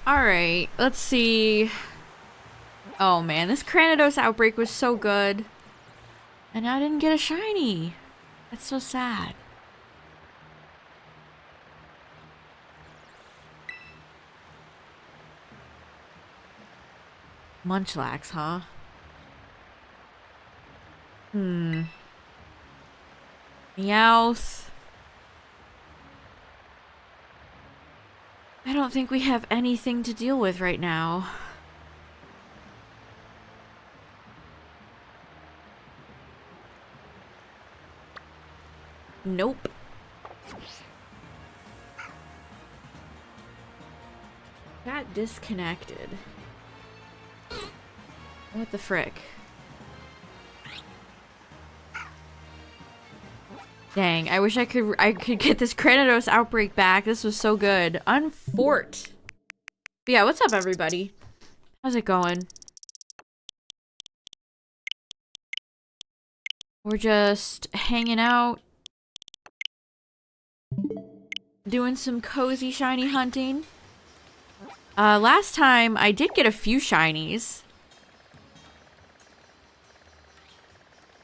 Alright, let's see. Oh man, this Cranidos outbreak was so good. And I didn't get a shiny. That's so sad. Munchlax, huh? Meowth. I don't think we have anything to deal with right now. Nope. Got disconnected. What the frick? Dang, I wish I could get this Cranidos outbreak back. This was so good. Unfort. But yeah, what's up everybody? How's it going? We're just hanging out. Doing some cozy shiny hunting. Last time I did get a few shinies.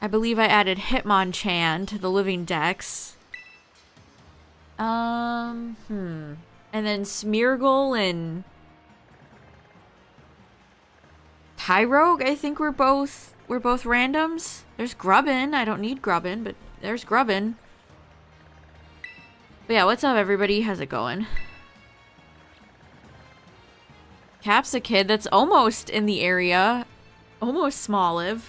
I believe I added Hitmonchan to the living dex. And then Smeargle and Tyrogue, I think we're both randoms. There's Grubbin. I don't need Grubbin, but there's Grubbin. But yeah, what's up everybody? How's it going? Cap's a kid that's almost in the area. Almost Smoliv.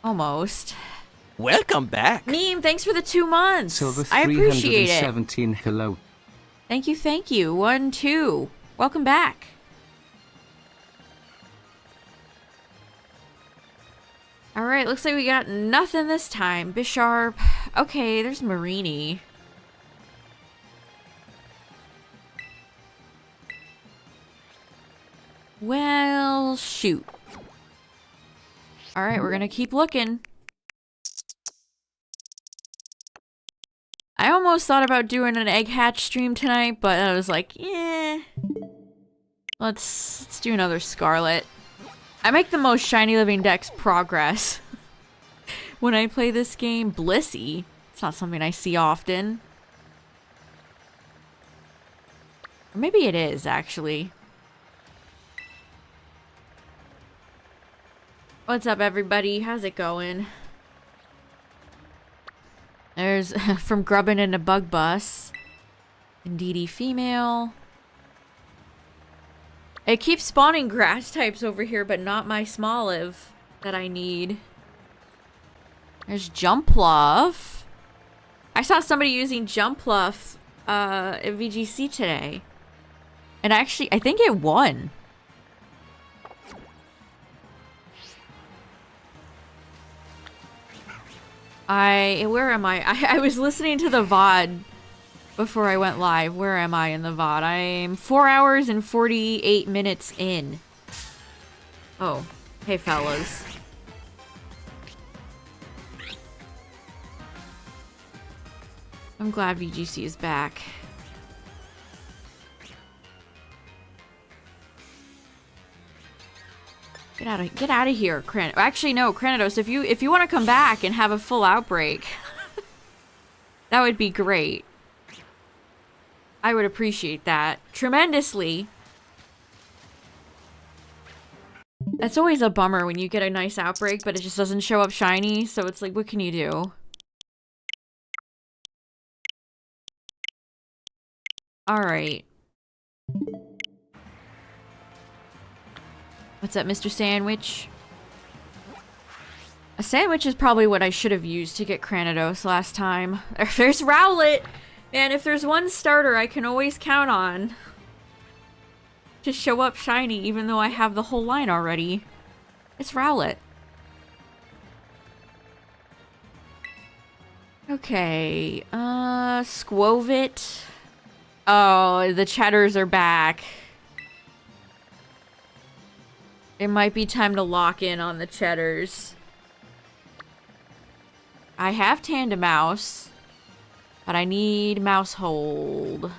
Almost. Welcome back. Meme, thanks for the 2 months. Silver I appreciate it. 317, hello. Thank you, thank you. 1, 2. Welcome back. Alright, looks like we got nothing this time. Bisharp. Okay, there's Marini. Well, shoot. Alright, we're gonna keep looking. I almost thought about doing an egg hatch stream tonight, but I was like, yeah. Let's do another Scarlet. I make the most shiny living dex progress when I play this game. Blissey. It's not something I see often. Or maybe it is, actually. What's up, everybody? How's it going? There's from Grubbin in a Bug Bus. Indeedy female. It keeps spawning grass types over here, but not my Smoliv that I need. There's Jumpluff. I saw somebody using Jumpluff at VGC today. And actually, I think it won. Where am I? I was listening to the VOD before I went live. Where am I in the VOD? I'm 4 hours and 48 minutes in. Oh, hey fellas. I'm glad VGC is back. Get out of here, Actually, no, Cranidos. If you want to come back and have a full outbreak, that would be great. I would appreciate that tremendously. That's always a bummer when you get a nice outbreak, but it just doesn't show up shiny. So it's like, what can you do? All right. What's up, Mr. Sandwich? A sandwich is probably what I should have used to get Cranidos last time. There's Rowlet! Man, if there's one starter I can always count on to show up shiny, even though I have the whole line already, it's Rowlet. Okay, Squovit. Oh, the Cheddars are back. It might be time to lock in on the Cheddars. I have Tandemouse. But I need mouse hold.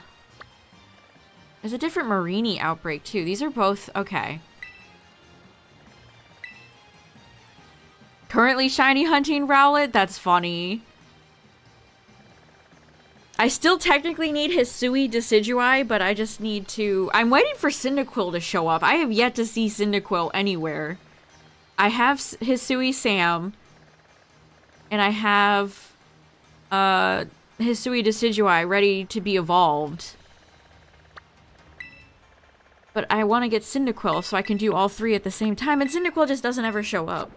There's a different Marini Outbreak too. These are both okay. Currently shiny hunting Rowlet? That's funny. I still technically need Hisui Decidueye, but I just need to... I'm waiting for Cyndaquil to show up. I have yet to see Cyndaquil anywhere. I have Hisui Sam. And I have Hisui Decidueye ready to be evolved. But I want to get Cyndaquil so I can do all three at the same time. And Cyndaquil just doesn't ever show up.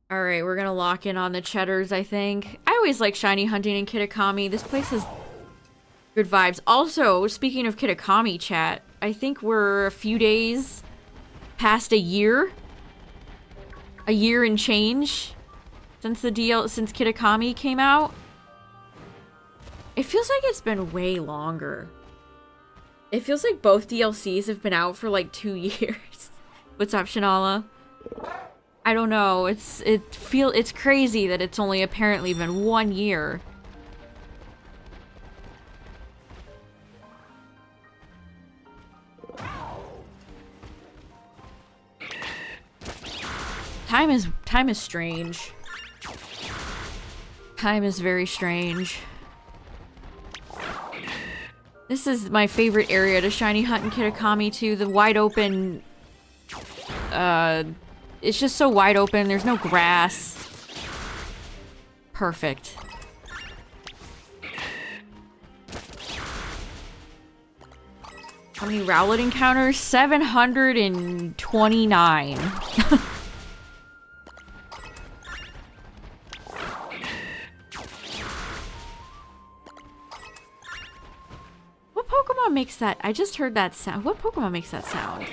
Alright, we're gonna lock in on the Cheddars, I think. I always like shiny hunting in Kitakami. This place has good vibes. Also, speaking of Kitakami chat, I think we're a few days past a year. A year and change since since Kitakami came out. It feels like it's been way longer. It feels like both DLCs have been out for like 2 years. What's up, Shanala? I don't know. It's crazy that it's only apparently been 1 year. Time is strange. Time is very strange. This is my favorite area to shiny hunt in Kitakami too. The wide open it's just so wide open. There's no grass. Perfect. How many Rowlet encounters? 729. What Pokemon makes that? I just heard that sound. What Pokemon makes that sound?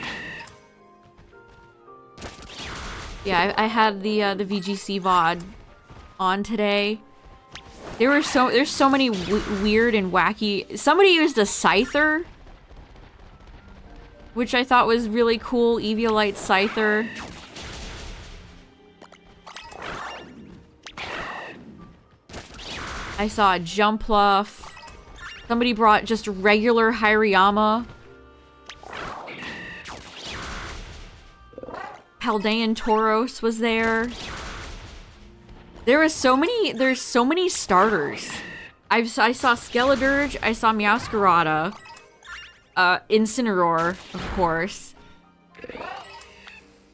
Yeah, I had the VGC VOD on today. There's so many weird and wacky... Somebody used a Scyther, which I thought was really cool. Eviolite Scyther. I saw a Jumpluff. Somebody brought just regular Hirayama. Paldean Tauros was there. There's so many starters. I saw Skeledirge, I saw Meowscarada, Incineroar, of course.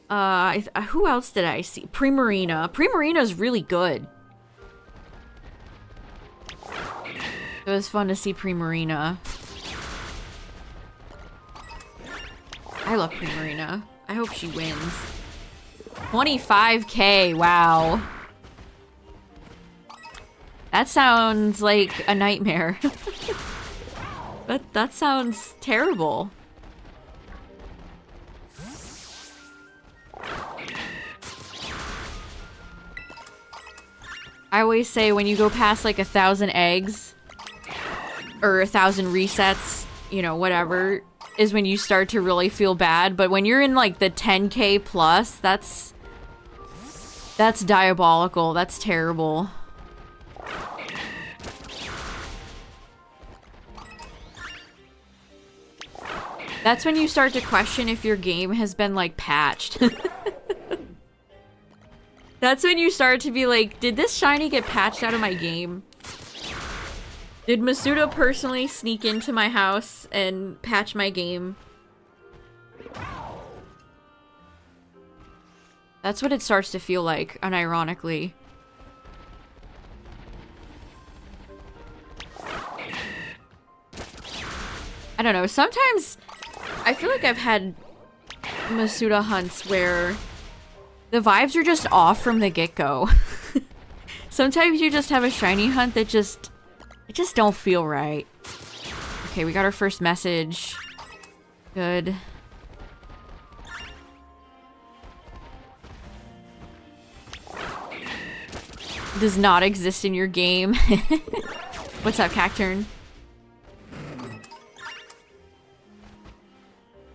Who else did I see? Primarina. Primarina's really good. It was fun to see Primarina. I love Primarina. I hope she wins. 25K, wow. That sounds like a nightmare. That sounds terrible. I always say when you go past like 1,000 eggs or 1,000 resets, you know, whatever, is when you start to really feel bad. But when you're in like the 10K plus, that's diabolical. That's terrible. That's when you start to question if your game has been like patched. That's when you start to be like, did this shiny get patched out of my game? Did Masuda personally sneak into my house and patch my game? That's what it starts to feel like, unironically. I don't know, sometimes I feel like I've had Masuda hunts where the vibes are just off from the get-go. Sometimes you just have a shiny hunt that it just don't feel right. Okay, we got our first message. Good. Does not exist in your game. What's up, Cacturn?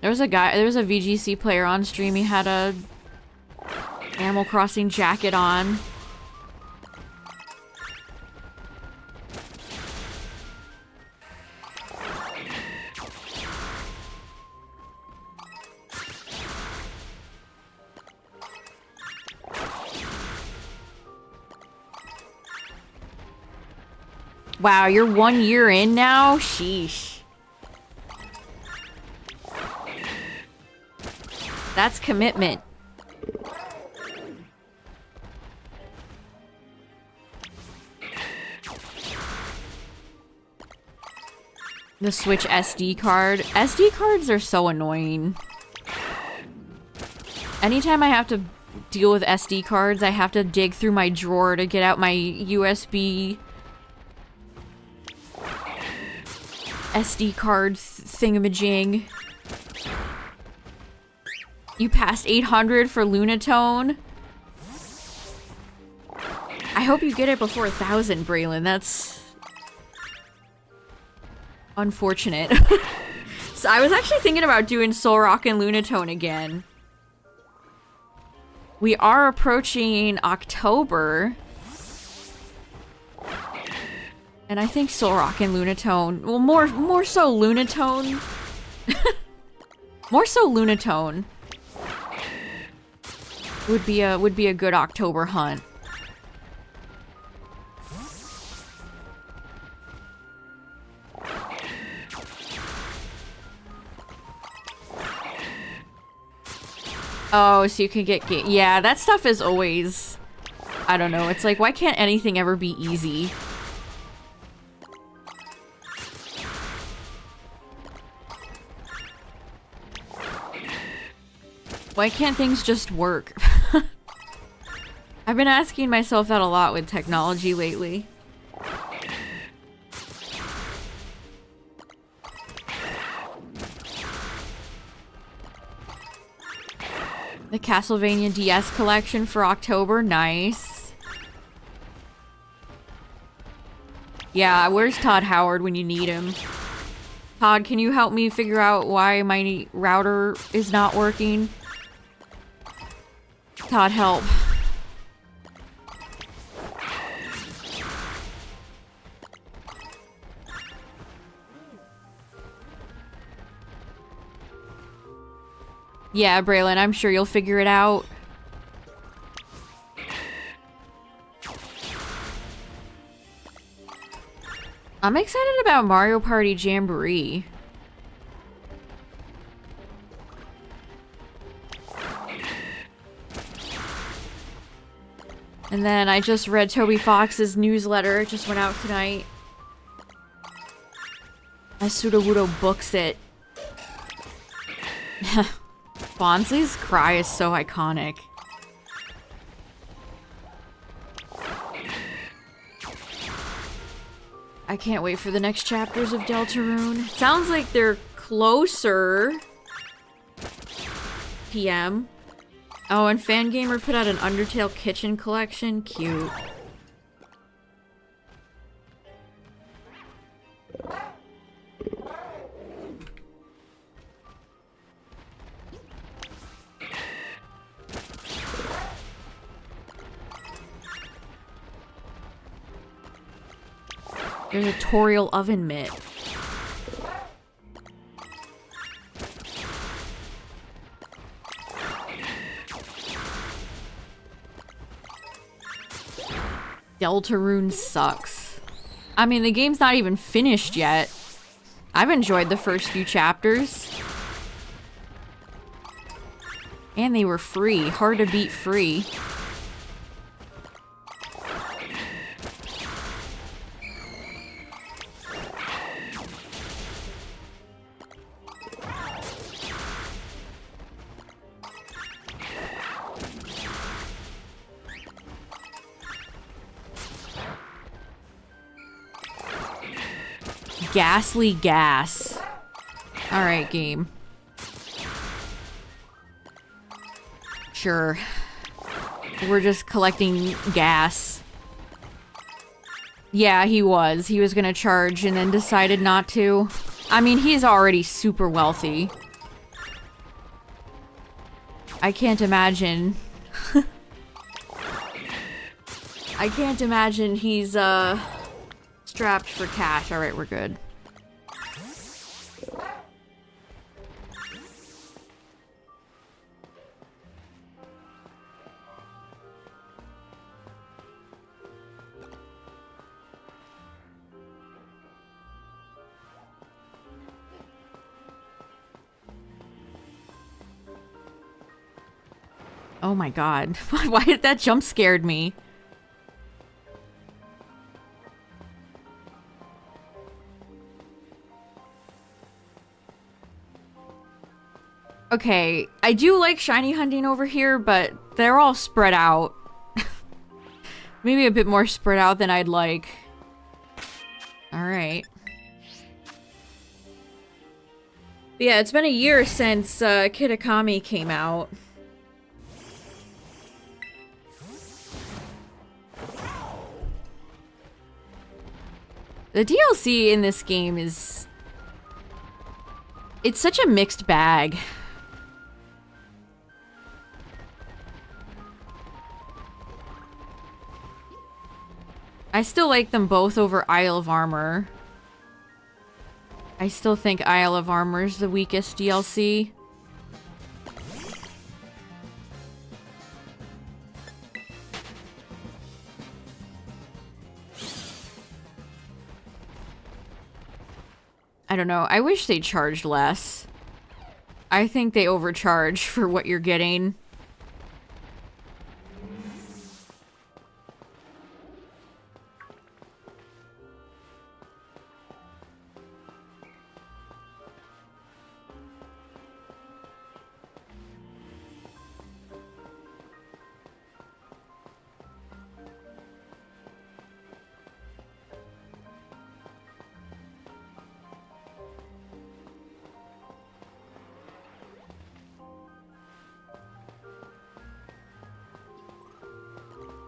There was a VGC player on stream. He had a Animal Crossing jacket on. Wow, you're 1 year in now? Sheesh. That's commitment. The Switch SD card. SD cards are so annoying. Anytime I have to deal with SD cards, I have to dig through my drawer to get out my USB SD card thingamajig. You passed 800 for Lunatone. I hope you get it before 1,000, Braylon. That's unfortunate. So I was actually thinking about doing Soul Rock and Lunatone again. We are approaching October. And I think Soul Rock and Lunatone, well, more so Lunatone. More so Lunatone would be a good October hunt. Oh, so you can get yeah, that stuff is always, I don't know. It's like, why can't anything ever be easy? Why can't things just work? I've been asking myself that a lot with technology lately. The Castlevania DS collection for October, nice. Yeah, where's Todd Howard when you need him? Todd, can you help me figure out why my router is not working? Todd, help. Yeah, Braylon, I'm sure you'll figure it out. I'm excited about Mario Party Jamboree. And then I just read Toby Fox's newsletter. It just went out tonight. Asudawudo books it. Bonzi's cry is so iconic. I can't wait for the next chapters of Deltarune. Sounds like they're closer. PM. Oh, and Fangamer put out an Undertale kitchen collection. Cute. There's a Toriel oven mitt. Deltarune sucks. I mean, the game's not even finished yet. I've enjoyed the first few chapters. And they were free. Hard to beat free. Ghastly gas. Alright, game. Sure. We're just collecting gas. Yeah, he was. He was gonna charge and then decided not to. I mean, he's already super wealthy. I can't imagine. I can't imagine he's, strapped for cash. Alright, we're good. Oh my god. Why did that jump scared me? Okay, I do like shiny hunting over here, but they're all spread out. Maybe a bit more spread out than I'd like. Alright. Yeah, it's been a year since Kitakami came out. The DLC in this game is... It's such a mixed bag. I still like them both over Isle of Armor. I still think Isle of Armor is the weakest DLC. I don't know. I wish they charged less. I think they overcharge for what you're getting.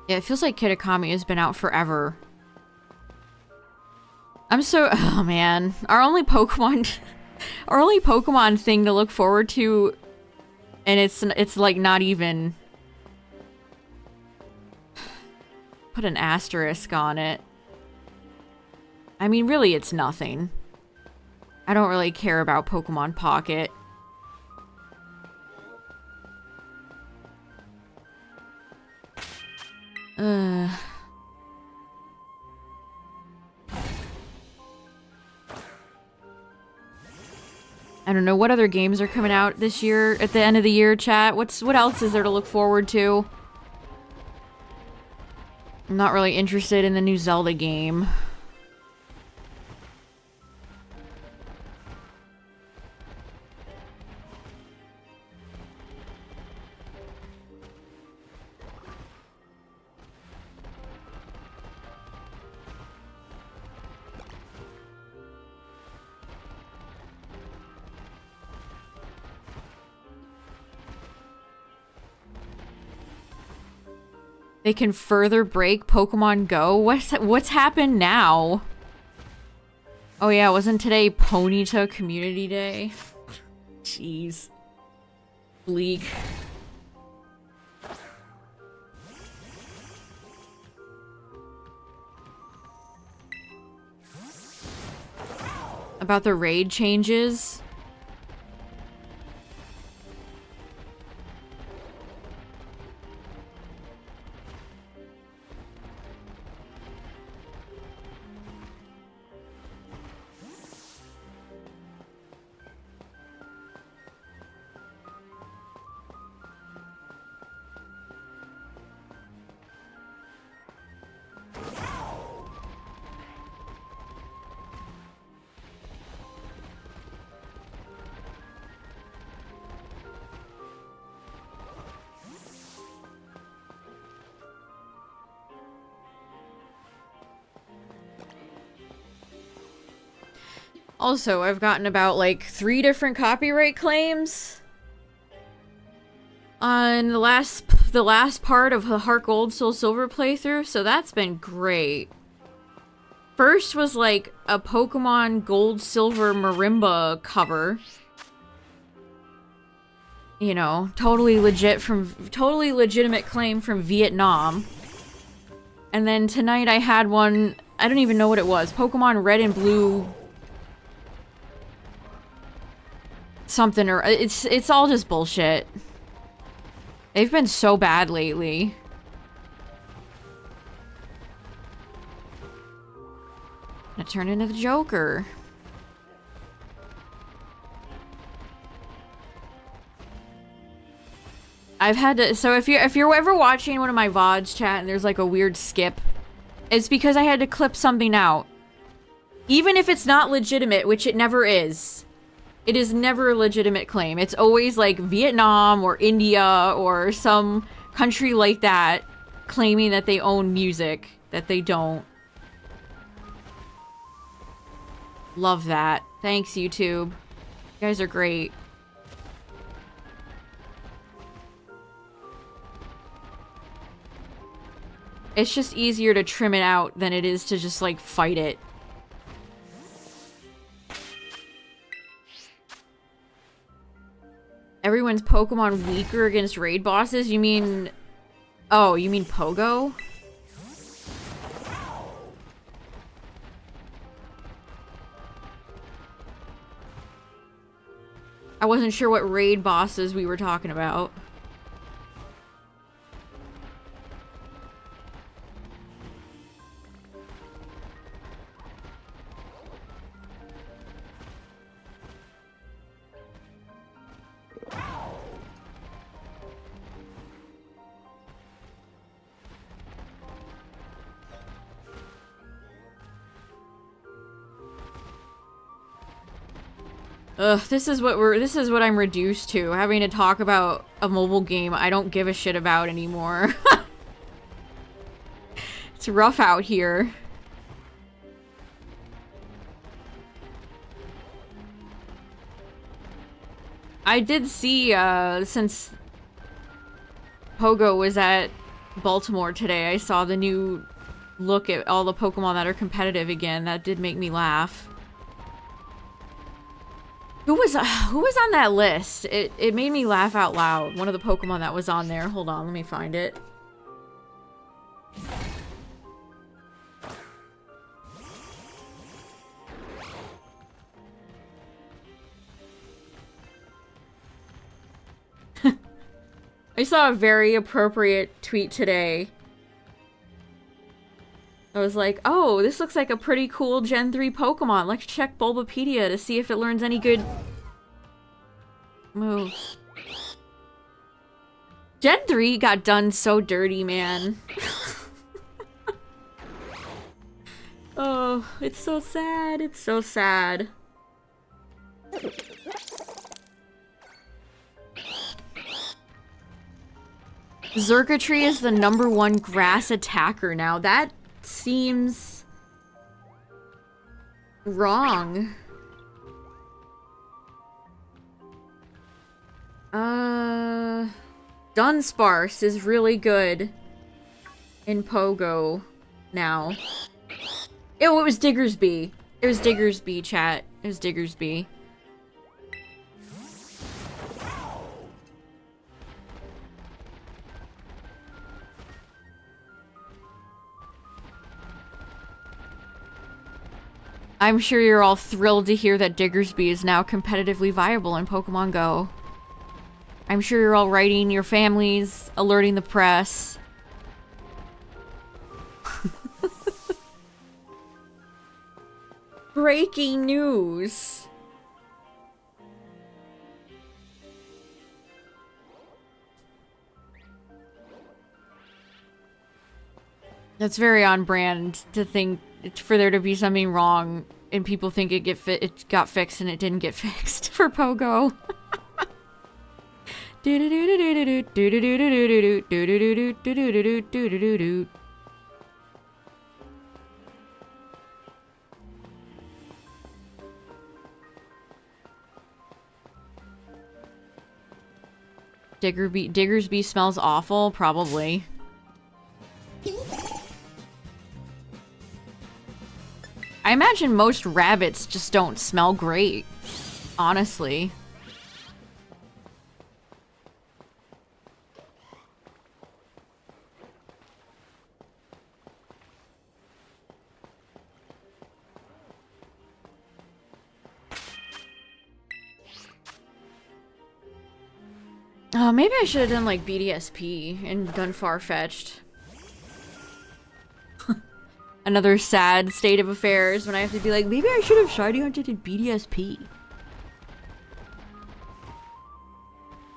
Yeah, it feels like Kitakami has been out forever. I'm so... Oh, man. Our only Pokemon... Our only Pokemon thing to look forward to... And it's like, not even... Put an asterisk on it. I mean, really, it's nothing. I don't really care about Pokemon Pocket. I don't know, what other games are coming out this year, at the end of the year, chat? What else is there to look forward to? I'm not really interested in the new Zelda game. They can further break Pokemon Go? What's happened now? Oh yeah, wasn't today Ponyta Community Day? Jeez. Bleak. About the raid changes? Also, I've gotten about, like, 3 different copyright claims on the last part of the Heart Gold Soul Silver playthrough, so that's been great. First was, like, a Pokemon Gold Silver Marimba cover. You know, totally legitimate claim from Vietnam. And then tonight I had one, I don't even know what it was. Pokemon Red and Blue something, or it's all just bullshit. They've been so bad lately. I turned into the Joker. I've had to, so if you're ever watching one of my VODs chat and there's like a weird skip, it's because I had to clip something out. Even if it's not legitimate, which it never is. It is never a legitimate claim. It's always like Vietnam or India or some country like that claiming that they own music that they don't. Love that. Thanks, YouTube. You guys are great. It's just easier to trim it out than it is to just, like, fight it. Everyone's Pokemon weaker against raid bosses? You mean... Oh, you mean Pogo? I wasn't sure what raid bosses we were talking about. Ugh, this is what I'm reduced to, having to talk about a mobile game I don't give a shit about anymore. It's rough out here. I did see, since Pogo was at Baltimore today, I saw the new look at all the Pokemon that are competitive again. That did make me laugh. Who was on that list? It made me laugh out loud. One of the Pokemon that was on there. Hold on, let me find it. I saw a very appropriate tweet today. I was like, oh, this looks like a pretty cool Gen 3 Pokemon. Let's check Bulbapedia to see if it learns any good moves. Gen 3 got done so dirty, man. Oh, it's so sad. It's so sad. Xurkitree is the #1 grass attacker now. That seems wrong. Dunsparce is really good in Pogo now. Oh, it was Diggersby. It was Diggersby, chat. It was Diggersby. I'm sure you're all thrilled to hear that Diggersby is now competitively viable in Pokemon Go. I'm sure you're all writing your families, alerting the press. Breaking news! That's very on brand to think for there to be something wrong and people think it got fixed and it didn't get fixed for Pogo. Diggersby smells awful, probably. I imagine most rabbits just don't smell great, honestly. Oh, maybe I should have done like BDSP and done Far-Fetched. Another sad state of affairs when I have to be like, maybe I should have shiny hunted in BDSP.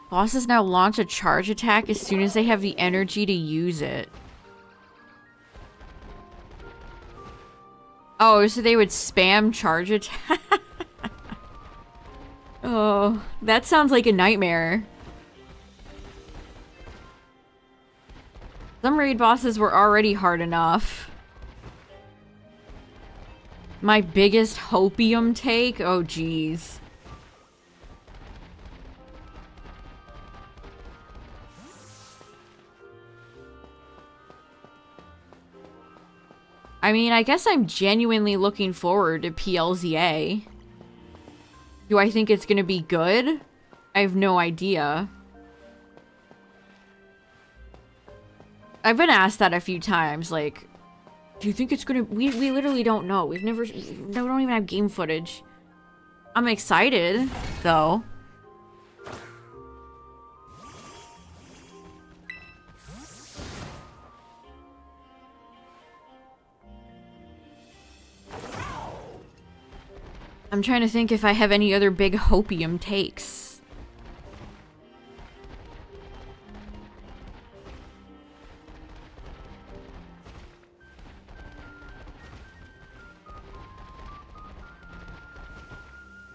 Bosses now launch a charge attack as soon as they have the energy to use it. Oh, so they would spam charge attack? Oh, that sounds like a nightmare. Some raid bosses were already hard enough. My biggest hopium take? Oh, jeez. I mean, I guess I'm genuinely looking forward to PLZA. Do I think it's gonna be good? I have no idea. I've been asked that a few times, like, do you think it's gonna... We literally don't know. We don't even have game footage. I'm excited, though. I'm trying to think if I have any other big hopium takes.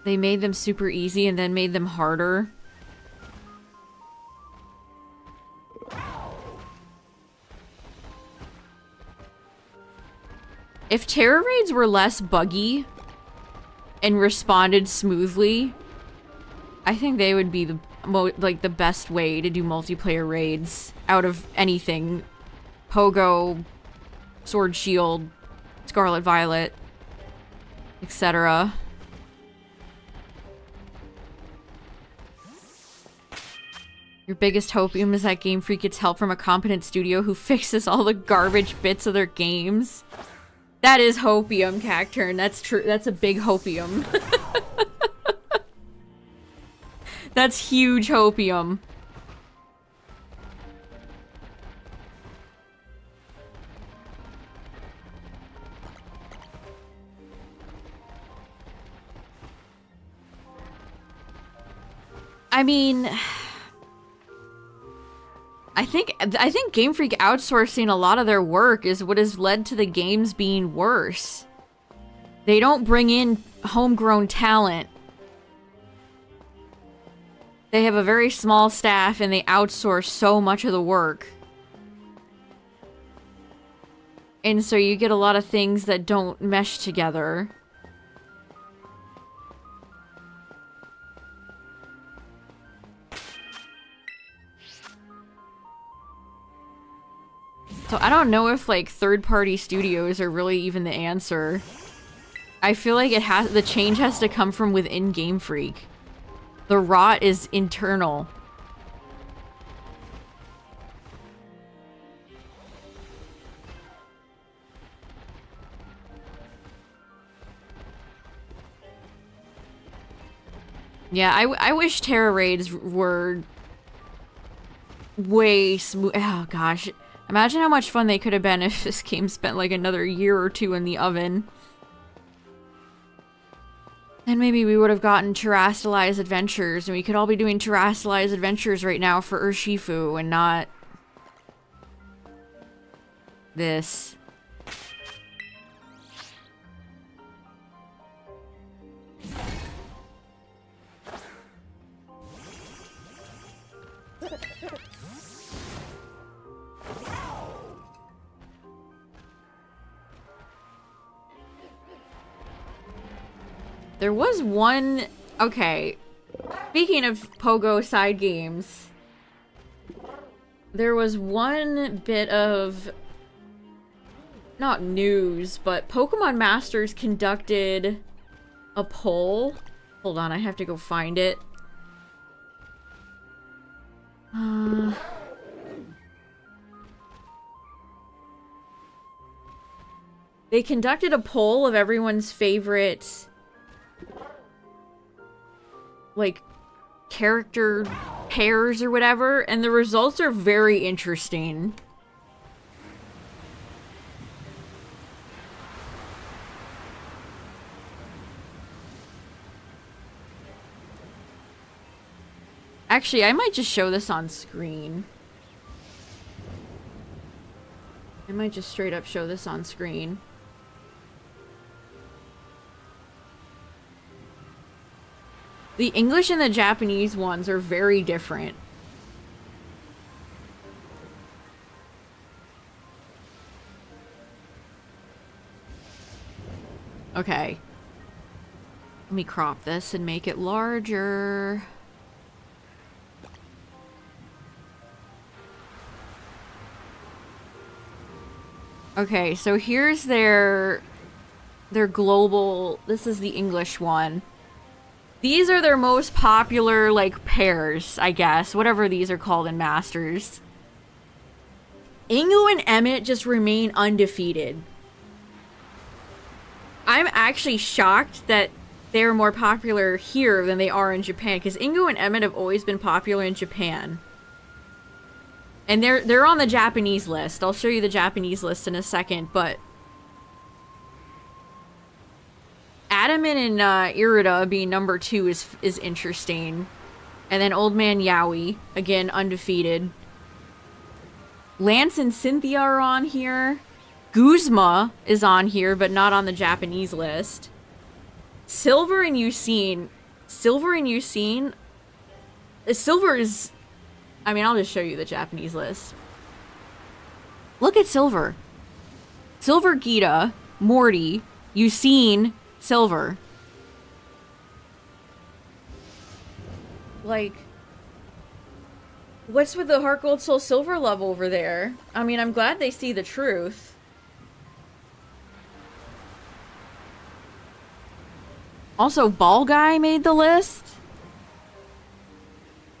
They made them super easy and then made them harder. If terror raids were less buggy and responded smoothly, I think they would be the the best way to do multiplayer raids out of anything. Pogo, Sword Shield, Scarlet Violet, etc. Your biggest hopium is that Game Freak gets help from a competent studio who fixes all the garbage bits of their games. That is hopium, Cacturn. That's true. That's a big hopium. That's huge hopium. I mean, I think Game Freak outsourcing a lot of their work is what has led to the games being worse. They don't bring in homegrown talent. They have a very small staff and they outsource so much of the work. And so you get a lot of things that don't mesh together. So I don't know if like third-party studios are really even the answer. I feel like the change has to come from within Game Freak. The rot is internal. Yeah, I wish Terra raids were way smooth. Oh gosh. Imagine how much fun they could have been if this game spent like another year or two in the oven. And maybe we would have gotten Terrastalized Adventures, and we could all be doing Terrastalized Adventures right now for Urshifu, and not this. There was one... Okay. Speaking of Pogo side games, there was one bit of... not news, but Pokemon Masters conducted a poll. Hold on, I have to go find it. They conducted a poll of everyone's favorite... like, character pairs or whatever, and the results are very interesting. Actually, I might just show this on screen. I might just straight up show this on screen. The English and the Japanese ones are very different. Okay. Let me crop this and make it larger. Okay, so here's their global, this is the English one. These are their most popular, like, pairs, I guess. Whatever these are called in Masters. Ingu and Emmett just remain undefeated. I'm actually shocked that they're more popular here than they are in Japan, because Ingu and Emmett have always been popular in Japan. And they're on the Japanese list. I'll show you the Japanese list in a second, but Adaman and Irida being number 2 is interesting. And then Old Man Yaoi, again, undefeated. Lance and Cynthia are on here. Guzma is on here, but not on the Japanese list. Silver and Yucine. Silver is... I mean, I'll just show you the Japanese list. Look at Silver. Silver, Gita, Morty, Yucine, Silver. Like, what's with the Heart Gold Soul Silver love over there? I mean, I'm glad they see the truth. Also, Ball Guy made the list.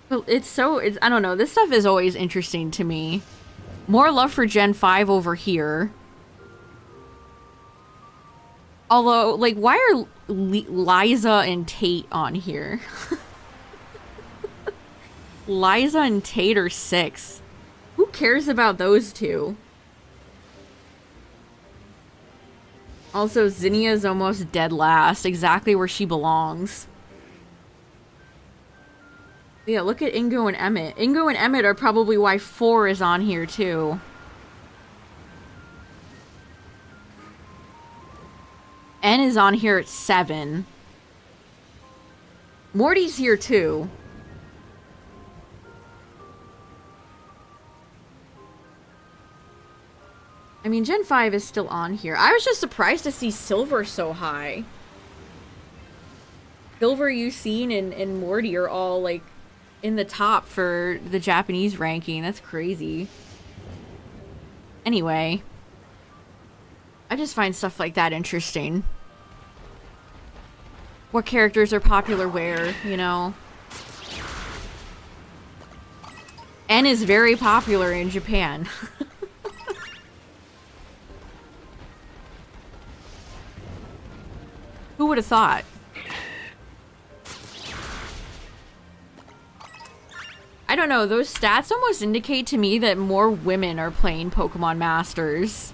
It's I don't know, this stuff is always interesting to me. More love for Gen 5 over here. Although, like, why are Liza and Tate on here? Liza and Tate are 6. Who cares about those two? Also, Zinnia's almost dead last, exactly where she belongs. Yeah, look at Ingo and Emmett. Ingo and Emmett are probably why 4 is on here, too. N is on here at 7. Morty's here, too. I mean, Gen 5 is still on here. I was just surprised to see Silver so high. Silver, Yucine, and Morty are all, like, in the top for the Japanese ranking. That's crazy. Anyway. I just find stuff like that interesting. What characters are popular where, you know? N is very popular in Japan. Who would have thought? I don't know, those stats almost indicate to me that more women are playing Pokemon Masters.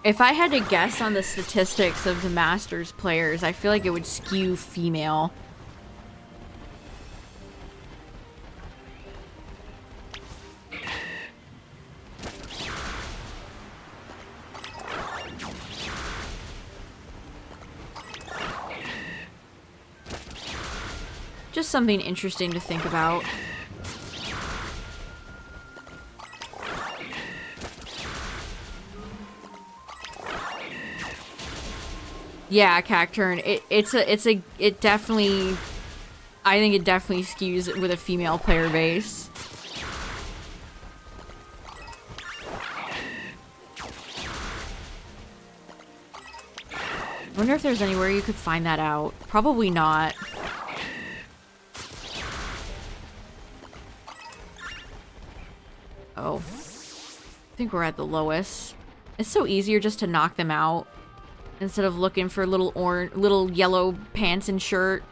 If I had to guess on the statistics of the Masters players, I feel like it would skew female. Just something interesting to think about. Yeah, Cacturn. It definitely, I think it definitely skews with a female player base. I wonder if there's anywhere you could find that out. Probably not. Oh. I think we're at the lowest. It's so easier just to knock them out instead of looking for little yellow pants and shirt.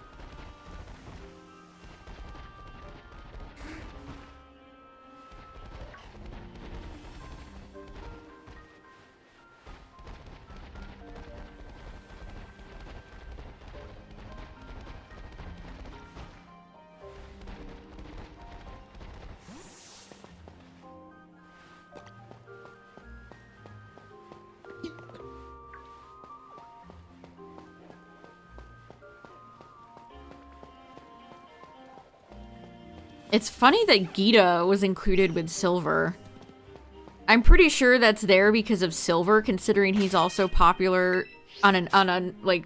It's funny that Gita was included with Silver. I'm pretty sure that's there because of Silver, considering he's also popular on a like,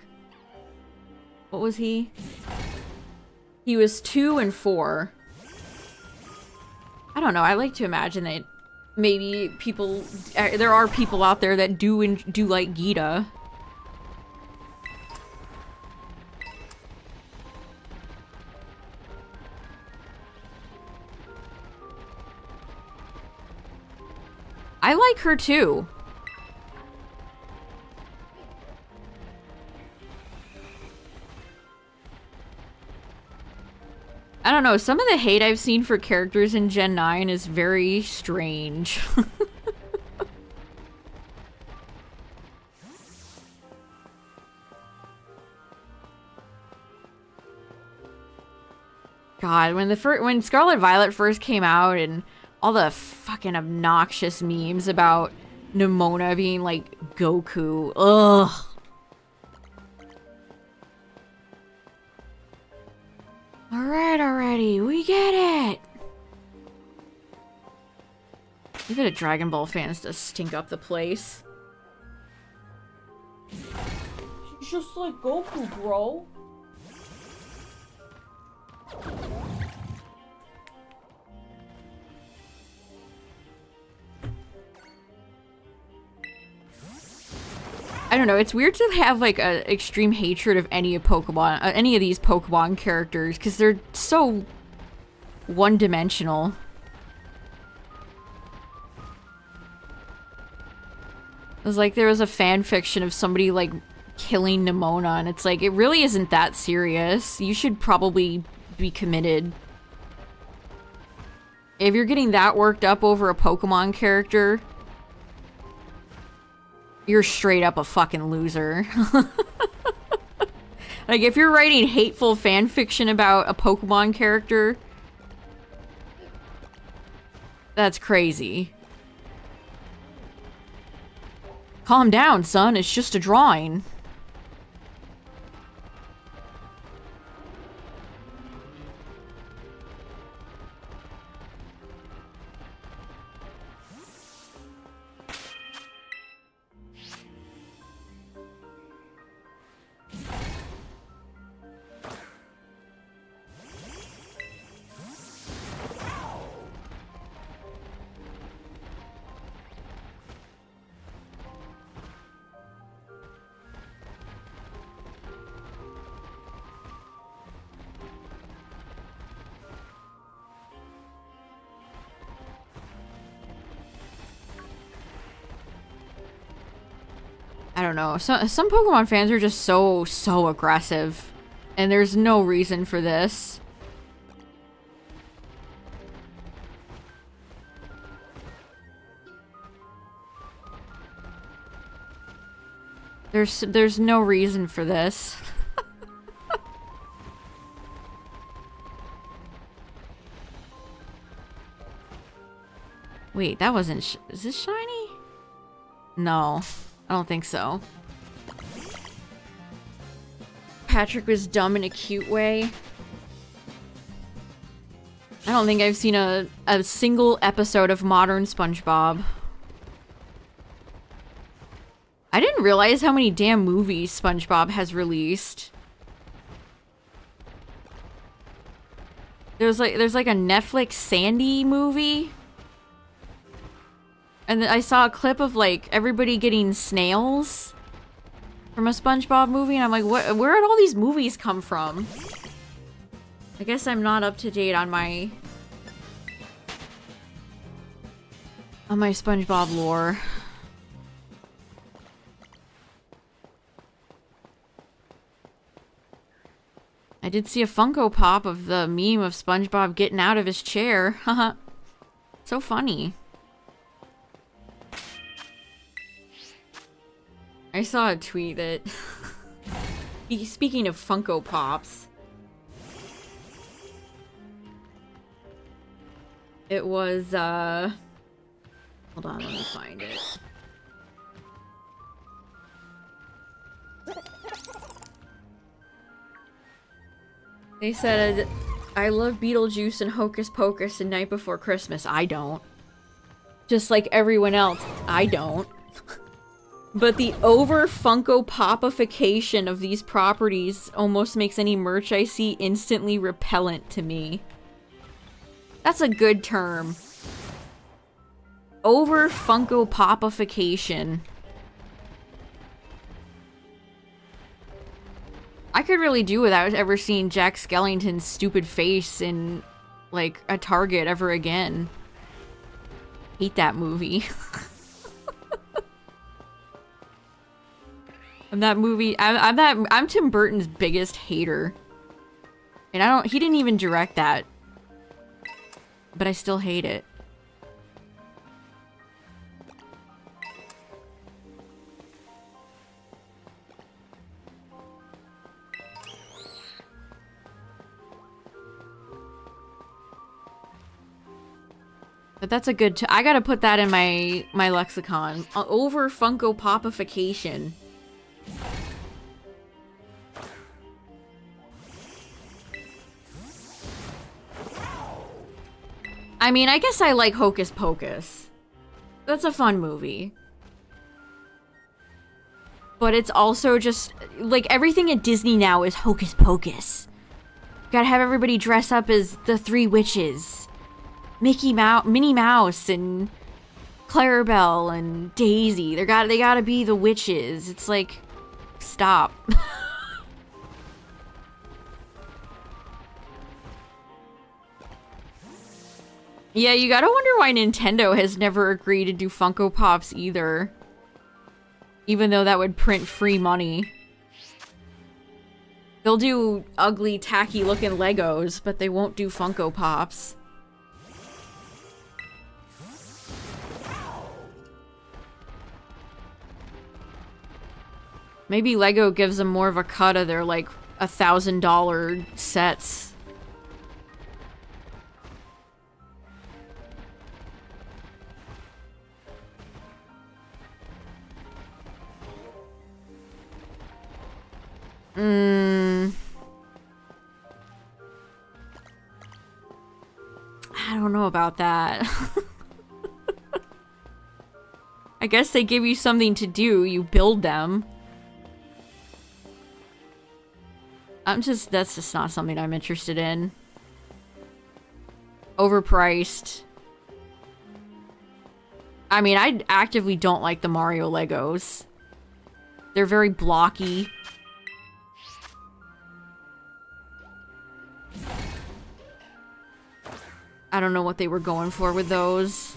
what was he? He was 2 and 4. I don't know, I like to imagine that maybe people, there are people out there that do like Gita. I like her too. I don't know, some of the hate I've seen for characters in Gen 9 is very strange. God, when Scarlet Violet first came out and all the fucking obnoxious memes about Nimona being like Goku. Ugh. Alright already, we get it! Leave it at Dragon Ball fans to stink up the place. She's just like Goku, bro. I don't know, it's weird to have like a extreme hatred of any of Pokemon, any of these Pokemon characters, because they're so one-dimensional. It was like there was a fan fiction of somebody like killing Nimona, and it's like, it really isn't that serious. You should probably be committed. If you're getting that worked up over a Pokemon character, you're straight up a fucking loser. Like, if you're writing hateful fan fiction about a Pokemon character, that's crazy. Calm down, son. It's just a drawing. I don't know. Some Pokemon fans are just so aggressive. And there's no reason for this. There's no reason for this. Wait, that wasn't is this shiny? No. I don't think so. Patrick was dumb in a cute way. I don't think I've seen a single episode of modern SpongeBob. I didn't realize how many damn movies SpongeBob has released. There's like a Netflix Sandy movie. And I saw a clip of like everybody getting snails from a SpongeBob movie, and I'm like, what? Where did all these movies come from? I guess I'm not up to date on my SpongeBob lore. I did see a Funko Pop of the meme of SpongeBob getting out of his chair. Haha. So funny. I saw a tweet that... Speaking of Funko Pops... It was, Hold on, let me find it. They said... I love Beetlejuice and Hocus Pocus and Night Before Christmas. I don't. Just like everyone else, I don't. But the over Funko Popification of these properties almost makes any merch I see instantly repellent to me. That's a good term. Over Funko Popification. I could really do without ever seeing Jack Skellington's stupid face in, like, a Target ever again. Hate that movie. I'm Tim Burton's biggest hater. And he didn't even direct that. But I still hate it. But that's a good I gotta put that in my lexicon. Over Funko Popification. I mean, I guess I like Hocus Pocus. That's a fun movie. But it's also just, like, everything at Disney now is Hocus Pocus. Gotta have everybody dress up as the three witches. Minnie Mouse and Clarabelle and Daisy. They gotta be the witches. It's like, stop. Yeah, you gotta wonder why Nintendo has never agreed to do Funko Pops either. Even though that would print free money. They'll do ugly, tacky looking Legos, but they won't do Funko Pops. Maybe Lego gives them more of a cut of their, like, $1,000 sets. I don't know about that. I guess they give you something to do, you build them. That's just not something I'm interested in. Overpriced. I mean, I actively don't like the Mario Legos. They're very blocky. I don't know what they were going for with those.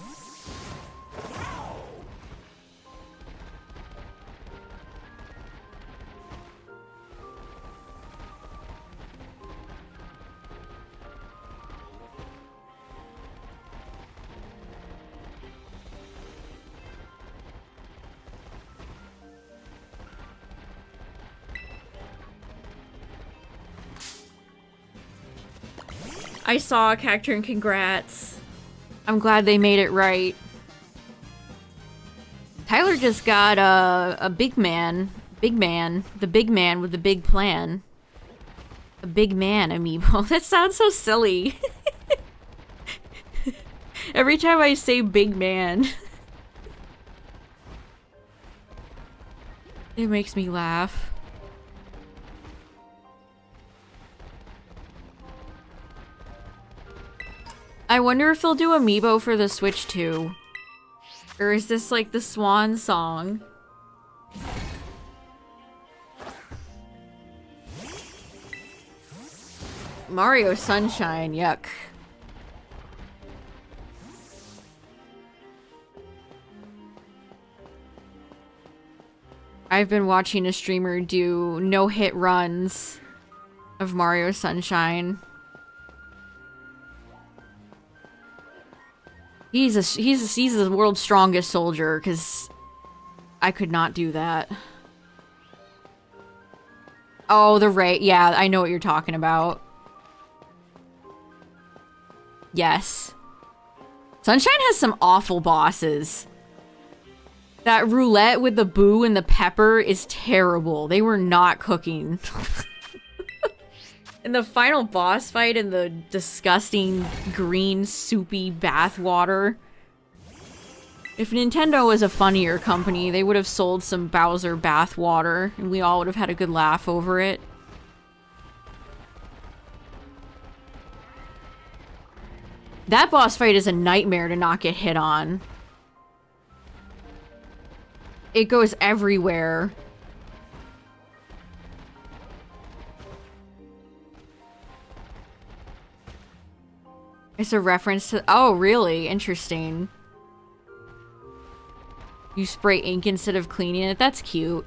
I saw a Cacturn, congrats. I'm glad they made it right. Tyler just got a big man. The big man with the big plan. A big man amiibo. That sounds so silly. Every time I say big man, it makes me laugh. I wonder if they'll do amiibo for the Switch too. Or is this like the swan song? Mario Sunshine, yuck. I've been watching a streamer do no-hit runs of Mario Sunshine. He's the world's strongest soldier, because I could not do that. Oh, the raid. Yeah, I know what you're talking about. Yes. Sunshine has some awful bosses. That roulette with the boo and the pepper is terrible. They were not cooking. In the final boss fight in the disgusting green soupy bath water. If Nintendo was a funnier company, they would have sold some Bowser bath water and we all would have had a good laugh over it. That boss fight is a nightmare to not get hit on. It goes everywhere. It's a reference to- oh, really? Interesting. You spray ink instead of cleaning it? That's cute.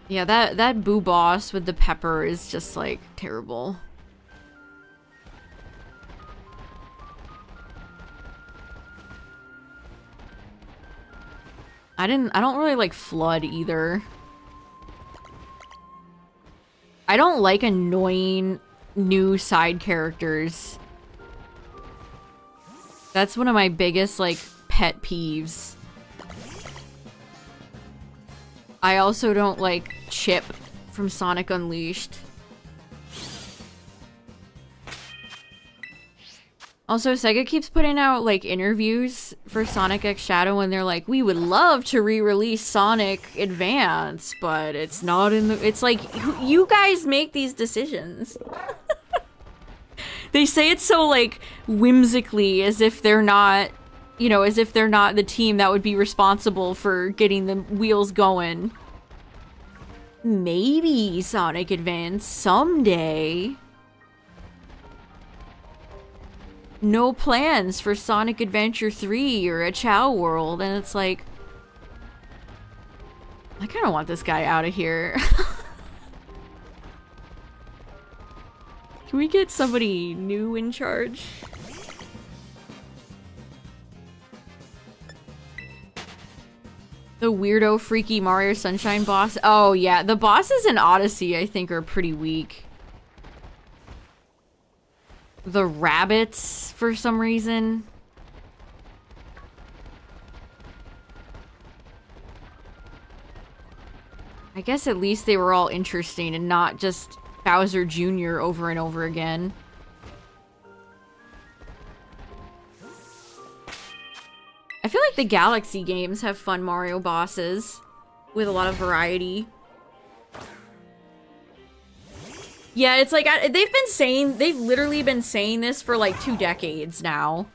Yeah, that boo boss with the pepper is just, like, terrible. I don't really like Flood either. I don't like annoying new side characters. That's one of my biggest, like, pet peeves. I also don't like Chip from Sonic Unleashed. Also, Sega keeps putting out, like, interviews for Sonic X Shadow, and they're like, we would love to re-release Sonic Advance, but it's not in the- it's like, you guys make these decisions. They say it so, like, whimsically, as if they're not, you know, as if they're not the team that would be responsible for getting the wheels going. Maybe Sonic Advance someday. No plans for Sonic Adventure 3 or a Chow World, and it's like, I kind of want this guy out of here. Can we get somebody new in charge? The weirdo freaky Mario Sunshine boss? Oh yeah, the bosses in Odyssey I think are pretty weak. The rabbits, for some reason. I guess at least they were all interesting and not just Bowser Jr. over and over again. I feel like the Galaxy games have fun Mario bosses with a lot of variety. Yeah, it's like, they've literally been saying this for like 2 decades now.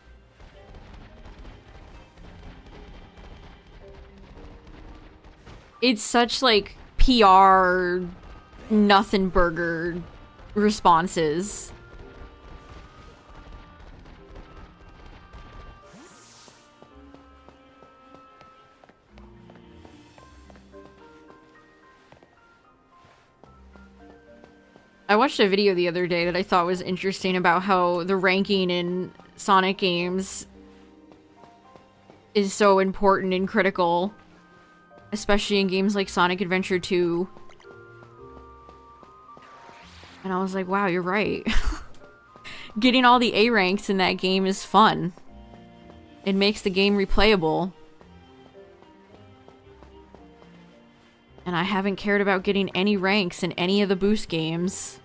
It's such like PR nothing burger responses. I watched a video the other day that I thought was interesting about how the ranking in Sonic games is so important and critical, especially in games like Sonic Adventure 2. And I was like, wow, you're right. Getting all the A ranks in that game is fun. It makes the game replayable. And I haven't cared about getting any ranks in any of the boost games.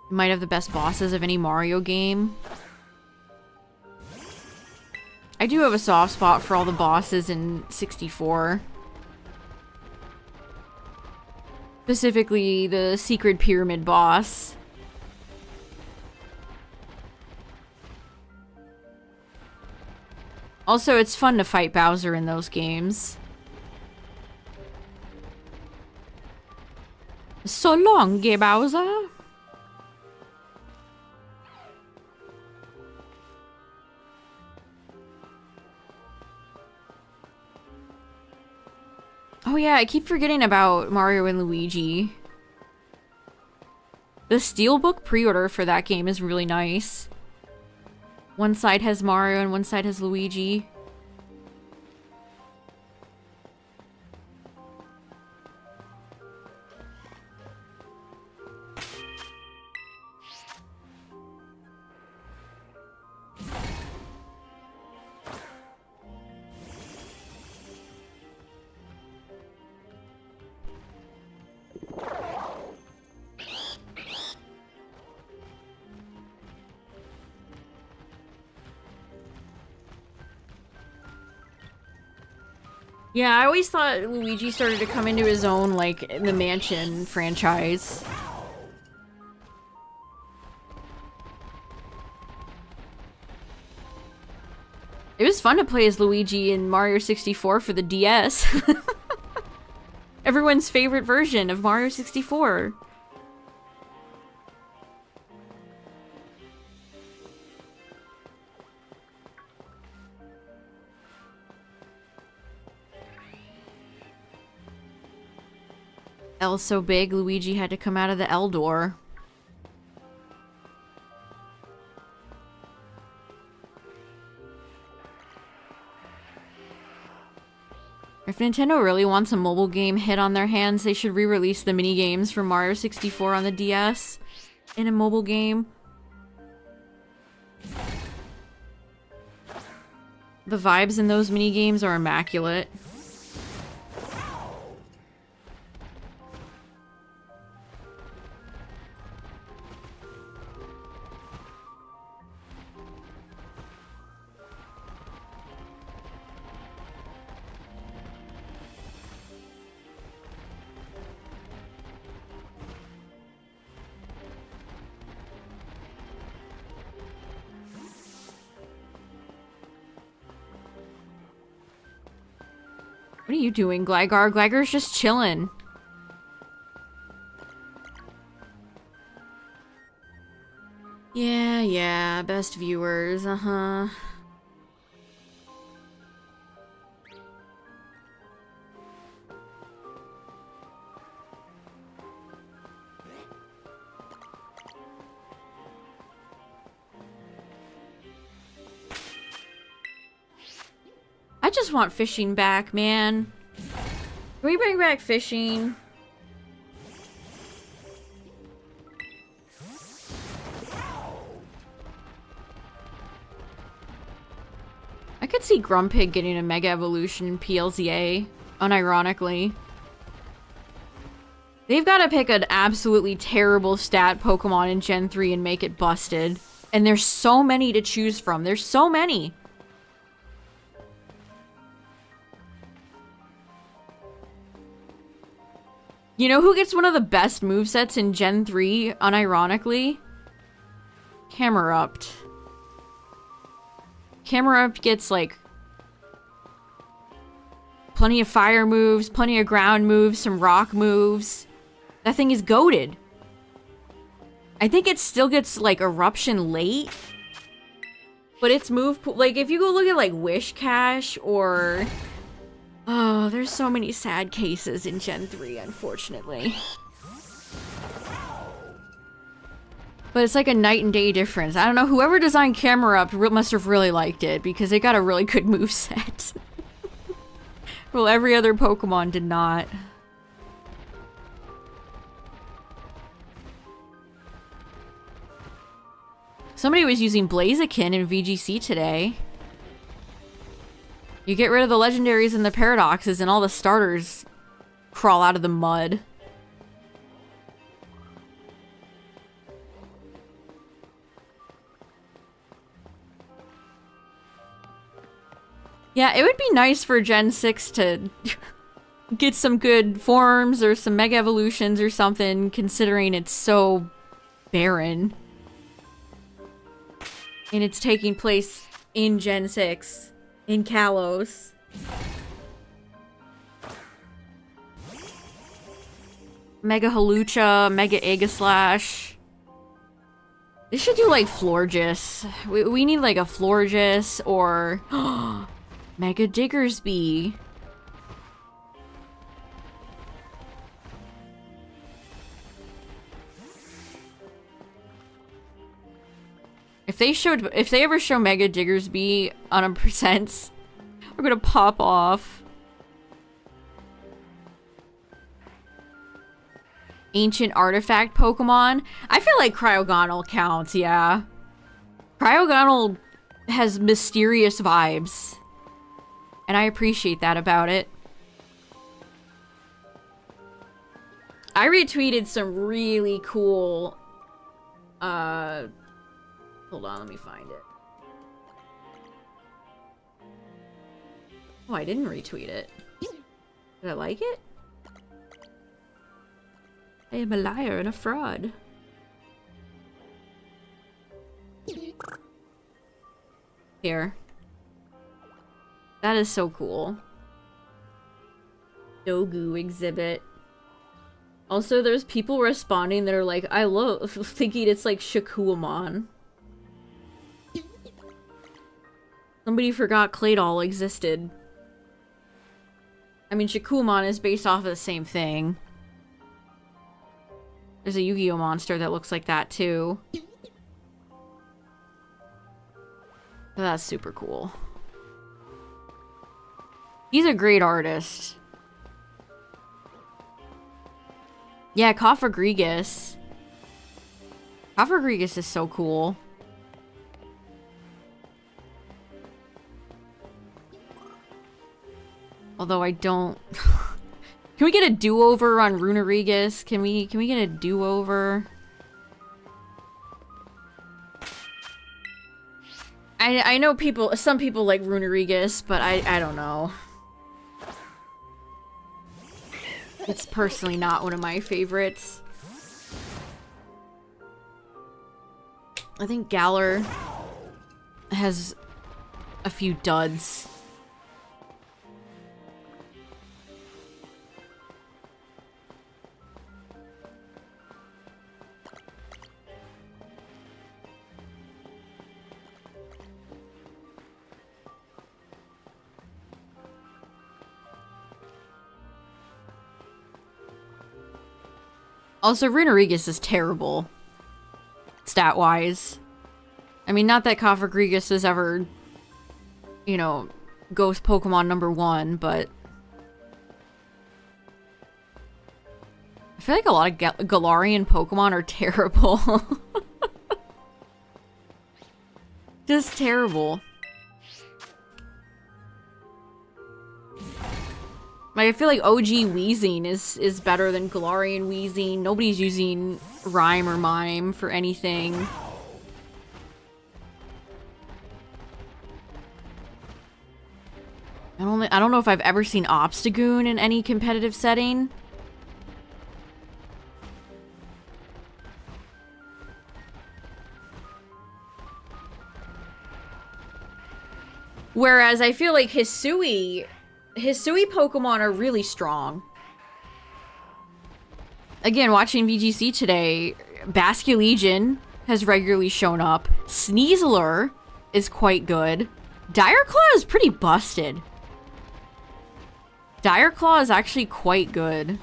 Might have the best bosses of any Mario game. I do have a soft spot for all the bosses in 64. Specifically, the Secret Pyramid boss. Also, it's fun to fight Bowser in those games. So long, gay Bowser. Oh yeah, I keep forgetting about Mario and Luigi. The Steelbook pre-order for that game is really nice. One side has Mario and one side has Luigi. Yeah, I always thought Luigi started to come into his own, like, in the Mansion franchise. It was fun to play as Luigi in Mario 64 for the DS. Everyone's favorite version of Mario 64. L so big, Luigi had to come out of the L door. If Nintendo really wants a mobile game hit on their hands, they should re-release the mini-games from Mario 64 on the DS in a mobile game. The vibes in those mini-games are immaculate. What are you doing, Gligar? Gligar's just chilling. Yeah, best viewers, uh-huh. I just want fishing back, man. Can we bring back fishing? I could see Grumpig getting a Mega Evolution in PLZA, unironically. They've got to pick an absolutely terrible stat Pokemon in Gen 3 and make it busted. And there's so many to choose from. There's so many. You know who gets one of the best movesets in Gen 3, unironically? Camerupt. Camerupt gets, like, plenty of fire moves, plenty of ground moves, some rock moves. That thing is goated. I think it still gets, like, Eruption late. But its move, like, if you go look at, like, Wish Cash or... Oh, there's so many sad cases in Gen 3, unfortunately. But it's like a night and day difference. I don't know, whoever designed Camerupt must have really liked it, because it got a really good moveset. Well, every other Pokemon did not. Somebody was using Blaziken in VGC today. You get rid of the legendaries and the paradoxes and all the starters crawl out of the mud. Yeah, it would be nice for Gen 6 to get some good forms or some Mega Evolutions or something, considering it's so barren. And it's taking place in Gen 6. In Kalos. Mega Hawlucha, Mega Aegislash. They should do like Florges. We need like a Florges or Mega Diggersby. If they ever show Mega Diggersby on a percents, we're gonna pop off. Ancient artifact Pokemon. I feel like Cryogonal counts, yeah. Cryogonal has mysterious vibes. And I appreciate that about it. I retweeted some really cool... hold on, let me find it. Oh, I didn't retweet it. Did I like it? I am a liar and a fraud. Here. That is so cool. Dogu exhibit. Also, there's people responding that are like, I love thinking it's like Shakuamon. Somebody forgot Claydol existed. I mean, Shakuamon is based off of the same thing. There's a Yu-Gi-Oh monster that looks like that too. That's super cool. He's a great artist. Yeah, Cofagrigus. Cofagrigus is so cool. Although I don't... Can we get a do-over on Runerigus? Can we get a do-over? I know some people like Runerigus, but I don't know. It's personally not one of my favorites. I think Galar has a few duds. Also, Runerigus is terrible. Stat-wise. I mean, not that Cofagrigus is ever, you know, Ghost Pokemon #1, but... I feel like a lot of Galarian Pokemon are terrible. Just terrible. Like, I feel like OG Weezing is better than Galarian Weezing. Nobody's using Rhyme or Mime for anything. I don't know if I've ever seen Obstagoon in any competitive setting. Whereas I feel like Hisui Pokemon are really strong. Again, watching VGC today, Basculegion has regularly shown up. Sneasler is quite good. Direclaw is pretty busted. Direclaw is actually quite good.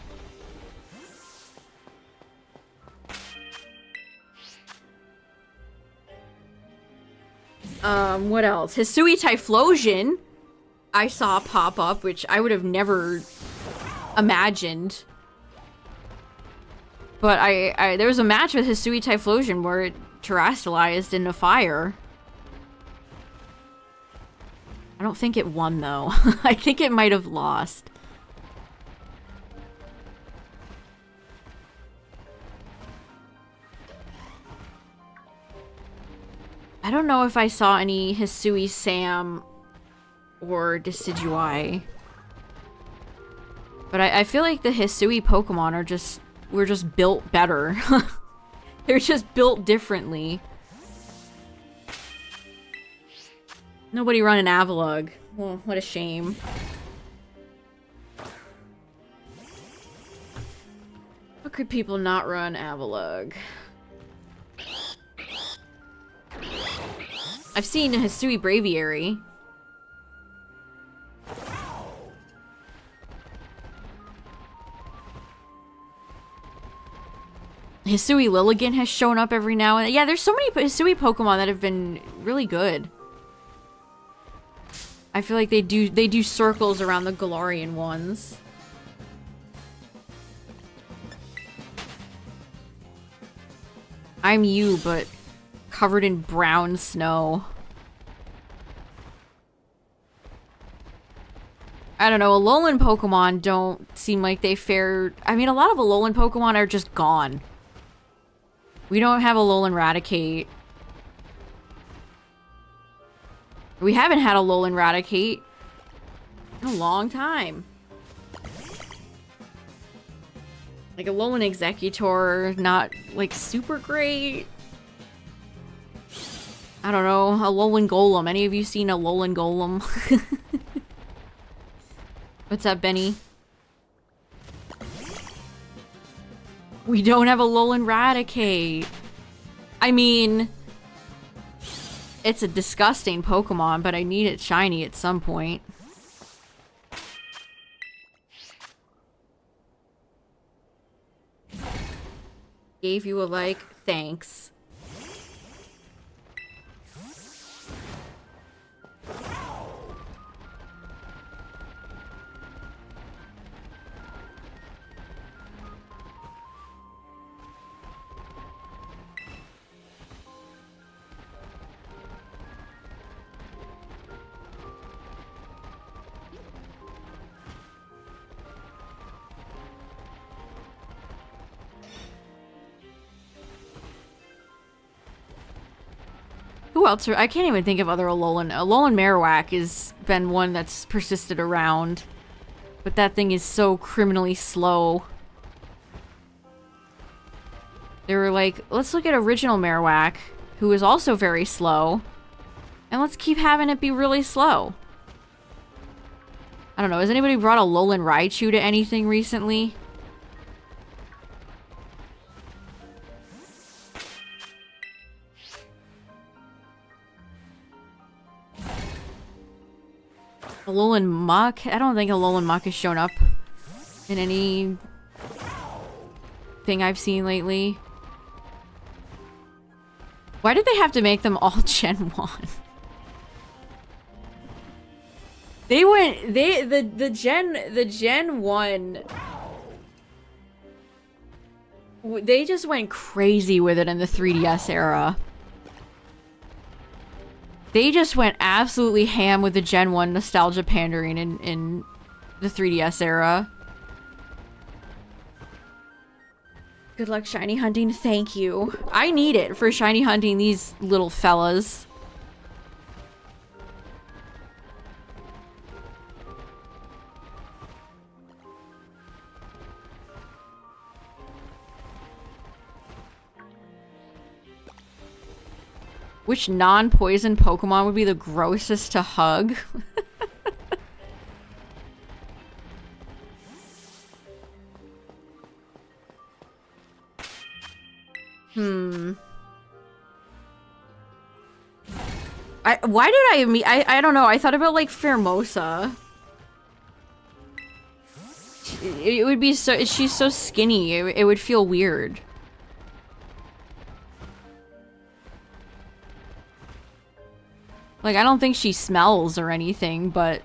What else? Hisui Typhlosion I saw pop up, which I would have never imagined. But there was a match with Hisui Typhlosion where it terrestrialized into fire. I don't think it won, though. I think it might have lost. I don't know if I saw any Hisui Sam or Decidueye. But I feel like the Hisui Pokemon were just built better. They're just built differently. Nobody run an Avalugg. Oh, what a shame. How could people not run Avalugg? I've seen a Hisui Braviary. Hisui Lilligant has shown up every now and then. Yeah, there's so many Hisui Pokemon that have been really good. I feel like they do circles around the Galarian ones. I'm you, but covered in brown snow. I don't know, Alolan Pokemon don't seem like they fare... I mean, a lot of Alolan Pokemon are just gone. We don't have Alolan Raticate. We haven't had Alolan Raticate in a long time. Like, Alolan Executor, not, like, super great. I don't know, Alolan Golem. Any of you seen Alolan Golem? What's up, Benny? We don't have Alolan Raticate. I mean, it's a disgusting Pokemon, but I need it shiny at some point. Gave you a like, thanks. Who else? I can't even think of other Alolan. Alolan Marowak has been one that's persisted around. But that thing is so criminally slow. They were like, let's look at original Marowak, who is also very slow. And let's keep having it be really slow. I don't know, has anybody brought a Alolan Raichu to anything recently? Alolan Muck? I don't think Alolan Muck has shown up in any thing I've seen lately. Why did they have to make them all Gen 1? They went the Gen 1, they just went crazy with it in the 3DS era. They just went absolutely ham with the Gen 1 nostalgia pandering in the 3DS era. Good luck shiny hunting. Thank you. I need it for shiny hunting these little fellas. Which non-poison Pokemon would be the grossest to hug? Why did I don't know, I thought about like Pheromosa. It would be so, she's so skinny, it would feel weird. Like, I don't think she smells or anything, but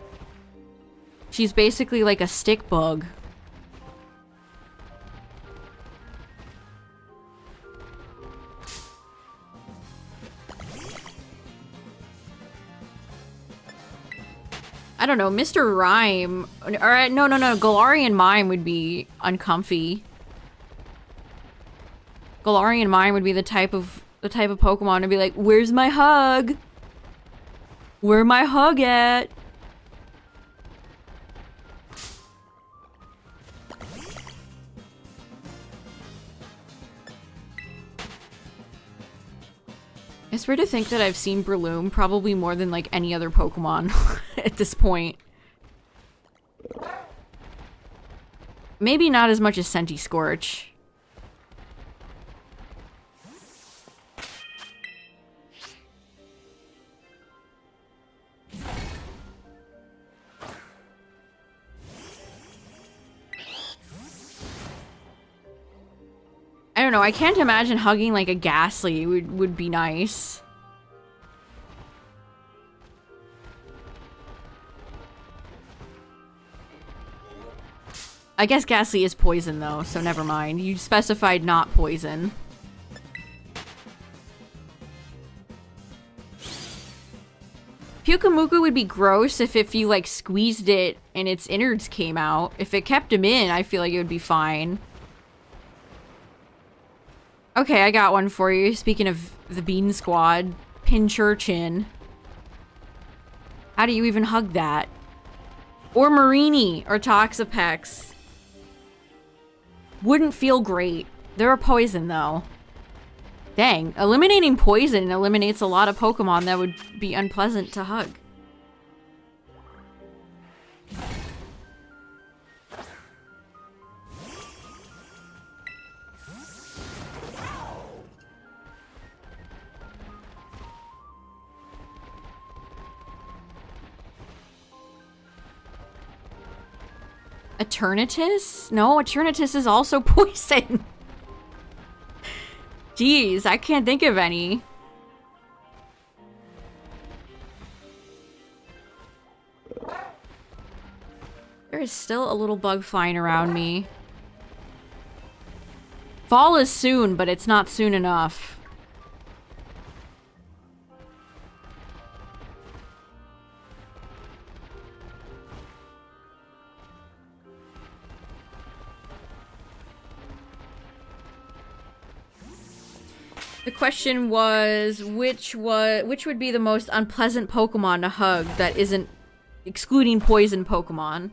she's basically like a stick bug. I don't know, Mr. Rhyme, or no, Galarian Mime would be uncomfy. Galarian Mime would be the type of Pokemon to be like, where's my hug? Where my hug at? It's weird to think that I've seen Breloom probably more than like any other Pokemon at this point. Maybe not as much as Centiskorch. I don't know. I can't imagine hugging like a Ghastly would be nice. I guess Ghastly is poison though, so never mind. You specified not poison. Pyukumuku would be gross if you like squeezed it and its innards came out. If it kept him in, I feel like it would be fine. Okay, I got one for you. Speaking of the Bean Squad, Pinchurchin. How do you even hug that? Or Marini or Toxapex. Wouldn't feel great. They're a poison though. Dang, eliminating poison eliminates a lot of Pokemon that would be unpleasant to hug. Eternatus? No, Eternatus is also poison. Jeez, I can't think of any. There is still a little bug flying around me. Fall is soon, but it's not soon enough. The question was, which would be the most unpleasant Pokemon to hug that isn't excluding poison Pokemon?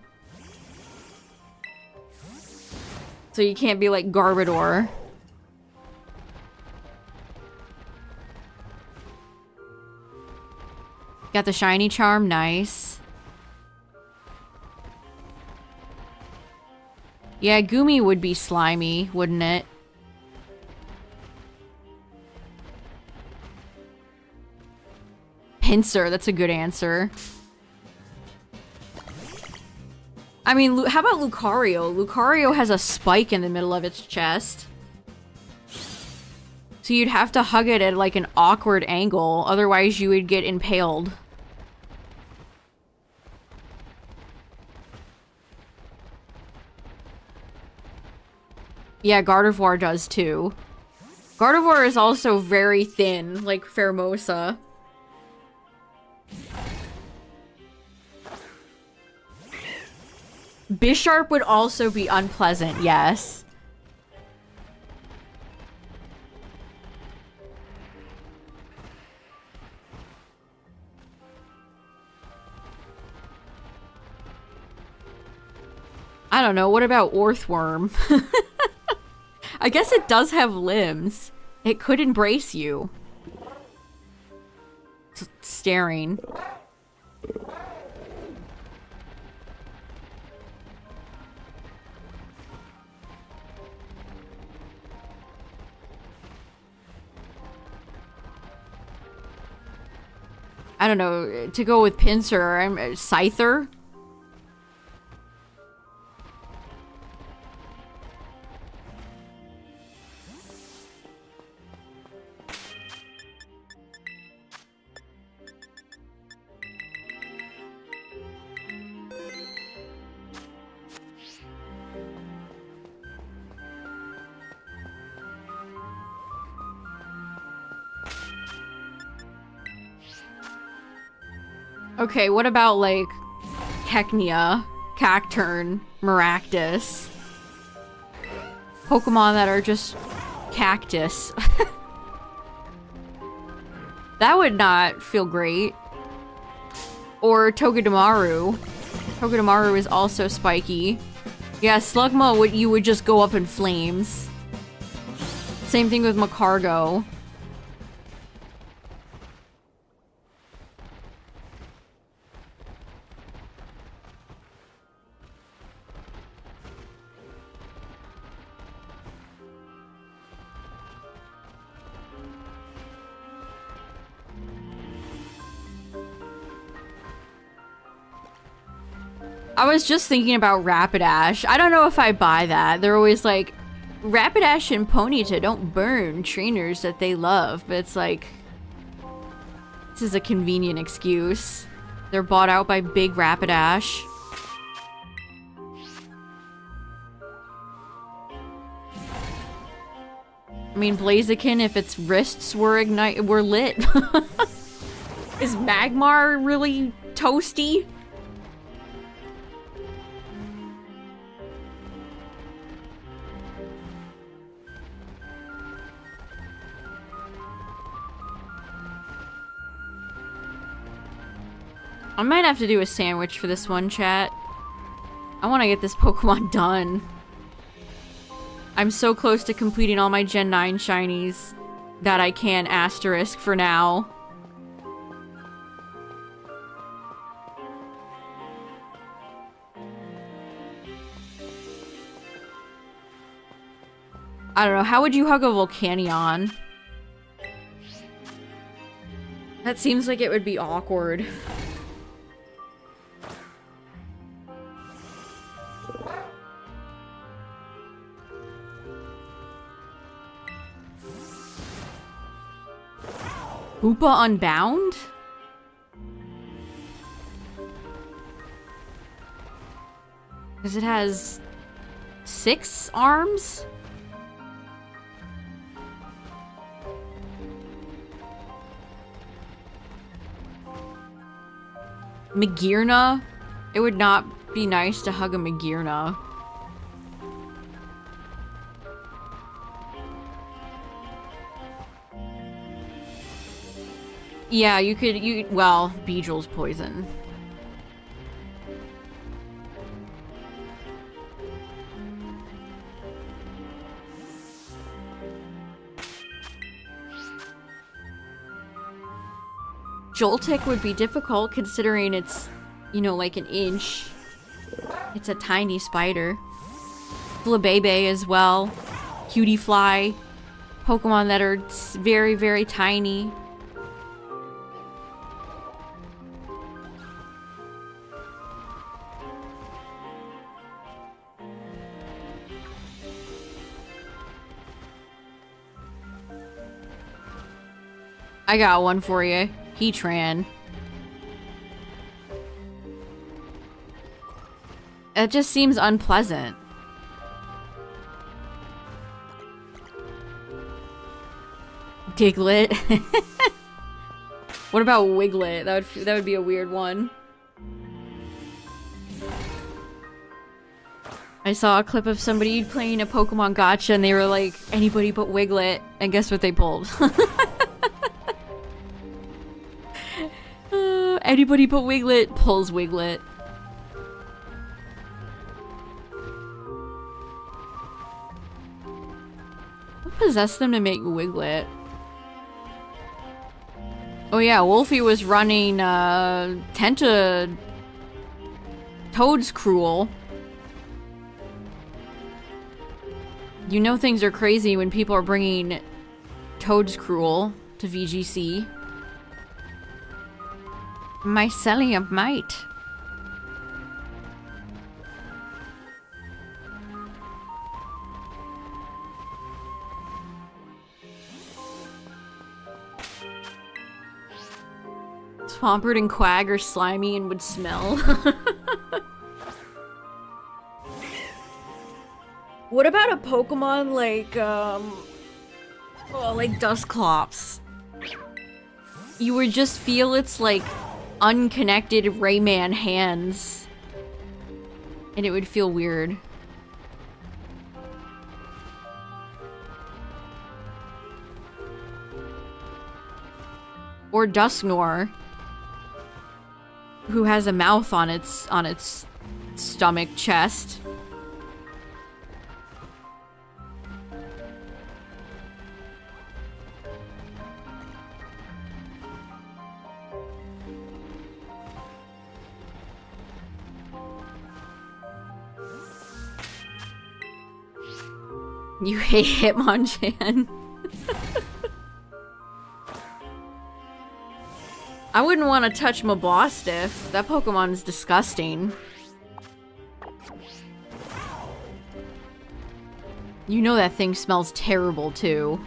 So you can't be like Garbodor. Got the shiny charm, nice. Yeah, Gumi would be slimy, wouldn't it? Pinsir, that's a good answer. I mean, how about Lucario? Lucario has a spike in the middle of its chest. So you'd have to hug it at like an awkward angle, otherwise you would get impaled. Yeah, Gardevoir does too. Gardevoir is also very thin, like Pheromosa. Bisharp would also be unpleasant, yes. I don't know, what about Orthworm? I guess it does have limbs. It could embrace you. It's staring. I don't know, to go with Pinsir, I'm Scyther. Okay, what about, like, Keknia, Cacturn, Maractus? Pokemon that are just cactus. That would not feel great. Or Togedemaru. Togedemaru is also spiky. Yeah, Slugma, you would just go up in flames. Same thing with Macargo. I was just thinking about Rapidash. I don't know if I buy that. They're always like, Rapidash and Ponyta don't burn trainers that they love, but it's like... This is a convenient excuse. They're bought out by big Rapidash. I mean, Blaziken, if its wrists were lit. Is Magmar really toasty? I might have to do a sandwich for this one, chat. I want to get this Pokemon done. I'm so close to completing all my Gen 9 shinies that I can asterisk for now. I don't know, how would you hug a Volcanion? That seems like it would be awkward. Hoopa Unbound? Because it has 6 arms? Magearna? It would not be nice to hug a Magearna. Yeah, well, Beedrill's poison. Joltik would be difficult considering it's, you know, like an inch. It's a tiny spider. Flabebe as well. Cutie Fly. Pokemon that are very, very tiny. I got one for you. Heatran. It just seems unpleasant. Diglett. What about Wiglet? That would be a weird one. I saw a clip of somebody playing a Pokemon Gacha and they were like, anybody but Wiglet, and guess what they pulled? Anybody but Wiglet pulls Wiglet. What possessed them to make Wiglet? Oh yeah, Wolfie was running Toad's Cruel. You know things are crazy when people are bringing Toad's Cruel to VGC. Mycelium Might. Swampert and Quag are slimy and would smell. What about a Pokemon like, like Dusclops? You would just feel its, like, unconnected Rayman hands. And it would feel weird. Or Dusknoir, who has a mouth on its stomach chest. You hate Hitmonchan. I wouldn't want to touch Mabostiff. That Pokemon's disgusting. You know that thing smells terrible, too.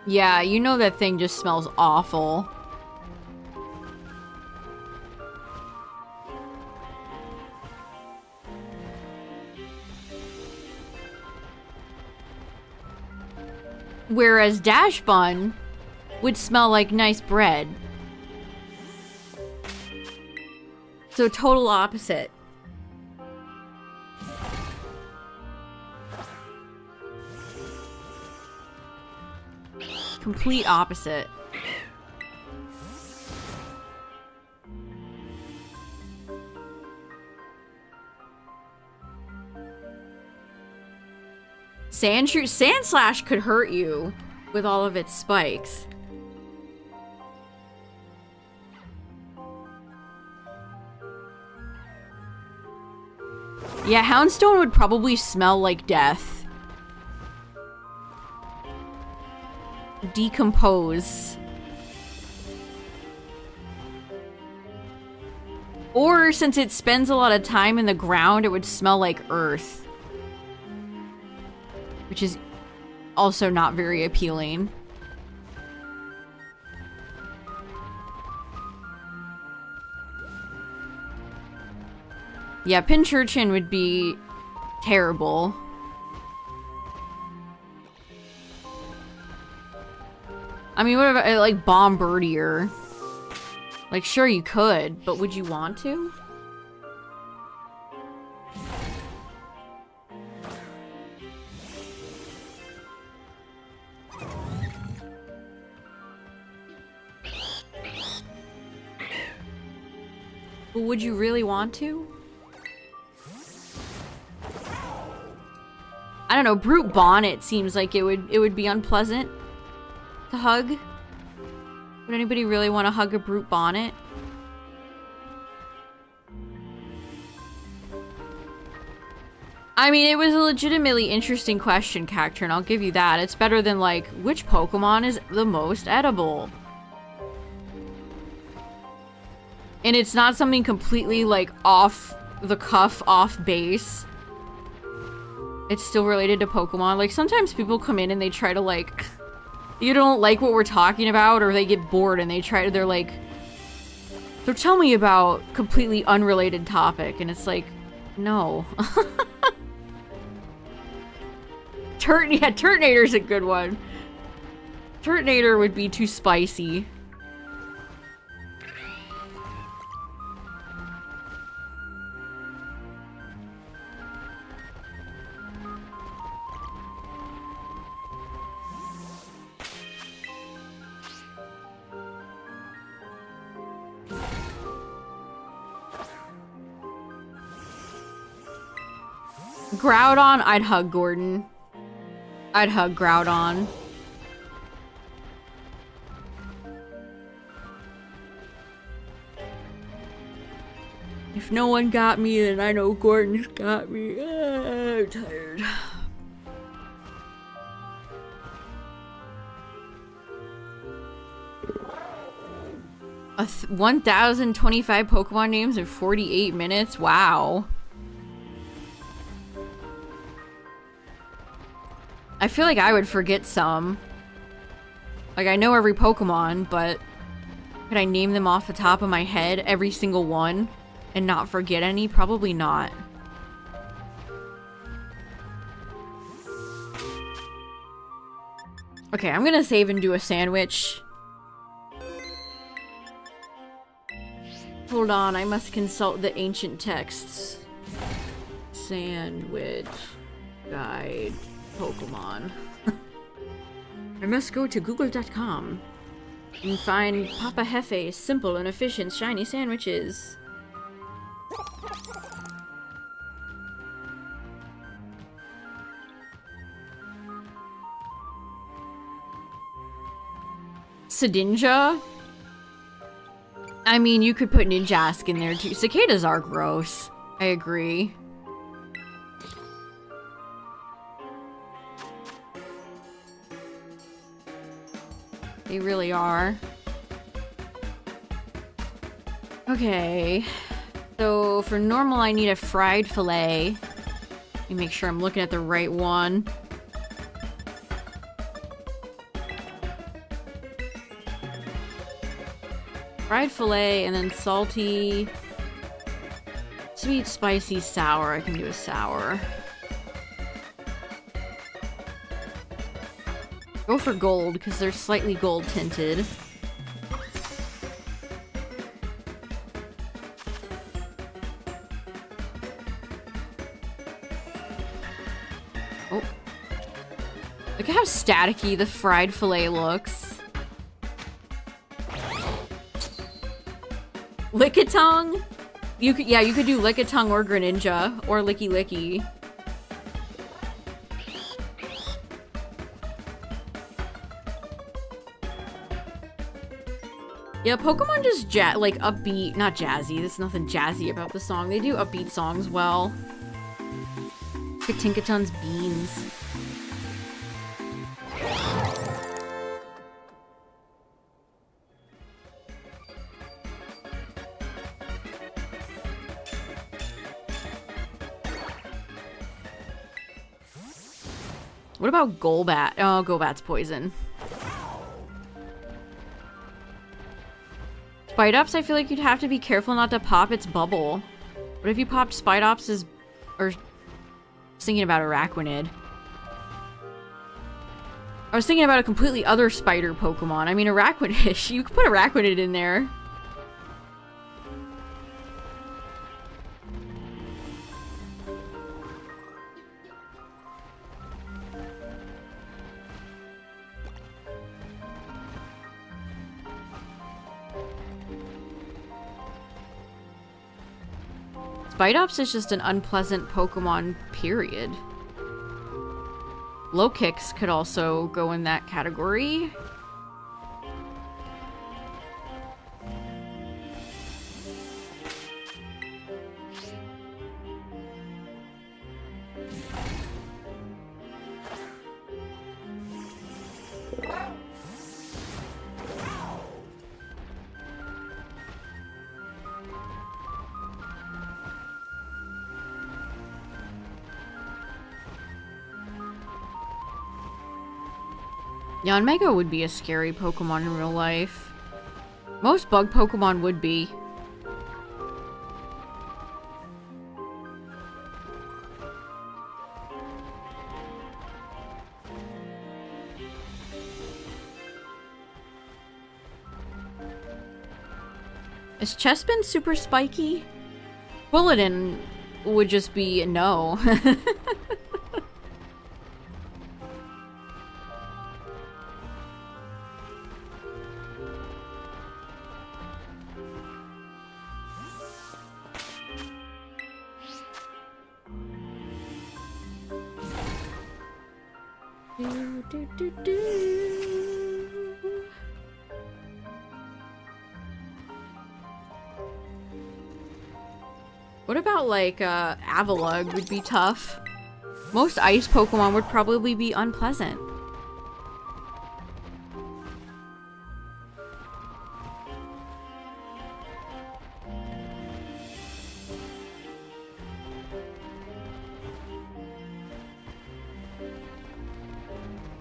Yeah, you know that thing just smells awful. Whereas Dash Bun would smell like nice bread. So total opposite. Complete opposite. Sandslash could hurt you with all of its spikes. Yeah, Houndstone would probably smell like death. Decompose. Or since it spends a lot of time in the ground, it would smell like earth. Which is also not very appealing. Yeah, Pinchurchin would be terrible. I mean, what about, like, Bombirdier? Like, sure you could, but would you want to? But would you really want to? I don't know, Brute Bonnet seems like it would be unpleasant to hug. Would anybody really want to hug a Brute Bonnet? I mean, it was a legitimately interesting question, Cacturn, I'll give you that. It's better than, like, which Pokemon is the most edible? And it's not something completely, like, off the cuff, off base. It's still related to Pokemon. Like, sometimes people come in and they try to, like... You don't like what we're talking about, or they get bored and they're like... They're telling me about completely unrelated topic, and it's like... No. Yeah, Turtonator's a good one. Turtonator would be too spicy. Groudon, I'd hug Gordon. I'd hug Groudon. If no one got me, then I know Gordon's got me. I'm tired. 1,025 Pokemon names in 48 minutes? Wow. I feel like I would forget some. Like, I know every Pokemon, but could I name them off the top of my head, every single one, and not forget any? Probably not. Okay, I'm gonna save and do a sandwich. Hold on, I must consult the ancient texts. Sandwich guide Pokemon. I must go to google.com and find Papa Hefe's simple and efficient shiny sandwiches. Sedinja? I mean, you could put Ninjask in there too. Cicadas are gross. I agree. They really are. Okay. So for normal, I need a fried fillet. Let me make sure I'm looking at the right one. Fried fillet and then salty, sweet, spicy, sour. I can do a sour. Go for gold because they're slightly gold tinted. Oh. Look at how staticky the fried fillet looks. Lickitung? You could, yeah, you could do Lickitung or Greninja or Licky Licky. Yeah, Pokemon just like upbeat, not jazzy. There's nothing jazzy about the song. They do upbeat songs well. Tinkaton's beans. What about Golbat? Oh, Golbat's poison. Spidops, I feel like you'd have to be careful not to pop its bubble. What if you popped Spidops' or thinking about Araquanid? I was thinking about a completely other spider Pokemon. I mean, Araquanid. You could put Araquanid in there. Spidops is just an unpleasant Pokemon, period. Low kicks could also go in that category. Yanmega would be a scary Pokemon in real life. Most bug Pokemon would be. Is Chespin super spiky? Bulletin would just be a no. What about, like, Avalugg would be tough. Most ice Pokemon would probably be unpleasant.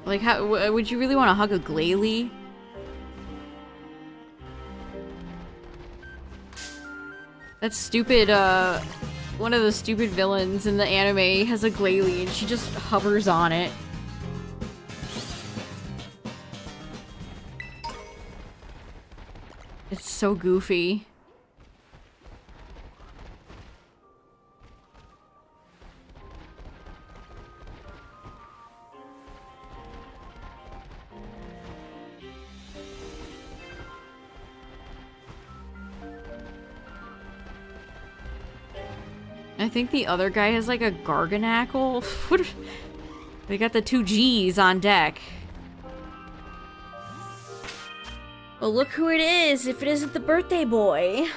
Like, how would you really want to hug a Glalie? That stupid, one of the stupid villains in the anime has a Glalie and she just hovers on it. It's so goofy. I think the other guy has like a Garganackle. They got the 2 G's on deck. Well, look who it is, if it isn't the birthday boy.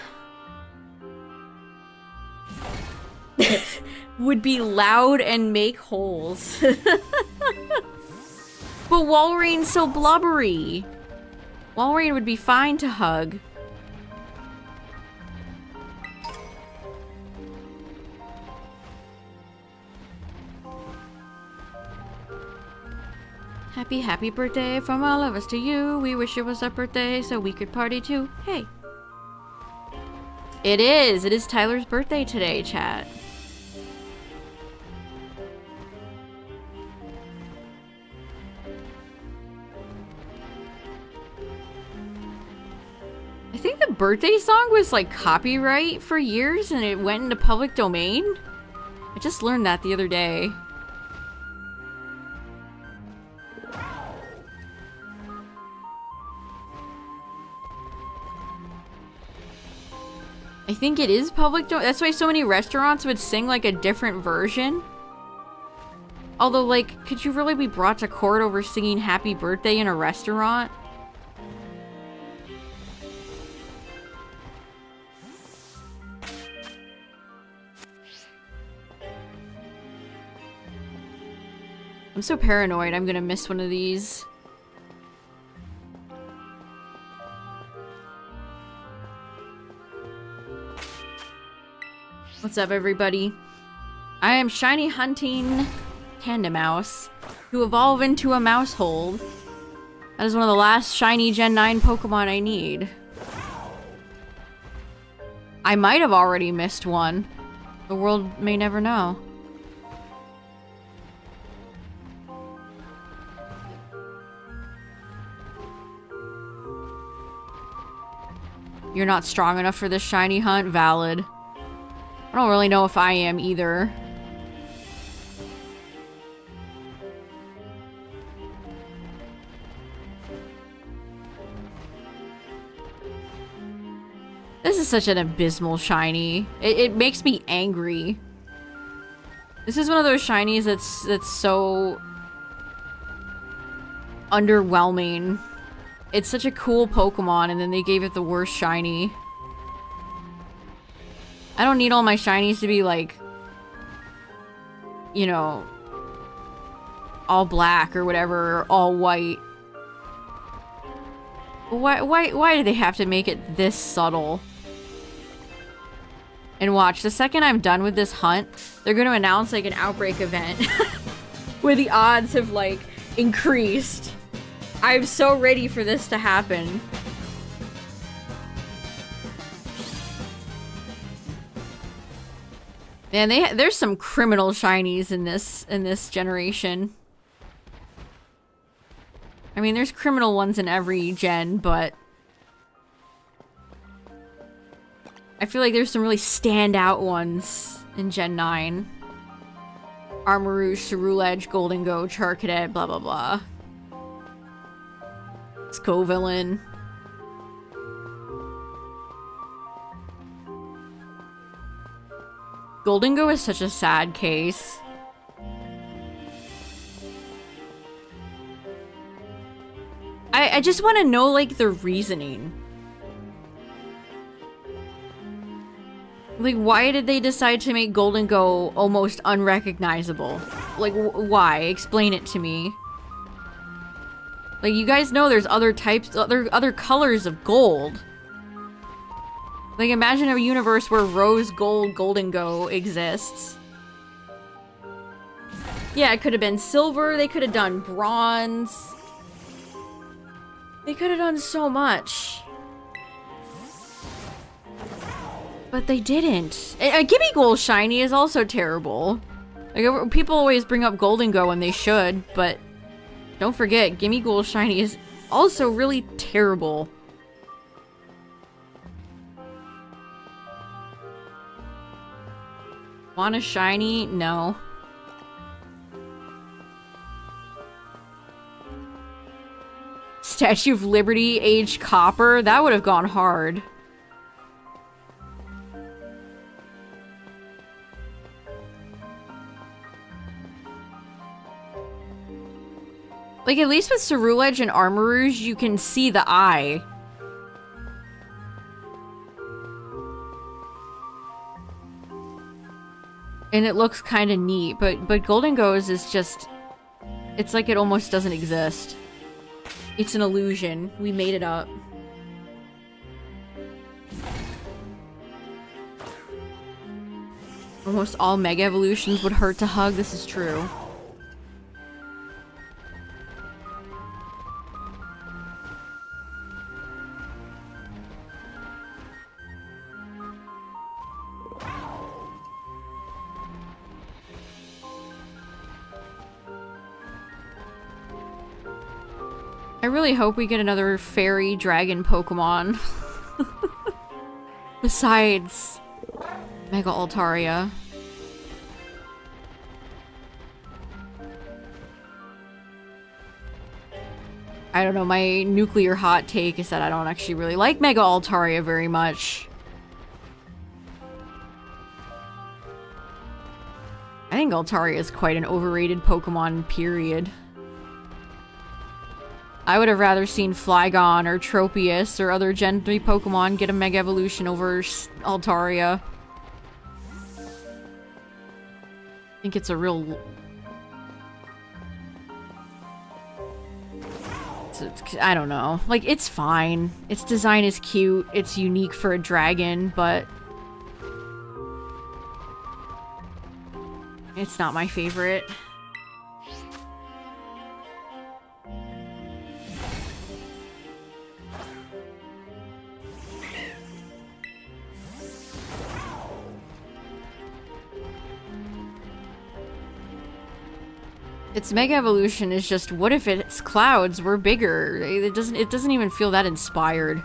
would be loud and make holes. But Walreine's so blubbery. Walreine would be fine to hug. Happy, happy birthday from all of us to you. We wish it was our birthday so we could party too. Hey. It is. It is Tyler's birthday today, chat. I think the birthday song was like copyright for years and it went into public domain. I just learned that the other day. I think it is public domain. That's why so many restaurants would sing like a different version. Although, like, could you really be brought to court over singing Happy Birthday in a restaurant? I'm so paranoid I'm gonna miss one of these. What's up, everybody? I am shiny hunting Panda Mouse to evolve into a Mousehold. That is one of the last shiny Gen 9 Pokemon I need. I might have already missed one. The world may never know. You're not strong enough for this shiny hunt? Valid. I don't really know if I am either. This is such an abysmal shiny. It makes me angry. This is one of those shinies that's so underwhelming. It's such a cool Pokemon and then they gave it the worst shiny. I don't need all my shinies to be like, you know, all black or whatever, or all white. Why do they have to make it this subtle? And watch, the second I'm done with this hunt, they're going to announce like an Outbreak event where the odds have like increased. I'm so ready for this to happen. Man, there's some criminal shinies in this generation. I mean, there's criminal ones in every gen, but I feel like there's some really standout ones in Gen 9. Armarouge, Ceruledge, Golden Go, Charcadet, blah blah blah. Scovillain. Golden Go is such a sad case. I just want to know, like, the reasoning. Like, why did they decide to make Golden Go almost unrecognizable? Like, why? Explain it to me. Like, you guys know there's other types, other colors of gold. Like, imagine a universe where rose gold Golden Go exists. Yeah, it could have been silver, they could have done bronze. They could have done so much. But they didn't. Gimme Gold Shiny is also terrible. Like, people always bring up Golden Go and they should, but don't forget, Gimme Gold Shiny is also really terrible. Want a shiny? No. Statue of Liberty aged copper? That would have gone hard. Like, at least with Ceruledge and Armarouge, you can see the eye. And it looks kind of neat, but Golden Goes is just... It's like it almost doesn't exist. It's an illusion. We made it up. Almost all Mega Evolutions would hurt to hug. This is true. I really hope we get another fairy dragon Pokemon. Besides Mega Altaria. I don't know, my nuclear hot take is that I don't actually really like Mega Altaria very much. I think Altaria is quite an overrated Pokemon, period. I would have rather seen Flygon or Tropius or other Gen 3 Pokemon get a Mega Evolution over Altaria. I think it's a real... I don't know. Like, it's fine. Its design is cute. It's unique for a dragon, but... it's not my favorite. Its Mega Evolution is just, what if its clouds were bigger? It doesn't even feel that inspired.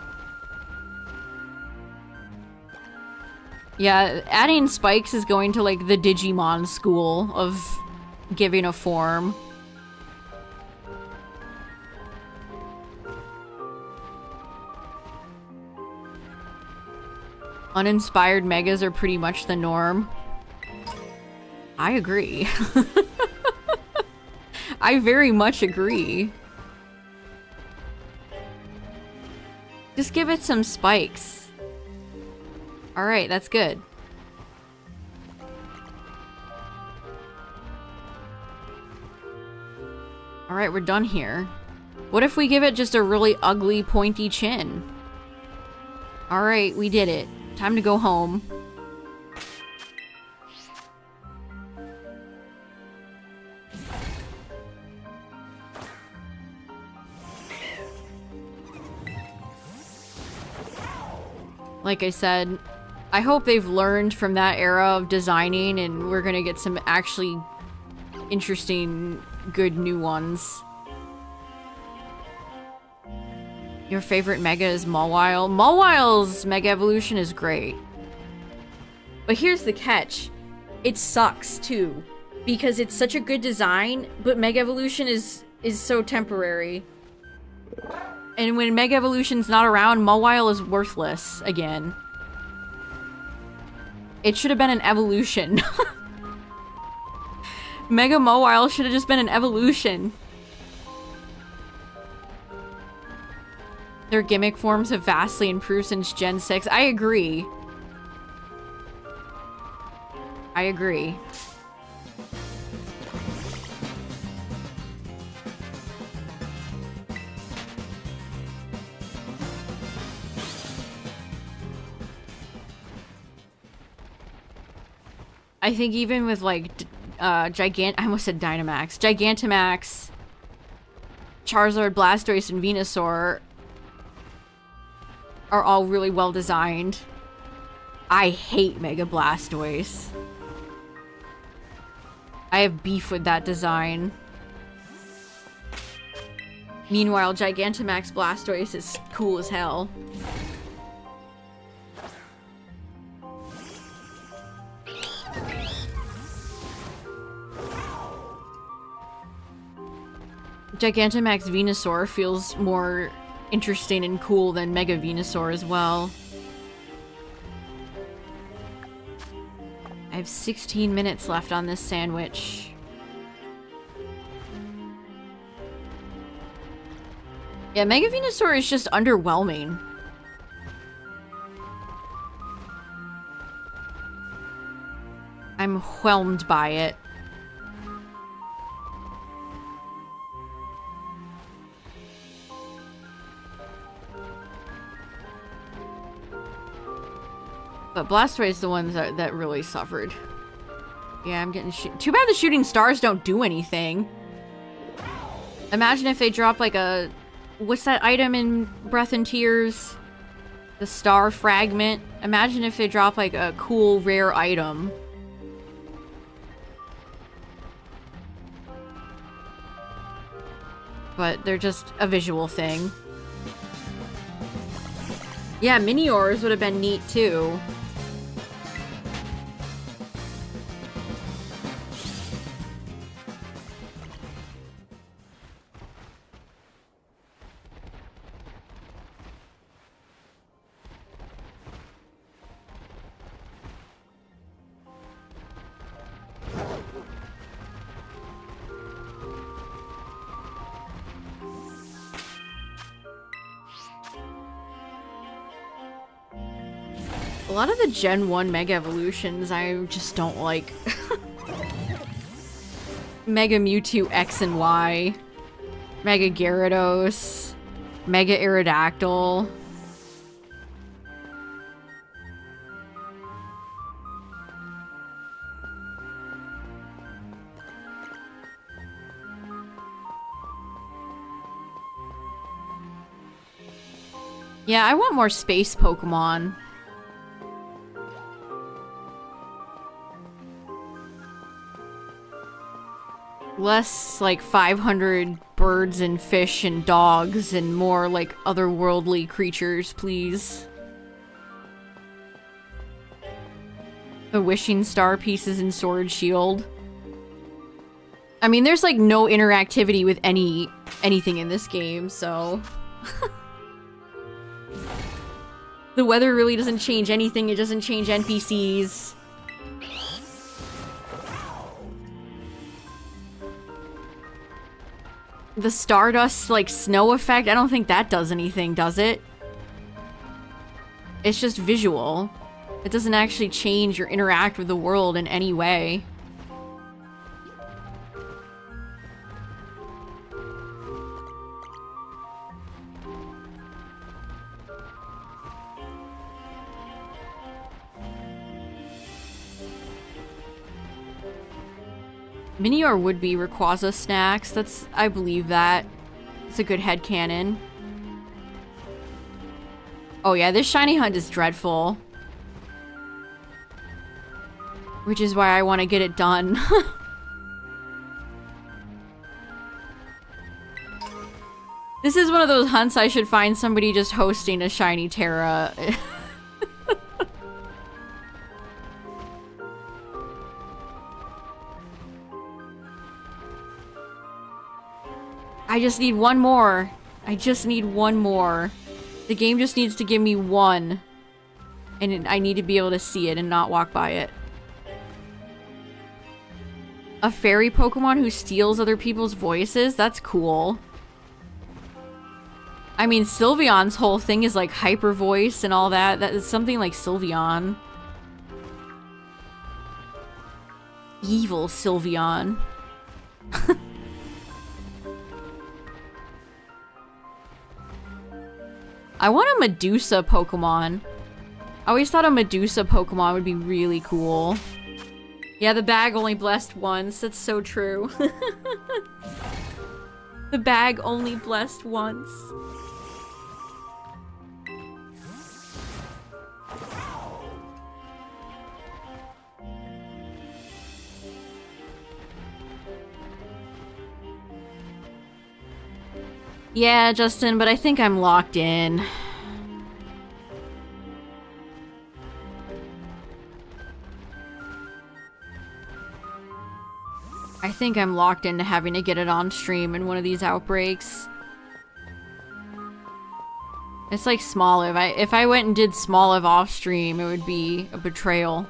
Yeah, adding spikes is going to, like, the Digimon school of giving a form. Uninspired Megas are pretty much the norm. I agree. I very much agree. Just give it some spikes. Alright, that's good. Alright, we're done here. What if we give it just a really ugly, pointy chin? Alright, we did it. Time to go home. Like I said, I hope they've learned from that era of designing and we're gonna get some actually interesting, good new ones. Your favorite Mega is Mawile? Mawile's Mega Evolution is great. But here's the catch. It sucks, too. Because it's such a good design, but Mega Evolution is so temporary. And when Mega Evolution's not around, Mawile is worthless again. It should have been an evolution. Mega Mawile should have just been an evolution. Their gimmick forms have vastly improved since Gen 6. I agree. I agree. I think even with, like, I almost said Dynamax. Gigantamax, Charizard, Blastoise, and Venusaur are all really well designed. I hate Mega Blastoise. I have beef with that design. Meanwhile, Gigantamax Blastoise is cool as hell. Gigantamax Venusaur feels more interesting and cool than Mega Venusaur as well. I have 16 minutes left on this sandwich. Yeah, Mega Venusaur is just underwhelming. I'm whelmed by it. But Blastoise's the ones that really suffered. Yeah, I'm getting too bad the shooting stars don't do anything. Imagine if they drop like a... What's that item in Breath and Tears? The star fragment. Imagine if they drop like a cool rare item. But they're just a visual thing. Yeah, Miniors would have been neat too. A lot of the Gen 1 Mega Evolutions I just don't like. Mega Mewtwo X and Y. Mega Gyarados. Mega Aerodactyl. Yeah, I want more space Pokemon. Less like 500 birds and fish and dogs and more like otherworldly creatures, please. The wishing star pieces in Sword Shield. I mean, there's like no interactivity with anything in this game, so... The weather really doesn't change anything, it doesn't change NPCs. The Stardust, like, snow effect, I don't think that does anything, does it? It's just visual. It doesn't actually change or interact with the world in any way. Minior would be Rayquaza snacks. That's, I believe that. It's a good headcanon. Oh yeah, this shiny hunt is dreadful. Which is why I want to get it done. This is one of those hunts I should find somebody just hosting a shiny Terra. I just need one more. I just need one more. The game just needs to give me one. And I need to be able to see it and not walk by it. A fairy Pokemon who steals other people's voices? That's cool. I mean, Sylveon's whole thing is like hyper voice and all that. That is something like Sylveon. Evil Sylveon. I want a Medusa Pokemon. I always thought a Medusa Pokemon would be really cool. Yeah, the bag only blessed once. That's so true. The bag only blessed once. Yeah, Justin, but I think I'm locked in. I think I'm locked into having to get it on stream in one of these outbreaks. It's like Smoliv. If I went and did Smoliv off stream, it would be a betrayal.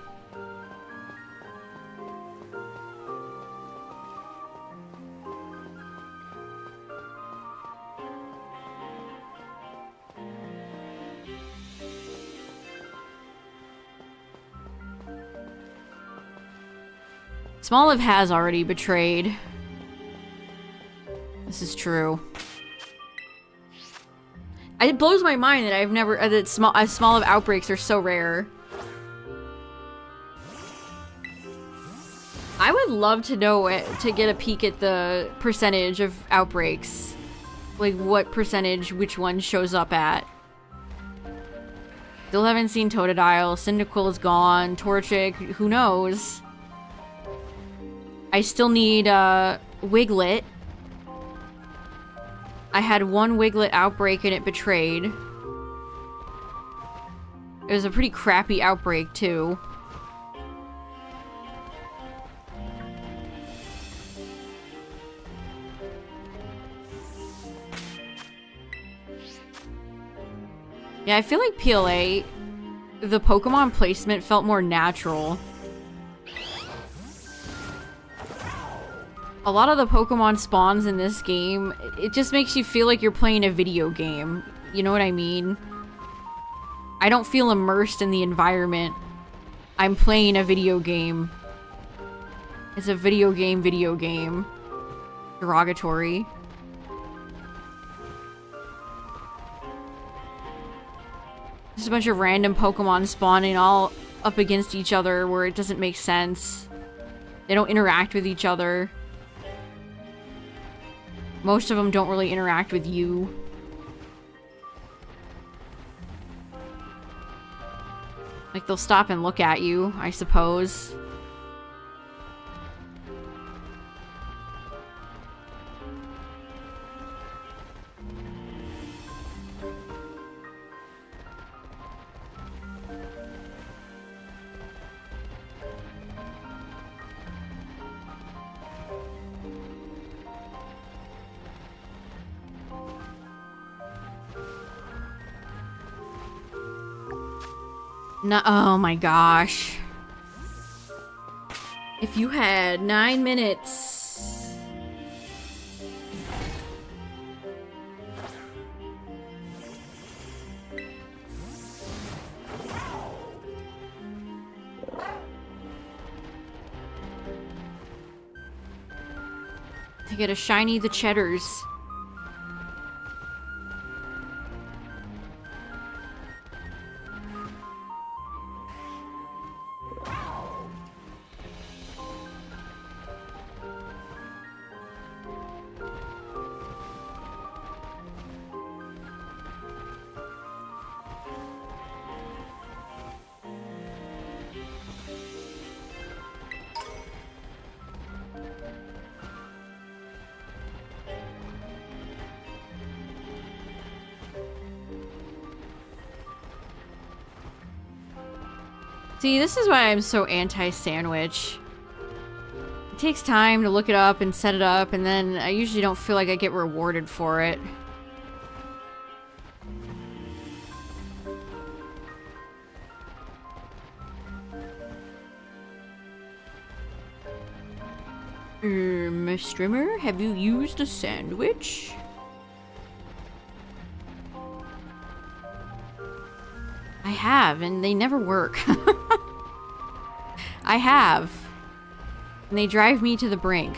Smoliv has already betrayed. This is true. It blows my mind that I've never that Smoliv outbreaks are so rare. I would love to know it, to get a peek at the percentage of outbreaks. Like what percentage which one shows up at. Still haven't seen Totodile. Cyndaquil is gone. Torchic, who knows? I still need Wiglet. I had one Wiglet outbreak and it betrayed. It was a pretty crappy outbreak too. Yeah, I feel like PLA, the Pokemon placement felt more natural. A lot of the Pokemon spawns in this game, it just makes you feel like you're playing a video game. You know what I mean? I don't feel immersed in the environment. I'm playing a video game. It's a video game. Derogatory. Just a bunch of random Pokemon spawning all up against each other where it doesn't make sense. They don't interact with each other. Most of them don't really interact with you. Like, they'll stop and look at you, I suppose. No, oh my gosh. If you had 9 minutes. To get a shiny the Cheddars. See, this is why I'm so anti-sandwich. It takes time to look it up and set it up, and then I usually don't feel like I get rewarded for it. Strimmer, have you used a sandwich? I have, and they never work. I have. And they drive me to the brink.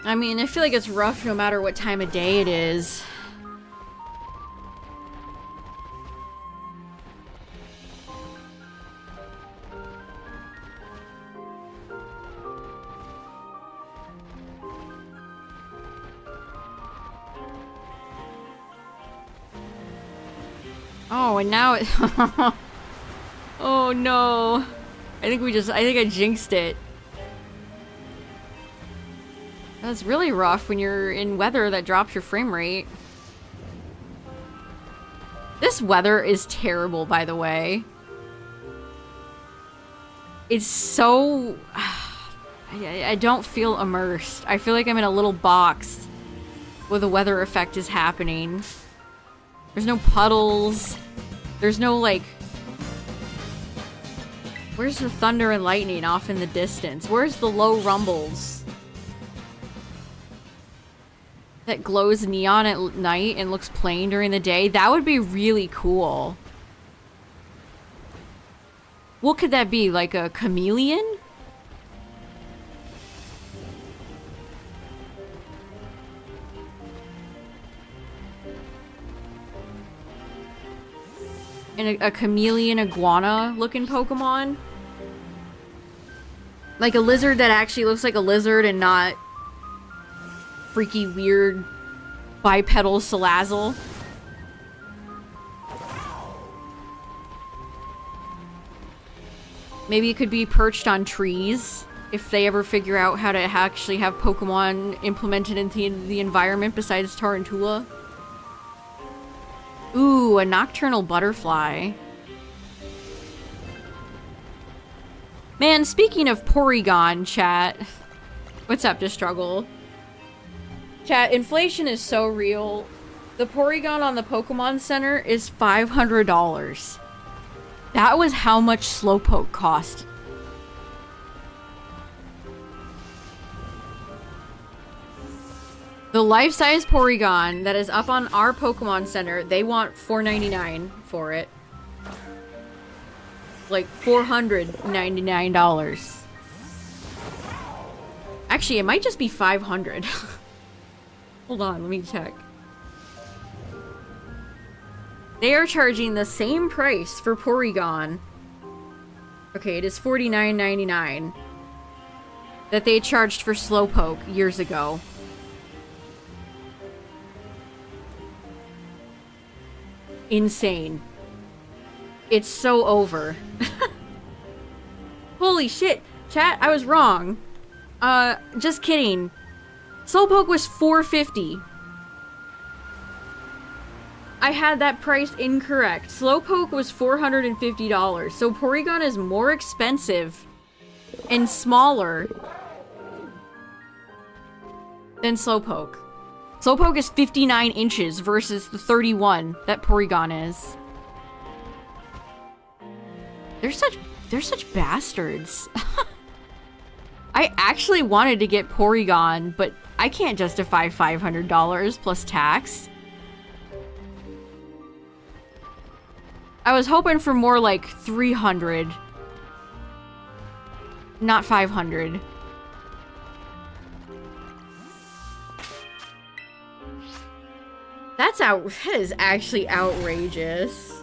I mean, I feel like it's rough no matter what time of day it is. Oh, and now it... Oh no. I think I jinxed it. That's really rough when you're in weather that drops your frame rate. This weather is terrible, by the way. It's so... I don't feel immersed. I feel like I'm in a little box where the weather effect is happening. There's no puddles. There's no, like... Where's the thunder and lightning off in the distance? Where's the low rumbles? That glows neon at night and looks plain during the day? That would be really cool. What could that be? Like a chameleon? And a chameleon iguana looking Pokemon? Like a lizard that actually looks like a lizard and not freaky weird bipedal Salazzle. Maybe it could be perched on trees if they ever figure out how to actually have Pokemon implemented into the environment besides Tarantula. Ooh, a nocturnal butterfly. Man, speaking of Porygon, chat. What's up, Destruggle? Chat, inflation is so real. The Porygon on the Pokemon Center is $500. That was how much Slowpoke cost. The life-size Porygon that is up on our Pokemon Center, they want $4.99 for it. Like $499. Actually, it might just be $500. Hold on, let me check. They are charging the same price for Porygon. Okay, it is $49.99 that they charged for Slowpoke years ago. Insane. It's so over. Holy shit. Chat, I was wrong. Just kidding. Slowpoke was $450. I had that price incorrect. Slowpoke was $450. So Porygon is more expensive and smaller than Slowpoke. Slowpoke is 59 inches versus the 31 that Porygon is. They're such bastards. I actually wanted to get Porygon, but I can't justify $500 plus tax. I was hoping for more like 300. Not 500. That is actually outrageous.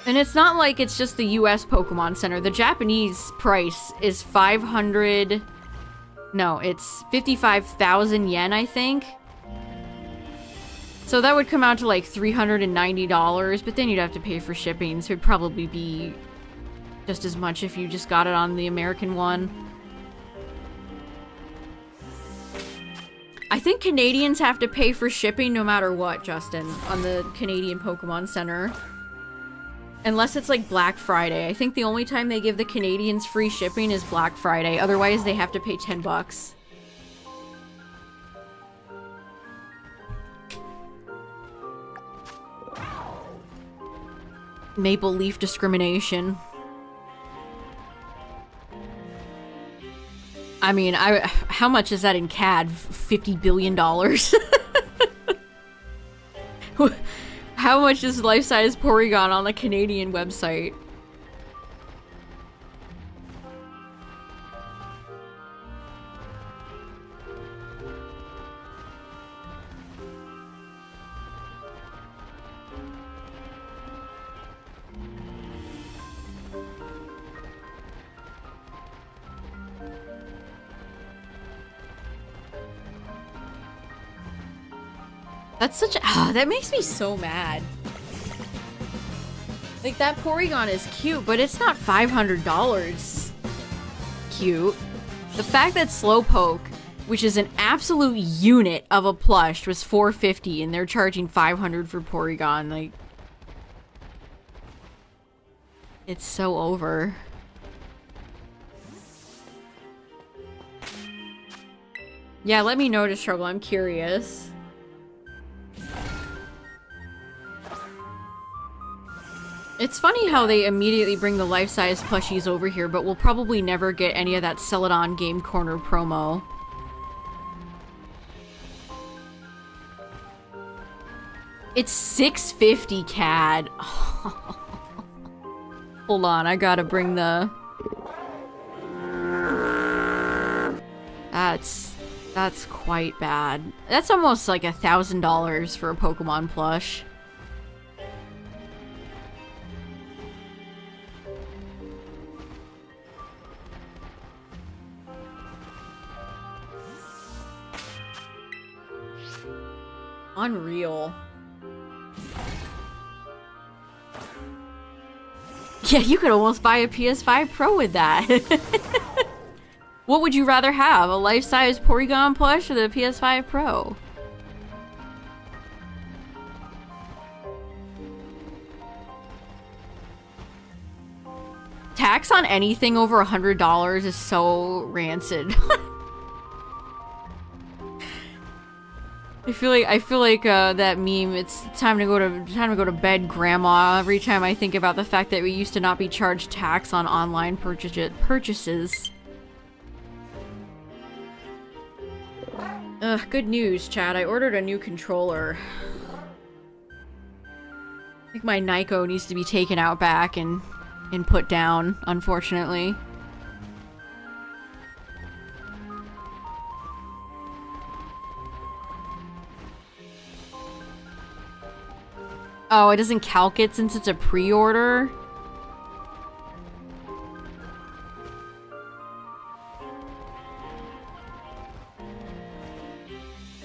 And it's not like it's just the US Pokemon Center. The Japanese price is 500... No, it's 55,000 yen, I think. So that would come out to like $390, but then you'd have to pay for shipping, so it'd probably be just as much if you just got it on the American one. I think Canadians have to pay for shipping no matter what, Justin, on the Canadian Pokemon Center. Unless it's like Black Friday. I think the only time they give the Canadians free shipping is Black Friday. Otherwise, they have to pay $10. Maple leaf discrimination. I mean, how much is that in CAD? $50 billion? How much is life-size Porygon on the Canadian website? That's such a... that makes me so mad. Like, that Porygon is cute, but it's not $500 cute. The fact that Slowpoke, which is an absolute unit of a plush, was $450 and they're charging $500 for Porygon, like... It's so over. Yeah, let me know to struggle. I'm curious. It's funny how they immediately bring the life-size plushies over here, but we'll probably never get any of that Celadon Game Corner promo. It's $6.50 CAD. Hold on, I gotta bring the... That's quite bad. That's almost like $1,000 for a Pokemon plush. Unreal. Yeah, you could almost buy a PS5 Pro with that. What would you rather have? A life-size Porygon plush or the PS5 Pro? Tax on anything over $100 is so rancid. I feel like that meme. It's time to go to bed, Grandma. Every time I think about the fact that we used to not be charged tax on online purchases. Ugh, good news, Chad. I ordered a new controller. I think my Nyko needs to be taken out back and put down, unfortunately. Oh, it doesn't calc it since it's a pre-order?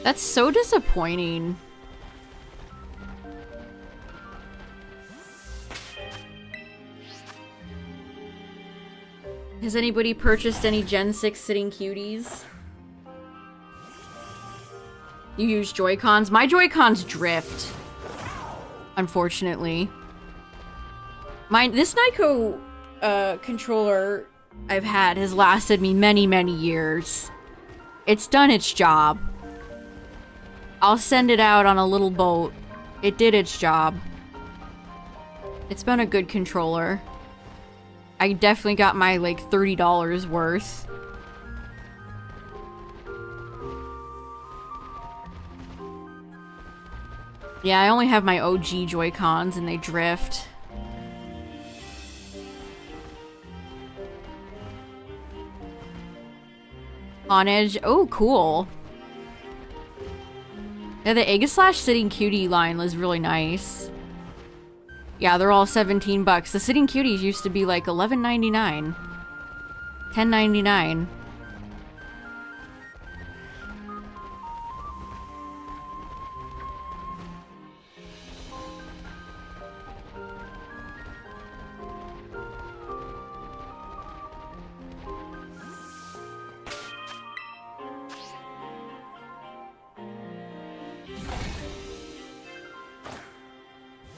That's so disappointing. Has anybody purchased any Gen 6 sitting cuties? You use Joy-Cons? My Joy-Cons drift. Unfortunately. This Nyko controller I've had has lasted me many, many years. It's done its job. I'll send it out on a little boat. It did its job. It's been a good controller. I definitely got my, like, $30 worth. Yeah, I only have my OG Joy-Cons and they drift. On Edge. Oh, cool. Yeah, the Aegislash Sitting Cutie line was really nice. Yeah, they're all 17 bucks. The Sitting Cuties used to be like $11.99. $10.99.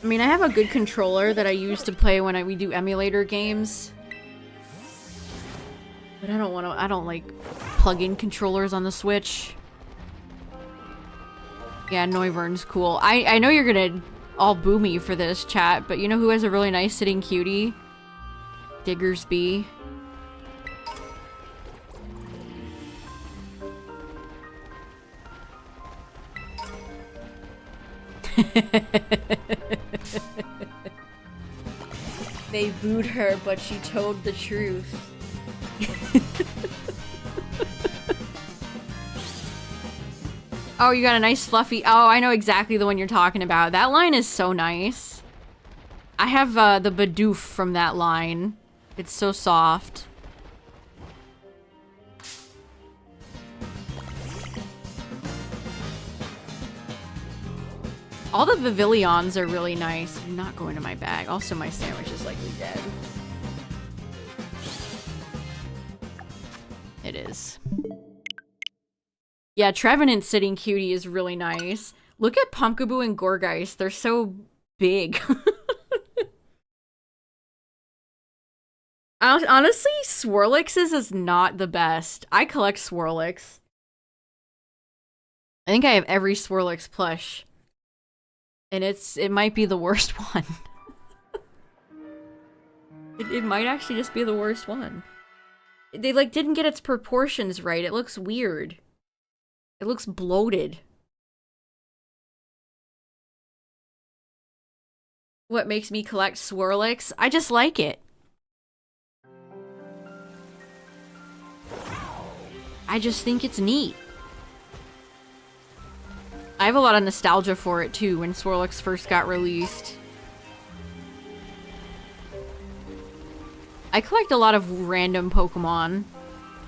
I mean, I have a good controller that I use to play when we do emulator games. But I don't like plug-in controllers on the Switch. Yeah, Noivern's cool. I know you're gonna all boo me for this, chat, but you know who has a really nice sitting cutie? Diggersby. They booed her, but she told the truth. Oh, you got a nice fluffy... Oh, I know exactly the one you're talking about. That line is so nice. I have the Bidoof from that line. It's so soft. All the Vivillons are really nice. Do not go into my bag. Also, my sandwich is likely dead. It is. Yeah, Trevenant's Sitting Cutie is really nice. Look at Pumpkaboo and Gorgeist. They're so big. Honestly, Swirlix's is not the best. I collect Swirlix. I think I have every Swirlix plush. And it might be the worst one. It might actually just be the worst one. They, like, didn't get its proportions right. It looks weird. It looks bloated. What makes me collect Swirlix? I just like it. I just think it's neat. I have a lot of nostalgia for it too when Swirlix first got released. I collect a lot of random Pokemon.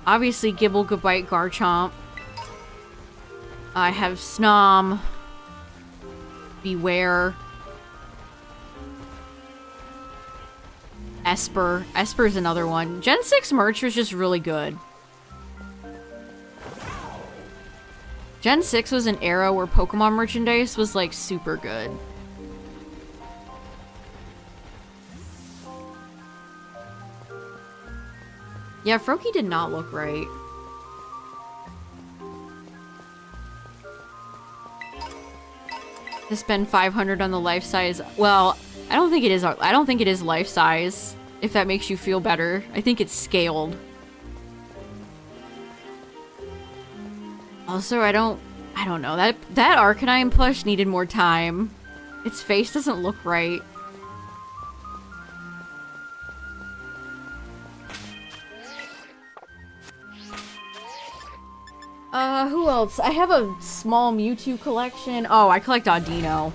Obviously Gibble, Gabite, Garchomp. I have Snom. Beware. Esper. Esper's another one. Gen 6 merch was just really good. Gen 6 was an era where Pokemon merchandise was, like, super good. Yeah, Froakie did not look right. To spend 500 on the life size. Well, I don't think it is life size. If that makes you feel better. I think it's scaled. Also, I don't know. That Arcanine plush needed more time. Its face doesn't look right. Who else? I have a small Mewtwo collection. Oh, I collect Audino.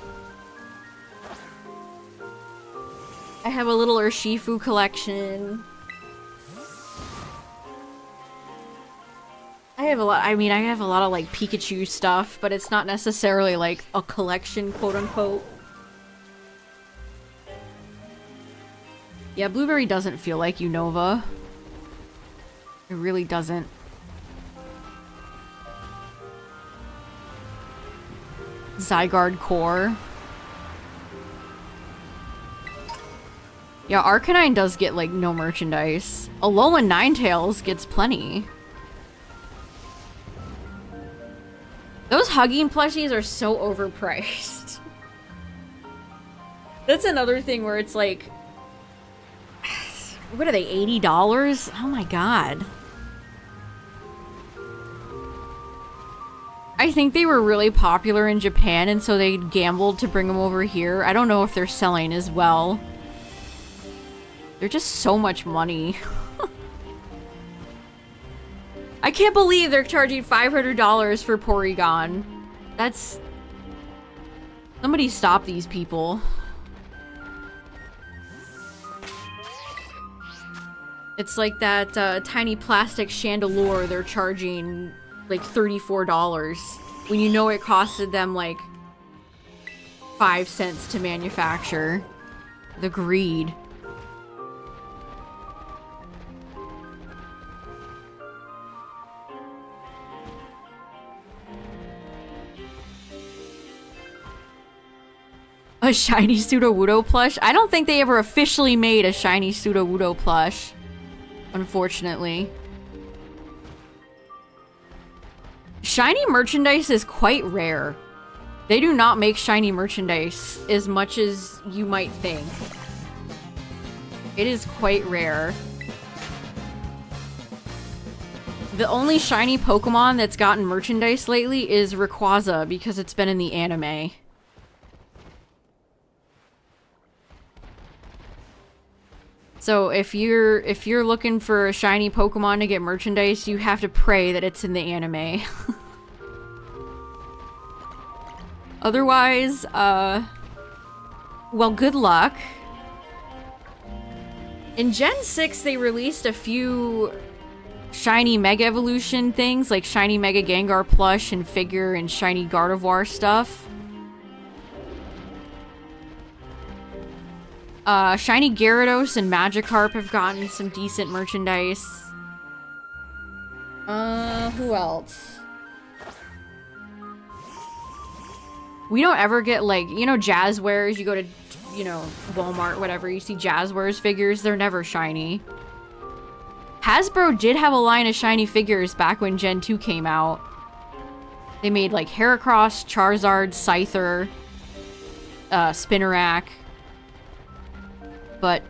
I have a little Urshifu collection. I have a lot of, like, Pikachu stuff, but it's not necessarily, like, a collection, quote-unquote. Yeah, Blueberry doesn't feel like Unova. It really doesn't. Zygarde Core. Yeah, Arcanine does get, like, no merchandise. Alolan Ninetales gets plenty. Those Hugging plushies are so overpriced. That's another thing where it's like... What are they, $80? Oh my god. I think they were really popular in Japan, and so they gambled to bring them over here. I don't know if they're selling as well. They're just so much money. I can't believe they're charging $500 for Porygon. That's... Somebody stop these people. It's like that tiny plastic chandelier they're charging like $34 when you know it costed them like 5 cents to manufacture. The greed. A shiny Sudowoodo plush? I don't think they ever officially made a shiny Sudowoodo plush. Unfortunately. Shiny merchandise is quite rare. They do not make shiny merchandise as much as you might think. It is quite rare. The only shiny Pokemon that's gotten merchandise lately is Rayquaza because it's been in the anime. So if you're looking for a shiny Pokemon to get merchandise, you have to pray that it's in the anime. Otherwise, well, good luck. In Gen 6, they released a few shiny Mega Evolution things, like shiny Mega Gengar plush and figure and shiny Gardevoir stuff. Shiny Gyarados and Magikarp have gotten some decent merchandise. Who else? We don't ever get, like, you know, Jazzwares. You go to, you know, Walmart, whatever, you see Jazzwares figures. They're never shiny. Hasbro did have a line of shiny figures back when Gen 2 came out. They made like Heracross, Charizard, Scyther, Spinarak. But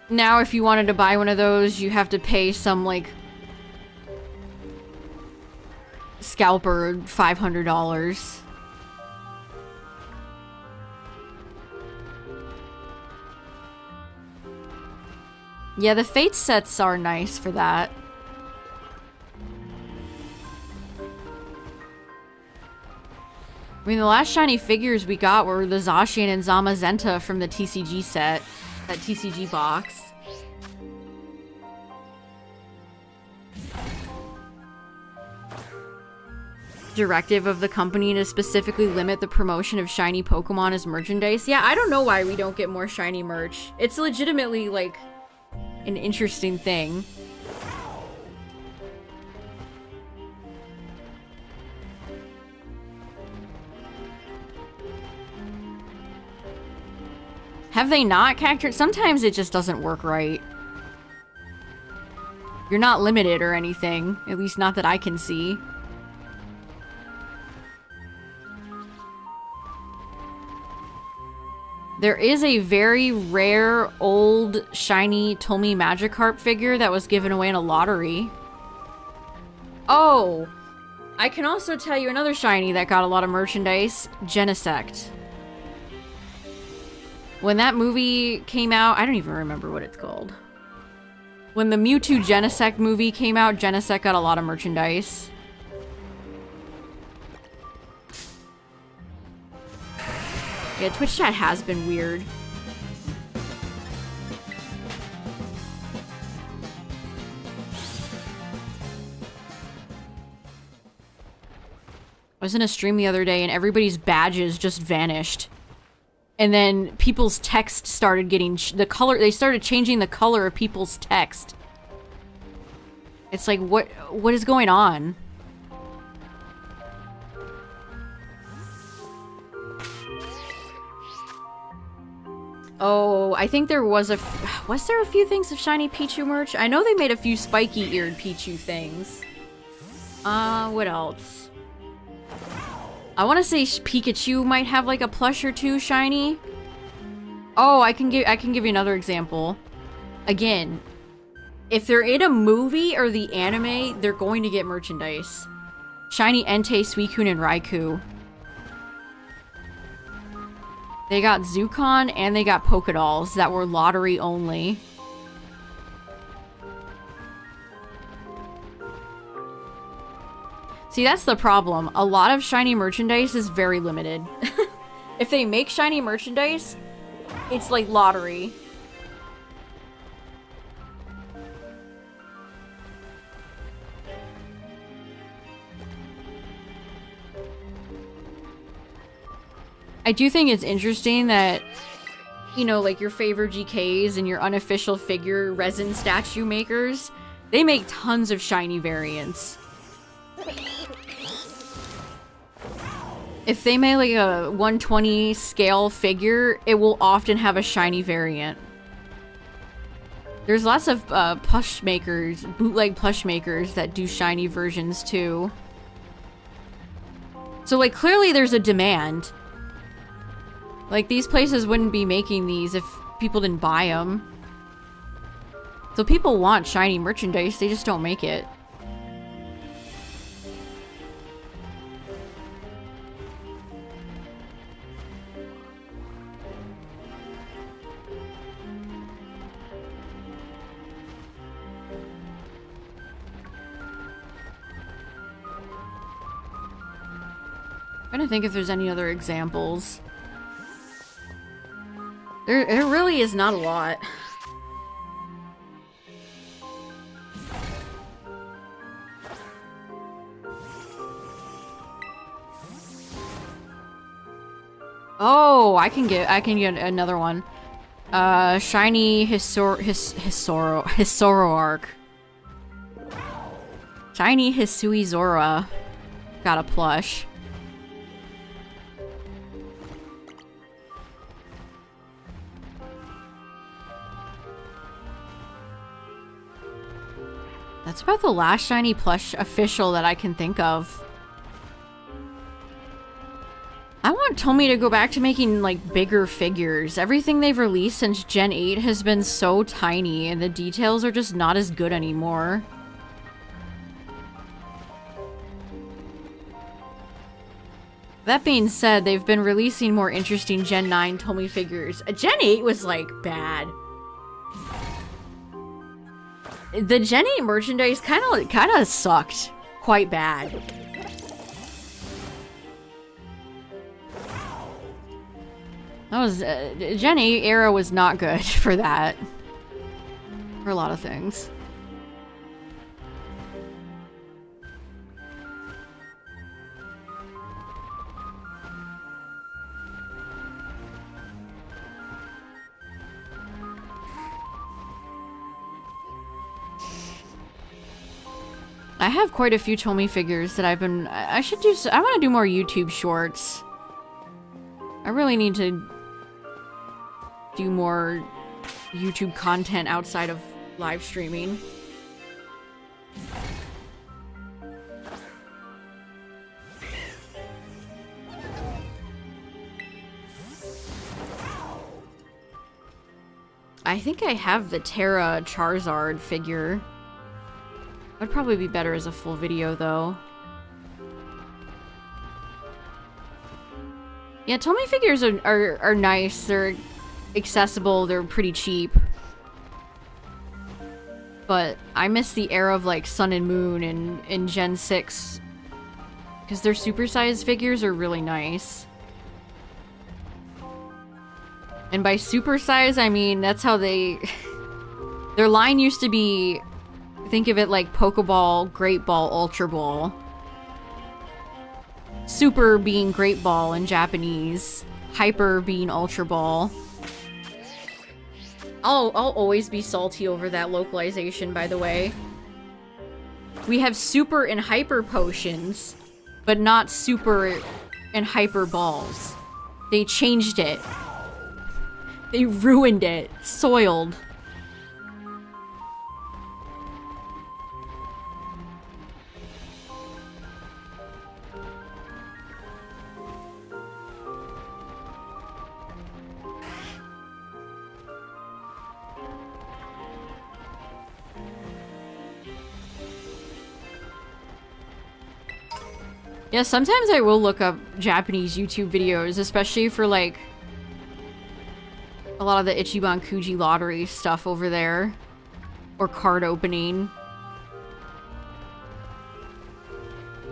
now if you wanted to buy one of those, you have to pay some like scalper $500. Yeah, the Fate sets are nice for that. I mean, the last shiny figures we got were the Zacian and Zamazenta from the TCG set. That TCG box. Directive of the company to specifically limit the promotion of shiny Pokemon as merchandise. Yeah, I don't know why we don't get more shiny merch. It's legitimately, like, an interesting thing. Have they not captured? Sometimes it just doesn't work right. You're not limited or anything. At least not that I can see. There is a very rare old shiny Tomy Magikarp figure that was given away in a lottery. Oh! I can also tell you another shiny that got a lot of merchandise. Genesect. When that movie came out, I don't even remember what it's called. When the Mewtwo Genesect movie came out, Genesect got a lot of merchandise. Yeah, Twitch chat has been weird. I was in a stream the other day and everybody's badges just vanished. And then people's text started getting the color. They started changing the color of people's text. It's like, what is going on? Oh, I think there was was there a few things of shiny Pichu merch? I know they made a few spiky-eared Pichu things. What else? I want to say Pikachu might have like a plush or two shiny. Oh, I can give you another example. Again, if they're in a movie or the anime, they're going to get merchandise. Shiny Entei, Suicune, and Raikou. They got Zukon and they got Pokedolls that were lottery only. See, that's the problem. A lot of shiny merchandise is very limited. If they make shiny merchandise, it's like lottery. I do think it's interesting that, you know, like your favorite GKs and your unofficial figure resin statue makers, they make tons of shiny variants. If they make like a 120 scale figure, it will often have a shiny variant. There's lots of plush makers, bootleg plush makers that do shiny versions too. So like clearly there's a demand. Like these places wouldn't be making these if people didn't buy them. So people want shiny merchandise, they just don't make it. I'm trying to think if there's any other examples. There really is not a lot. Oh, I can get another one. Shiny Hisuian. Shiny Hisuian. Got a plush. That's about the last shiny plush official that I can think of. I want Tomy to go back to making, like, bigger figures. Everything they've released since Gen 8 has been so tiny, and the details are just not as good anymore. That being said, they've been releasing more interesting Gen 9 Tomy figures. Gen 8 was, like, bad. The Gen 8 merchandise kind of sucked. Quite bad. That was... Gen 8 era was not good for that. For a lot of things. I have quite a few Tomy figures that I've been... I should do... I want to do more YouTube shorts. I really need to do more YouTube content outside of live streaming. I think I have the Terra Charizard figure. Would probably be better as a full video, though. Yeah, Tomy figures are nice. They're accessible. They're pretty cheap. But I miss the era of, like, Sun and Moon in Gen 6. Because their supersized figures are really nice. And by supersize, I mean, that's how they... Their line used to be... Think of it like Pokeball, Great Ball, Ultra Ball. Super being Great Ball in Japanese. Hyper being Ultra Ball. I'll always be salty over that localization, by the way. We have Super and Hyper potions, but not Super and Hyper balls. They changed it. They ruined it. Soiled. Yeah, sometimes I will look up Japanese YouTube videos, especially for, like, a lot of the Ichiban Kuji lottery stuff over there. Or card opening.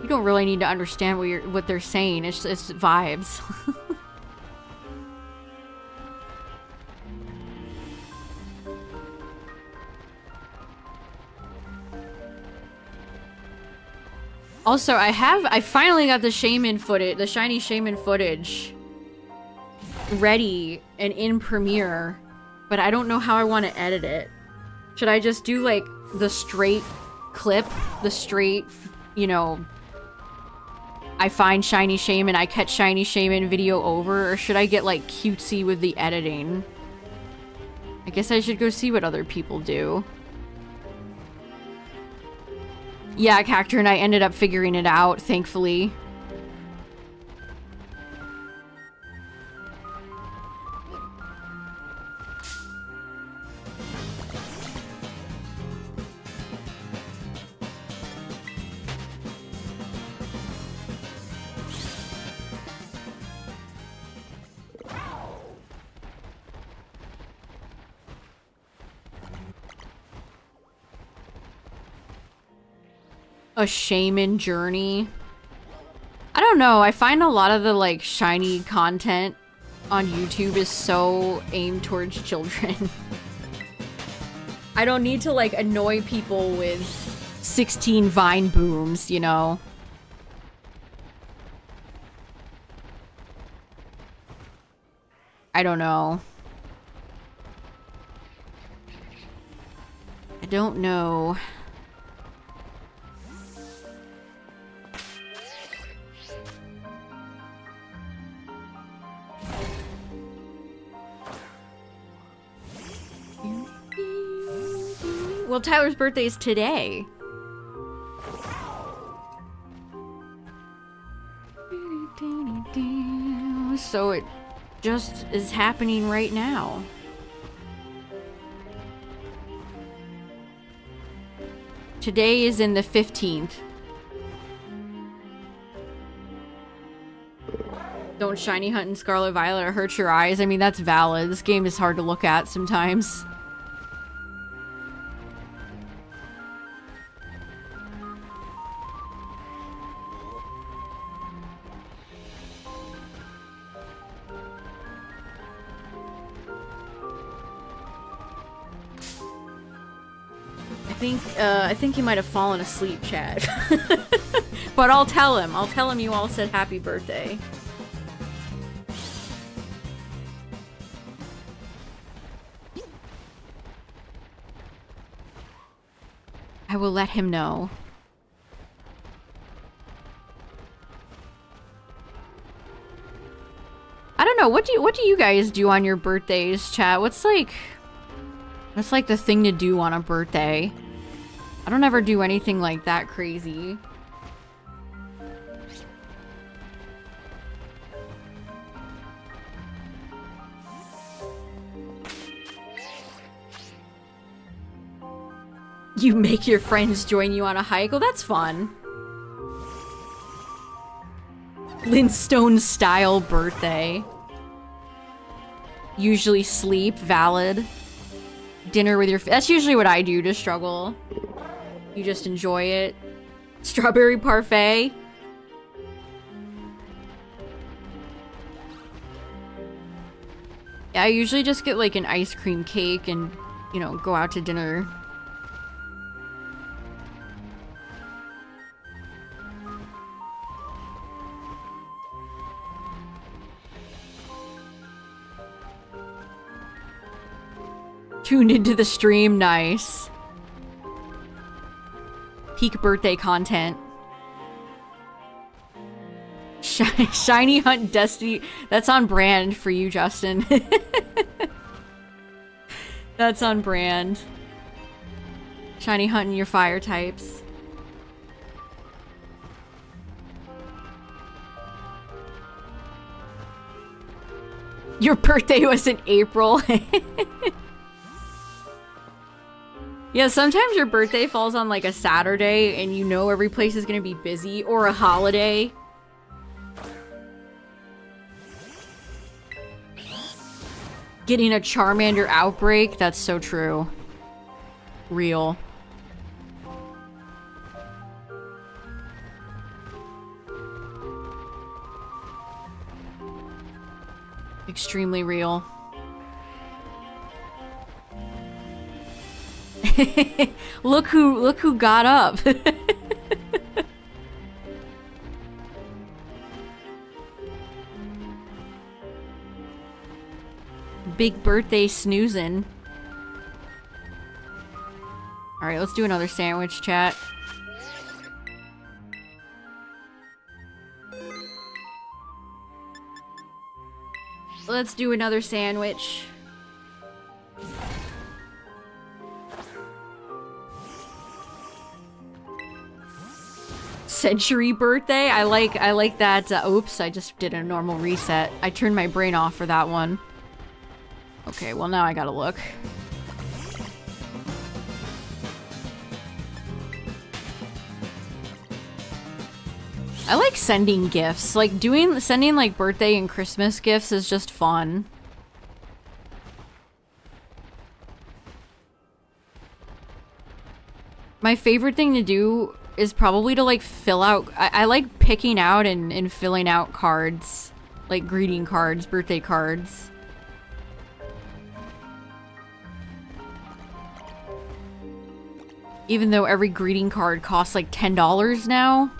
You don't really need to understand what they're saying, it's vibes. Also, I finally got the Shaman footage, the shiny Shaman footage ready and in Premiere, but I don't know how I want to edit it. Should I just do, like, the straight clip, the straight, you know, I find shiny Shaman, I catch shiny Shaman video over, or should I get, like, cutesy with the editing? I guess I should go see what other people do. Yeah, Cactor and I ended up figuring it out, thankfully. A shaman journey. I don't know. I find a lot of the, like, shiny content on YouTube is so aimed towards children. I don't need to, like, annoy people with 16 vine booms, you know? I don't know. I don't know. Well, Tyler's birthday is today. So it just is happening right now. Today is in the 15th. Don't shiny hunt in Scarlet Violet or hurt your eyes. I mean, that's valid. This game is hard to look at sometimes. I think he might have fallen asleep, chat. But I'll tell him. I'll tell him you all said happy birthday. I will let him know. I don't know. What do you guys do on your birthdays, chat? What's like the thing to do on a birthday? I don't ever do anything like that crazy. You make your friends join you on a hike? Oh, that's fun. Lindstone style birthday. Usually sleep, valid. Dinner with your that's usually what I do to struggle. You just enjoy it. Strawberry parfait. Yeah, I usually just get like an ice cream cake and, you know, go out to dinner. Tuned into the stream, nice. Peak birthday content. Shiny hunt destiny. That's on brand for you, Justin. That's on brand. Shiny hunting your fire types. Your birthday was in April. Yeah, sometimes your birthday falls on like a Saturday and you know every place is gonna be busy, or a holiday. Getting a Charmander Outbreak, that's so true. Real. Extremely real. Look who got up. Big birthday snoozing. All right, let's do another sandwich, chat. Let's do another sandwich. Century birthday. I like that. Oops, I just did a normal reset. I turned my brain off for that one. Okay, well now I gotta look. I like sending gifts. Like sending like birthday and Christmas gifts is just fun. My favorite thing to do is probably to like fill out. I like picking out and filling out cards, like greeting cards, birthday cards. Even though every greeting card costs like $10 now.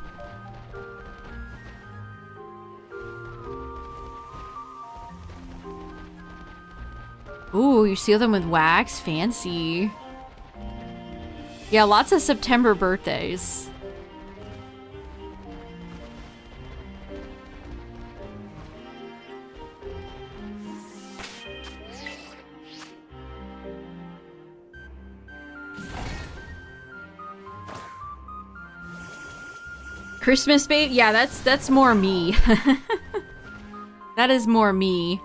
Ooh, you seal them with wax? Fancy. Yeah, lots of September birthdays. Christmas babe? Yeah, that's more me. That is more me.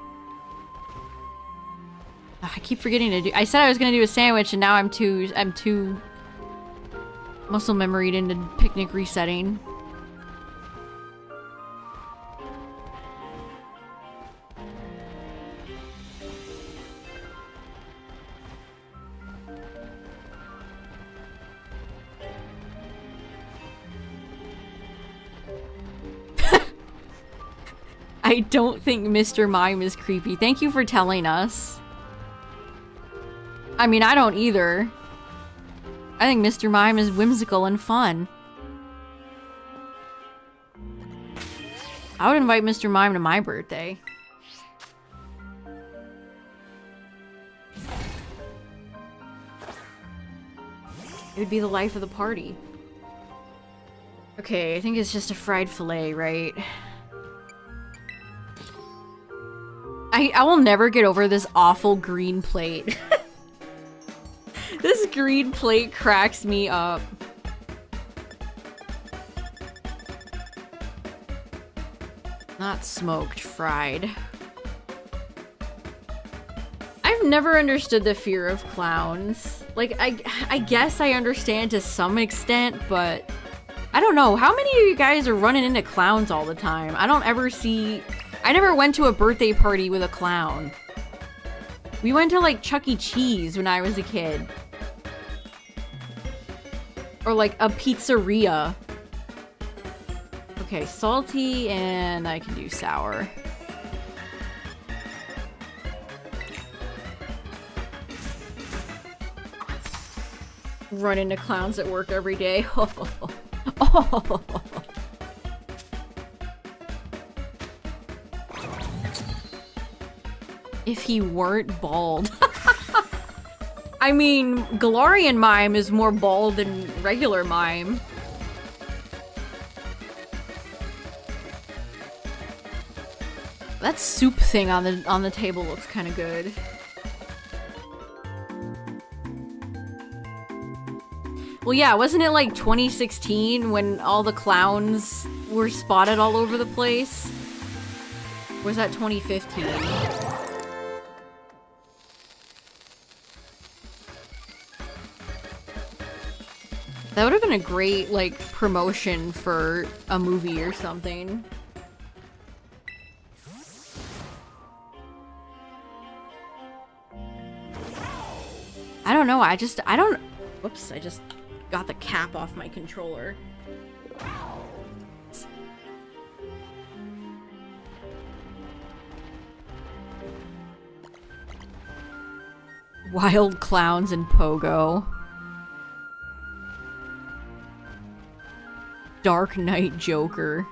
Oh, I keep forgetting to do. I said I was gonna do a sandwich, and now I'm too muscle memoried into picnic resetting. I don't think Mr. Mime is creepy. Thank you for telling us. I mean, I don't either. I think Mr. Mime is whimsical and fun. I would invite Mr. Mime to my birthday. It would be the life of the party. Okay, I think it's just a fried fillet, right? I will never get over this awful green plate. This green plate cracks me up. Not smoked, fried. I've never understood the fear of clowns. Like, I guess I understand to some extent, but I don't know. How many of you guys are running into clowns all the time? I don't ever see... I never went to a birthday party with a clown. We went to, like, Chuck E. Cheese when I was a kid. Or, like, a pizzeria. Okay, salty, and I can do sour. Run into clowns at work every day. Oh. If he weren't bald. I mean, Galarian Mime is more bald than regular Mime. That soup thing on the table looks kind of good. Well, yeah, wasn't it like 2016 when all the clowns were spotted all over the place? Or was that 2015? That would have been a great, like, promotion for a movie or something. I don't know, whoops, I just got the cap off my controller. Wild clowns and Pogo. Dark Knight Joker.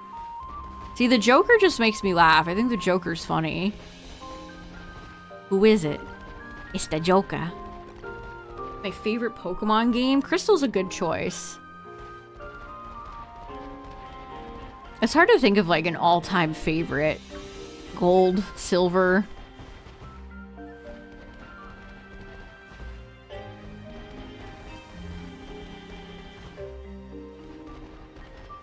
See, the Joker just makes me laugh. I think the Joker's funny. Who is it? It's the Joker. My favorite Pokemon game? Crystal's a good choice. It's hard to think of like an all-time favorite. Gold, silver.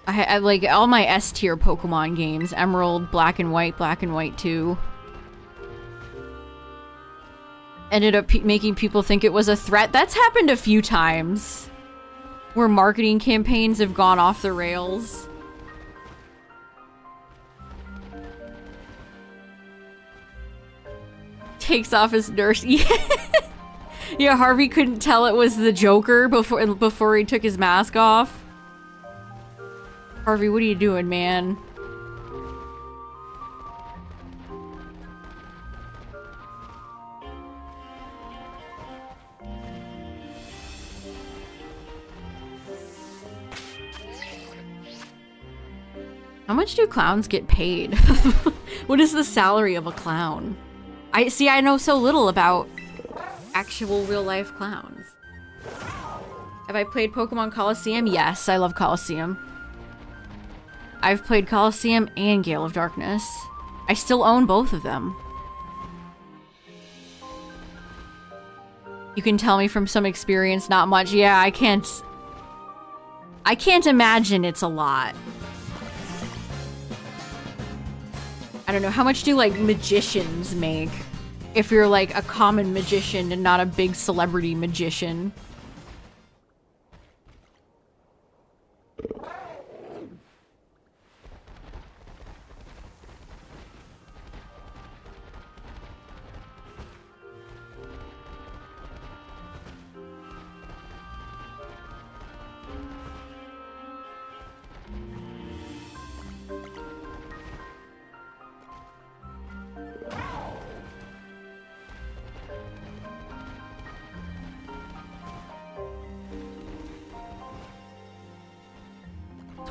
I like all my S tier Pokemon games. Emerald, Black and White 2. Ended up making people think it was a threat. That's happened a few times. Where marketing campaigns have gone off the rails. Takes off his nurse. Yeah, Harvey couldn't tell it was the Joker before he took his mask off. Harvey, what are you doing, man? How much do clowns get paid? What is the salary of a clown? I know so little about actual real-life clowns. Have I played Pokemon Coliseum? Yes, I love Coliseum. I've played Coliseum and Gale of Darkness. I still own both of them. You can tell me from some experience, not much. Yeah, I can't imagine it's a lot. I don't know, how much do, like, magicians make? If you're, like, a common magician and not a big celebrity magician.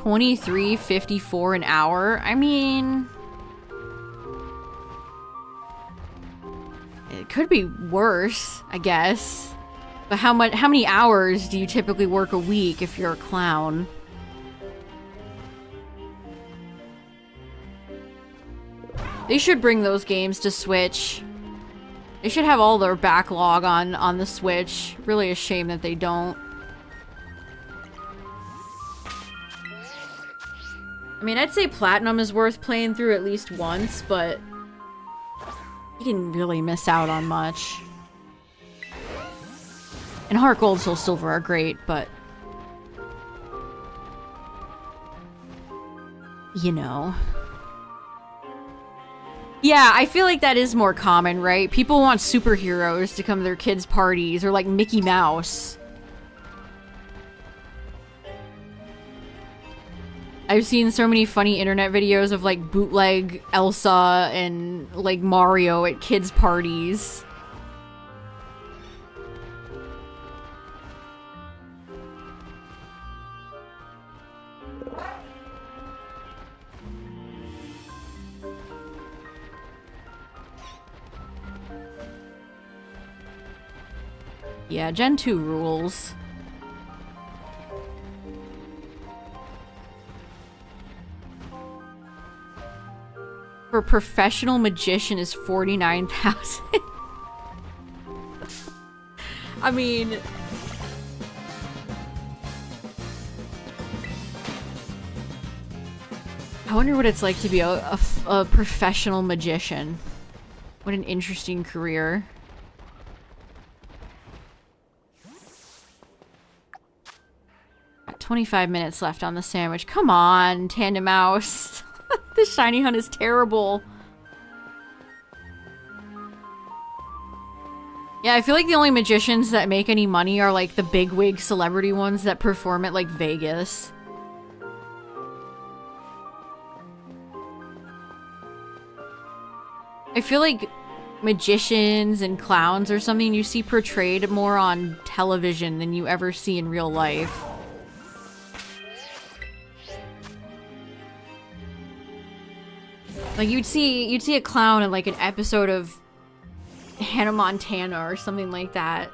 $23.54 an hour. I mean, it could be worse, I guess. But how many hours do you typically work a week if you're a clown? They should bring those games to Switch. They should have all their backlog on the Switch. Really a shame that they don't. I mean, I'd say Platinum is worth playing through at least once, but you didn't really miss out on much. And Heart Gold, Soul Silver are great, but you know. Yeah, I feel like that is more common, right? People want superheroes to come to their kids' parties, or like Mickey Mouse. I've seen so many funny internet videos of like bootleg Elsa and like Mario at kids' parties. Yeah, Gen 2 rules. For professional magician is 49,000. I mean, I wonder what it's like to be a professional magician. What an interesting career. Got 25 minutes left on the sandwich. Come on, Tandem Mouse. This shiny hunt is terrible. Yeah, I feel like the only magicians that make any money are like the bigwig celebrity ones that perform at like Vegas. I feel like magicians and clowns are something you see portrayed more on television than you ever see in real life. Like you'd see a clown in like an episode of Hannah Montana or something like that.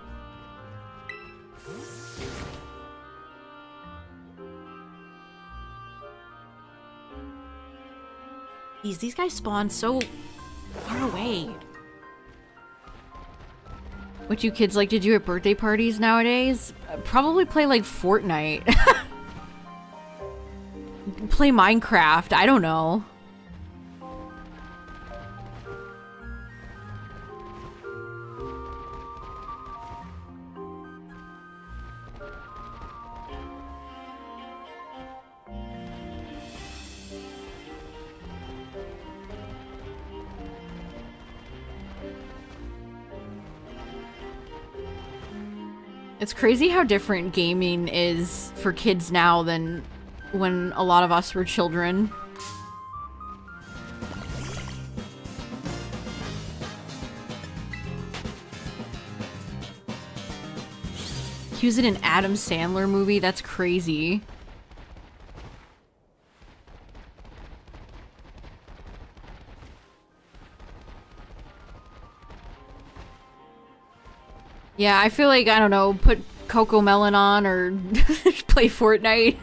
These guys spawn so far away. What you kids like to do at birthday parties nowadays? Probably play like Fortnite. Play Minecraft, I don't know. It's crazy how different gaming is for kids now than when a lot of us were children. He was in an Adam Sandler movie? That's crazy. Yeah, I feel like, I don't know, put Coco Melon on or play Fortnite.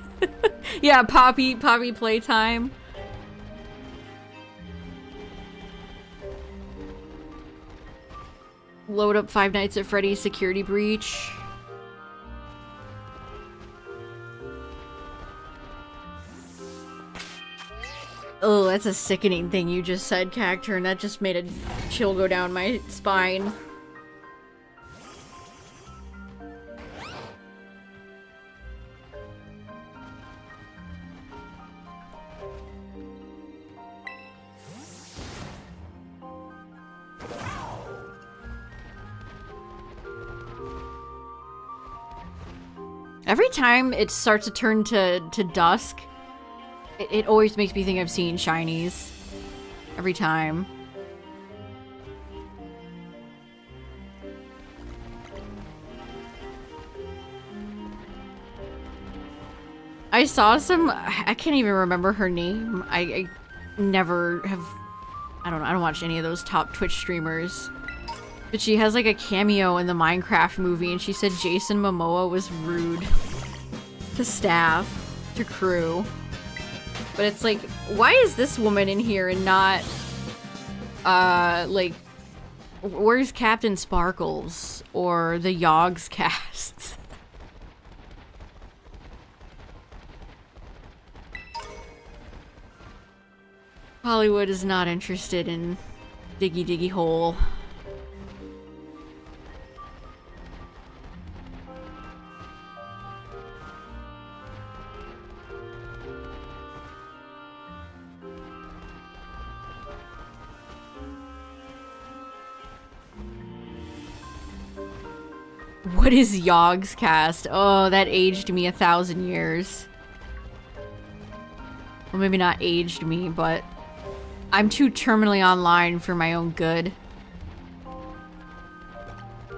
Yeah, Poppy playtime. Load up Five Nights at Freddy's Security Breach. Oh, that's a sickening thing you just said, Cacturn, and that just made a chill go down my spine. Every time it starts to turn to dusk, it always makes me think I've seen shinies. Every time. I saw some, I can't even remember her name. I never have, I don't watch any of those top Twitch streamers. But she has like a cameo in the Minecraft movie, and she said Jason Momoa was rude to staff, to crew. But it's like, why is this woman in here and not, like, where's Captain Sparkles or the Yogs cast? Hollywood is not interested in Diggy Diggy Hole. What is Yogs cast? Oh, that aged me 1,000 years. Well, maybe not aged me, but I'm too terminally online for my own good.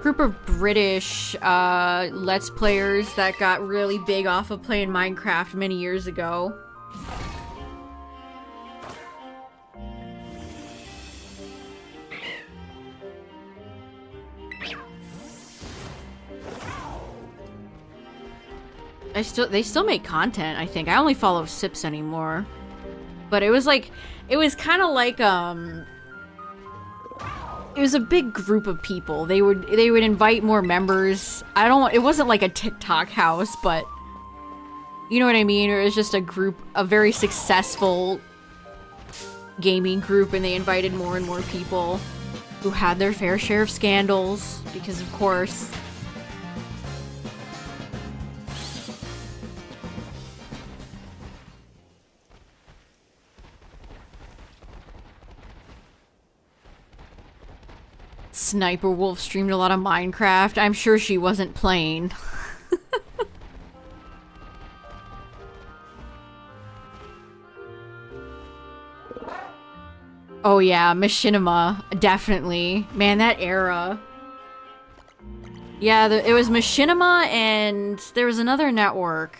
Group of British Let's Players that got really big off of playing Minecraft many years ago. They still make content, I think. I only follow Sips anymore. But it was like, it was kind of like, it was a big group of people. They would invite more members. It wasn't like a TikTok house, but you know what I mean? It was just a group, a very successful gaming group, and they invited more and more people who had their fair share of scandals, because of course. Sniper Wolf streamed a lot of Minecraft. I'm sure she wasn't playing. Oh yeah, Machinima, definitely. Man, that era. Yeah, it was Machinima, and there was another network.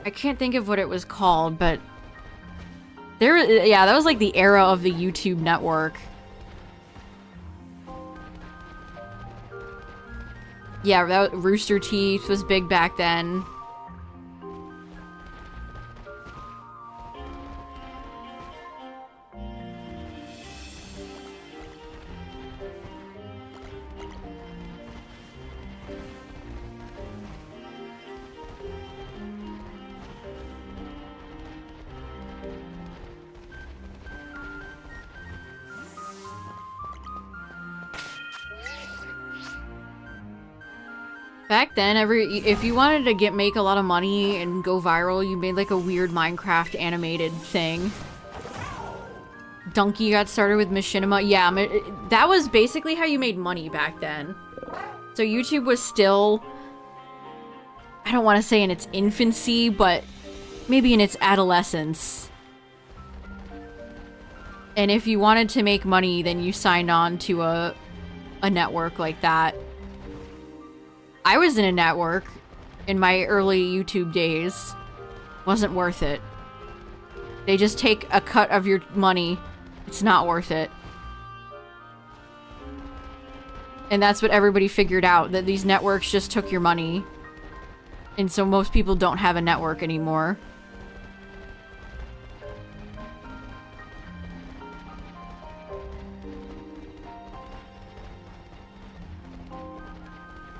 I can't think of what it was called, but yeah, that was like the era of the YouTube network. Yeah, Rooster Teeth was big back then. Back then, if you wanted to make a lot of money and go viral, you made like a weird Minecraft animated thing. Donkey got started with Machinima. Yeah, that was basically how you made money back then. So YouTube was still, I don't want to say in its infancy, but maybe in its adolescence. And if you wanted to make money, then you signed on to a network like that. I was in a network in my early YouTube days. Wasn't worth it. They just take a cut of your money. It's not worth it. And that's what everybody figured out, that these networks just took your money. And so most people don't have a network anymore.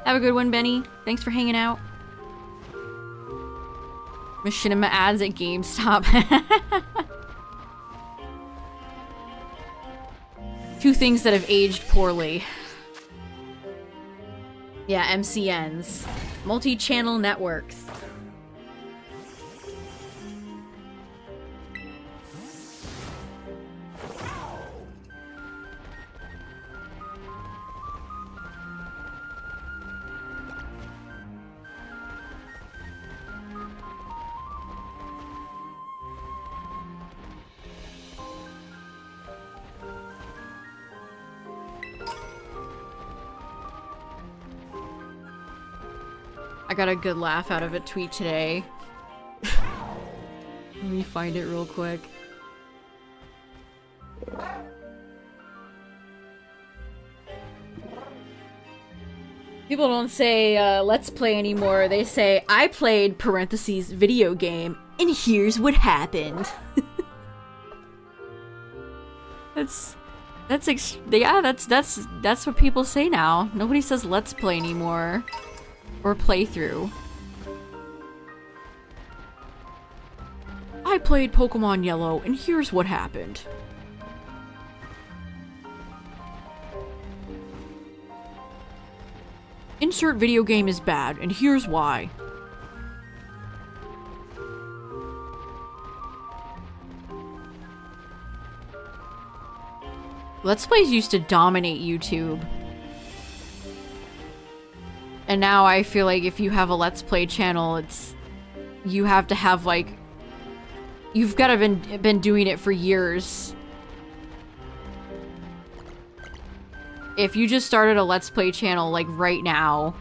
Have a good one, Benny. Thanks for hanging out. Machinima ads at GameStop. Two things that have aged poorly. Yeah, MCNs. Multi-channel networks. I got a good laugh out of a tweet today. Let me find it real quick. People don't say, let's play anymore. They say, I played, parentheses, video game, and here's what happened. That's what people say now. Nobody says let's play anymore. Or playthrough. I played Pokemon Yellow, and here's what happened. Insert video game is bad, and here's why. Let's Plays used to dominate YouTube. And now I feel like if you have a Let's Play channel, you have to have, like, you've gotta been doing it for years. If you just started a Let's Play channel, like, right now.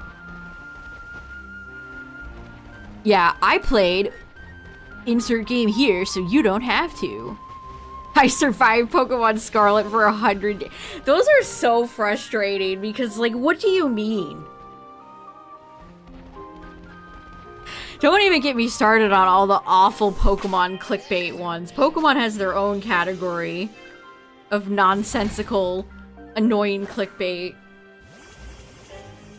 Yeah, I played, insert game here, so you don't have to. I survived Pokemon Scarlet for 100 days. Those are so frustrating because, like, what do you mean? Don't even get me started on all the awful Pokemon clickbait ones. Pokemon has their own category of nonsensical, annoying clickbait.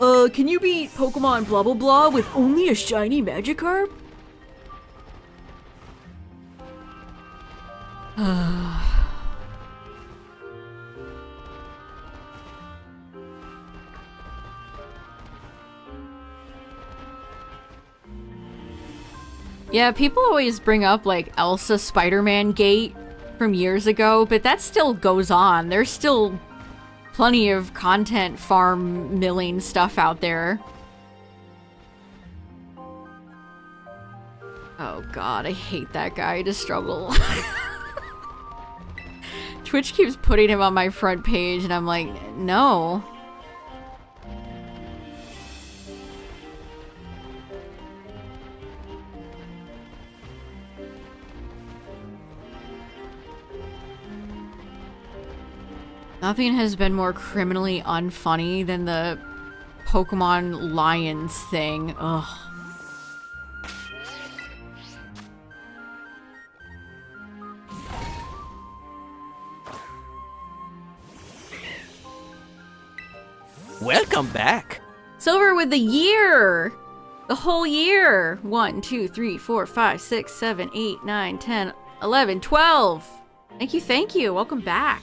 Can you beat Pokemon blah blah blah with only a shiny Magikarp? Yeah, people always bring up, like, Elsa Spider-Man Gate from years ago, but that still goes on. There's still plenty of content farm milling stuff out there. Oh god, I hate that guy to struggle. Twitch keeps putting him on my front page, and I'm like, no. Nothing has been more criminally unfunny than the Pokemon Lions thing. Ugh. Welcome back. Silver with the year! The whole year! 1, 2, 3, 4, 5, 6, 7, 8, 9, 10, 11, 12! Thank you, thank you. Welcome back.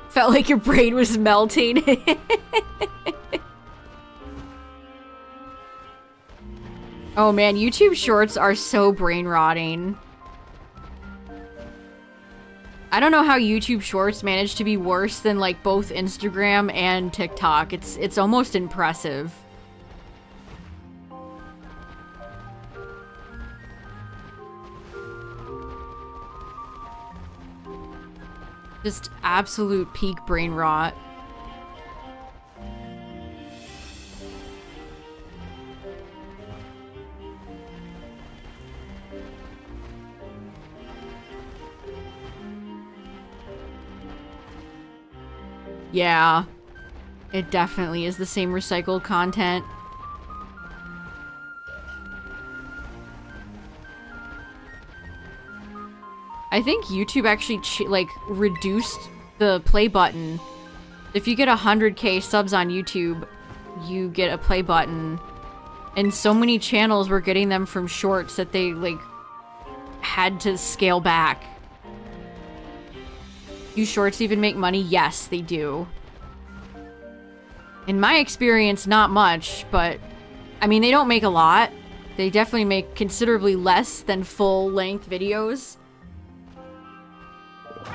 Felt like your brain was melting. Oh man, YouTube shorts are so brain rotting. I don't know how YouTube shorts manage to be worse than, like, both Instagram and TikTok. It's almost impressive. Just absolute peak brain rot. Yeah. It definitely is the same recycled content. I think YouTube actually like reduced the play button. If you get 100k subs on YouTube, you get a play button. And so many channels were getting them from shorts that they like had to scale back. Do shorts even make money? Yes, they do. In my experience, not much, but I mean, they don't make a lot. They definitely make considerably less than full-length videos.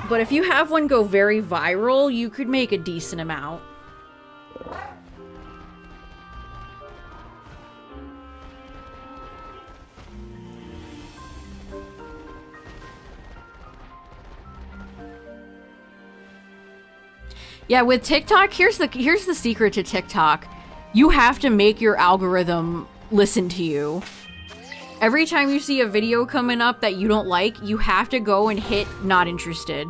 But if you have one go very viral, you could make a decent amount. Yeah, with TikTok, here's the secret to TikTok. You have to make your algorithm listen to you. Every time you see a video coming up that you don't like, you have to go and hit not interested.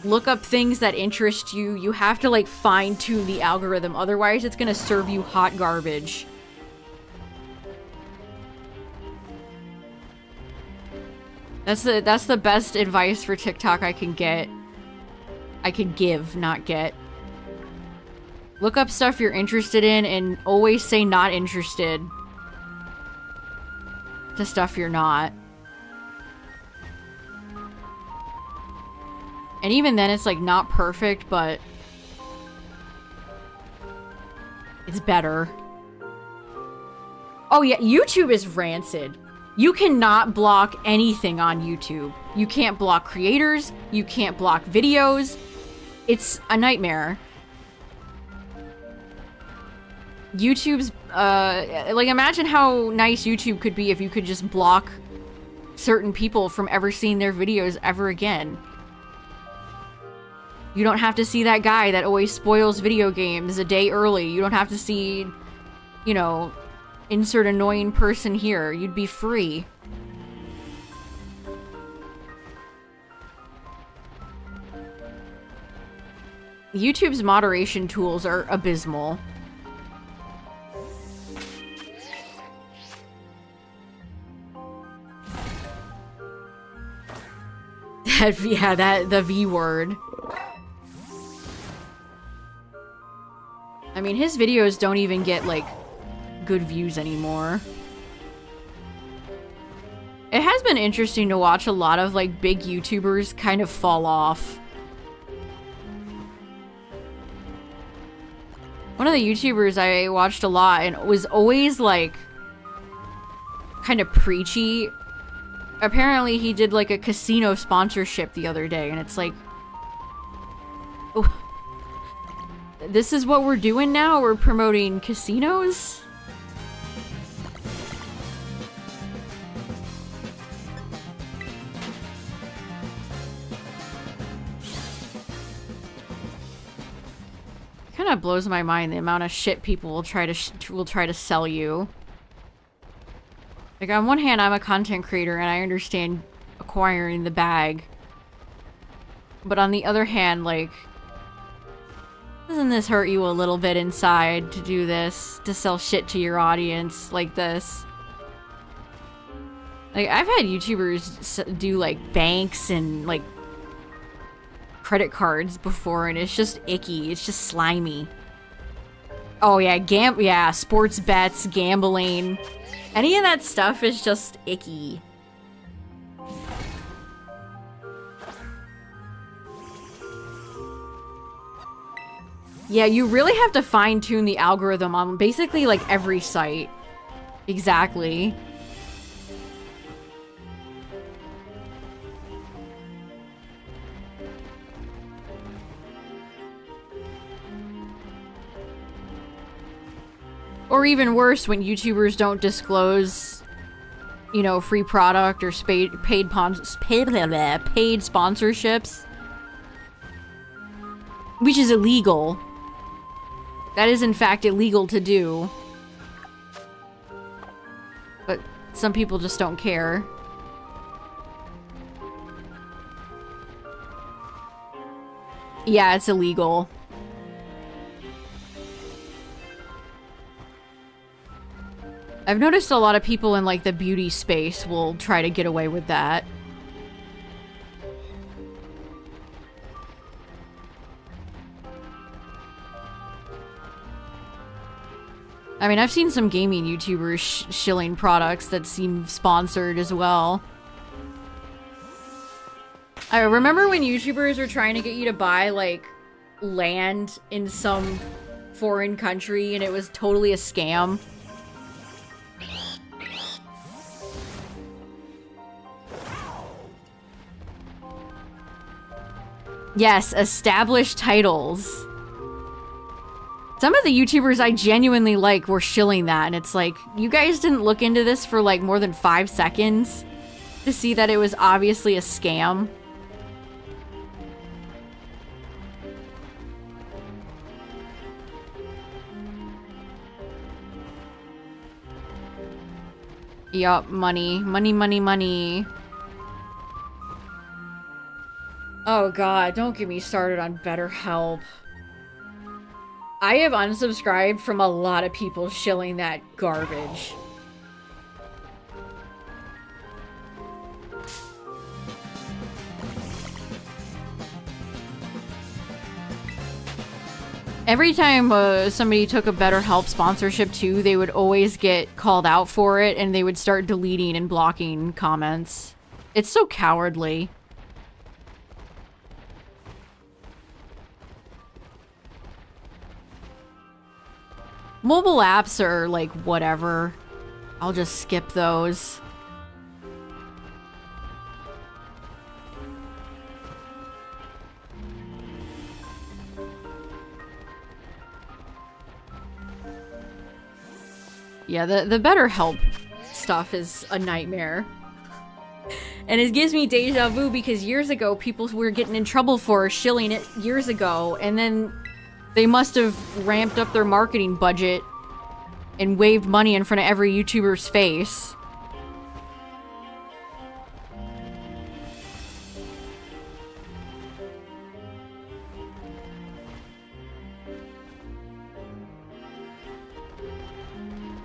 Look up things that interest you. You have to like fine-tune the algorithm, otherwise it's gonna serve you hot garbage. That's the best advice for TikTok I can get. I can give, not get. Look up stuff you're interested in and always say not interested to stuff you're not. And even then it's like not perfect, but it's better. Oh yeah, YouTube is rancid. You cannot block anything on YouTube. You can't block creators, you can't block videos. It's a nightmare. YouTube's, like imagine how nice YouTube could be if you could just block certain people from ever seeing their videos ever again. You don't have to see that guy that always spoils video games a day early. You don't have to see, you know, insert annoying person here. You'd be free. YouTube's moderation tools are abysmal. The V word. I mean, his videos don't even get, like, good views anymore. It has been interesting to watch a lot of, like, big YouTubers kind of fall off. One of the YouTubers I watched a lot and was always, like, kind of preachy. Apparently he did, like, a casino sponsorship the other day, and it's like... Oh, this is what we're doing now? We're promoting casinos? Kind of blows my mind the amount of shit people will try to sell you. Like, on one hand, I'm a content creator and I understand acquiring the bag. But on the other hand, like, doesn't this hurt you a little bit inside to do this? To sell shit to your audience like this? Like, I've had YouTubers do, like, banks and, like, credit cards before, and it's just icky. It's just slimy. Oh, yeah, yeah, sports bets, gambling. Any of that stuff is just icky. Yeah, you really have to fine-tune the algorithm on basically, like, every site. Exactly. Or even worse, when YouTubers don't disclose, you know, free product or paid sponsorships. Which is illegal. That is, in fact, illegal to do. But some people just don't care. Yeah, it's illegal. I've noticed a lot of people in, like, the beauty space will try to get away with that. I mean, I've seen some gaming YouTubers shilling products that seem sponsored as well. I remember when YouTubers were trying to get you to buy, like, land in some foreign country and it was totally a scam. Yes, established titles. Some of the YouTubers I genuinely like were shilling that, and it's like, you guys didn't look into this for like more than 5 seconds to see that it was obviously a scam. Yup, money. Money, money, money. Oh god, don't get me started on BetterHelp. I have unsubscribed from a lot of people shilling that garbage. Every time somebody took a BetterHelp sponsorship too, they would always get called out for it and they would start deleting and blocking comments. It's so cowardly. Mobile apps are like whatever. I'll just skip those. Yeah, the BetterHelp stuff is a nightmare. And it gives me deja vu because years ago people were getting in trouble for shilling it years ago, and then they must have ramped up their marketing budget and waved money in front of every YouTuber's face.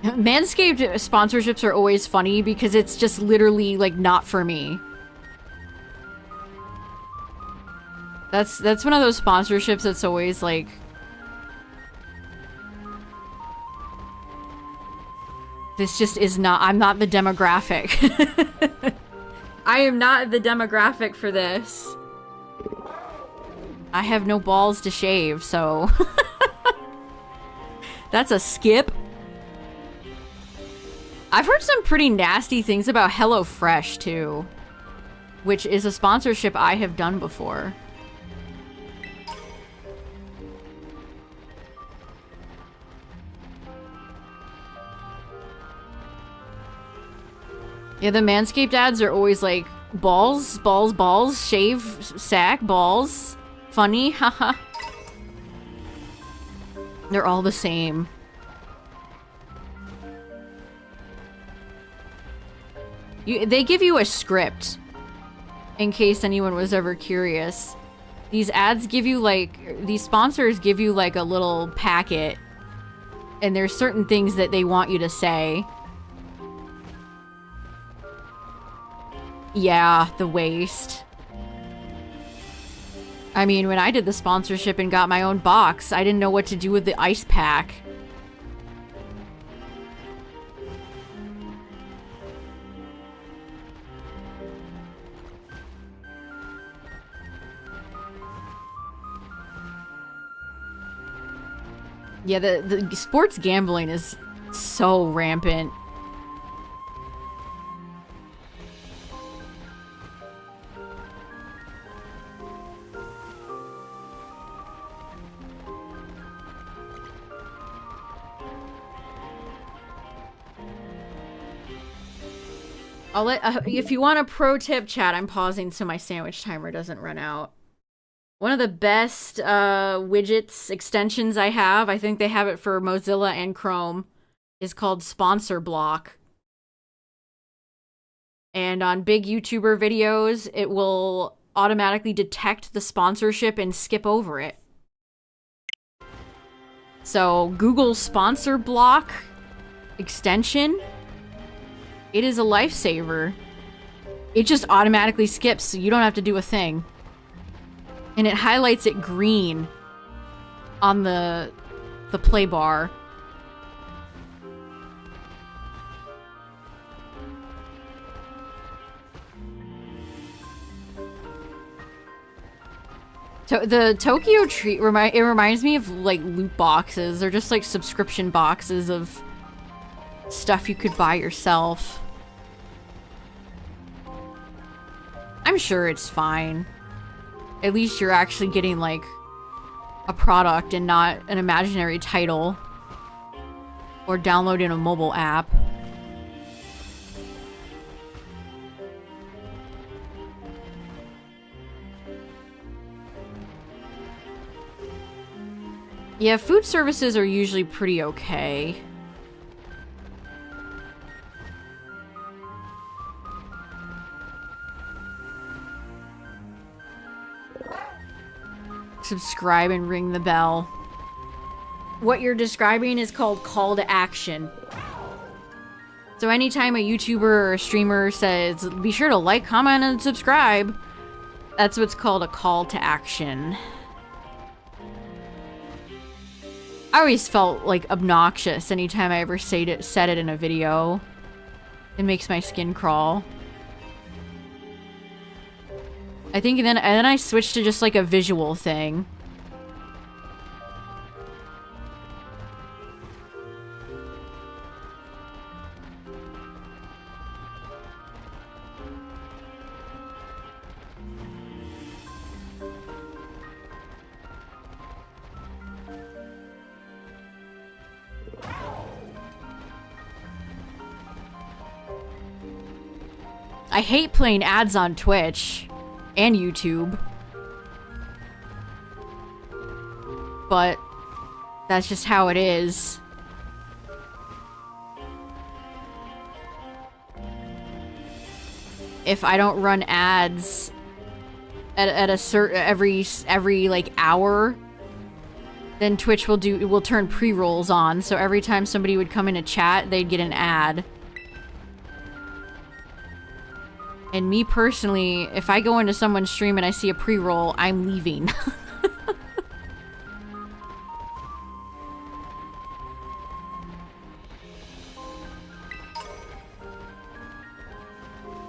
Manscaped sponsorships are always funny because it's just literally like not for me. That's one of those sponsorships that's always like, this just is not, I'm not the demographic. I am not the demographic for this. I have no balls to shave, so that's a skip. I've heard some pretty nasty things about HelloFresh, too. Which is a sponsorship I have done before. Yeah, the Manscaped ads are always like, balls, balls, balls, shave, sack, balls. Funny, haha. They're all the same. They give you a script, in case anyone was ever curious. These ads give you, like, these sponsors give you, like, a little packet, and there's certain things that they want you to say. Yeah, the waste. I mean, when I did the sponsorship and got my own box, I didn't know what to do with the ice pack. Yeah, the sports gambling is so rampant. I'll let, if you want a pro tip, chat, I'm pausing so my sandwich timer doesn't run out. One of the best widgets, extensions I have, I think they have it for Mozilla and Chrome, is called Sponsor Block. And on big YouTuber videos, it will automatically detect the sponsorship and skip over it. So, Google Sponsor Block extension, it is a lifesaver. It just automatically skips, so you don't have to do a thing. And it highlights it green on the play bar. The Tokyo treat it reminds me of like loot boxes. They're just like subscription boxes of stuff you could buy yourself. I'm sure it's fine. At least you're actually getting like a product and not an imaginary title or downloading a mobile app. Yeah, food services are usually pretty okay. Subscribe and ring the bell. What you're describing is called call to action. So anytime a YouTuber or a streamer says, be sure to like, comment, and subscribe, that's what's called a call to action. I always felt like obnoxious anytime I ever said it in a video. It makes my skin crawl. I think then I switched to just like a visual thing. I hate playing ads on Twitch and YouTube. But that's just how it is. If I don't run ads at a certain every like hour, then Twitch will turn pre-rolls on, so every time somebody would come in a chat, they'd get an ad. And me personally, if I go into someone's stream and I see a pre-roll, I'm leaving.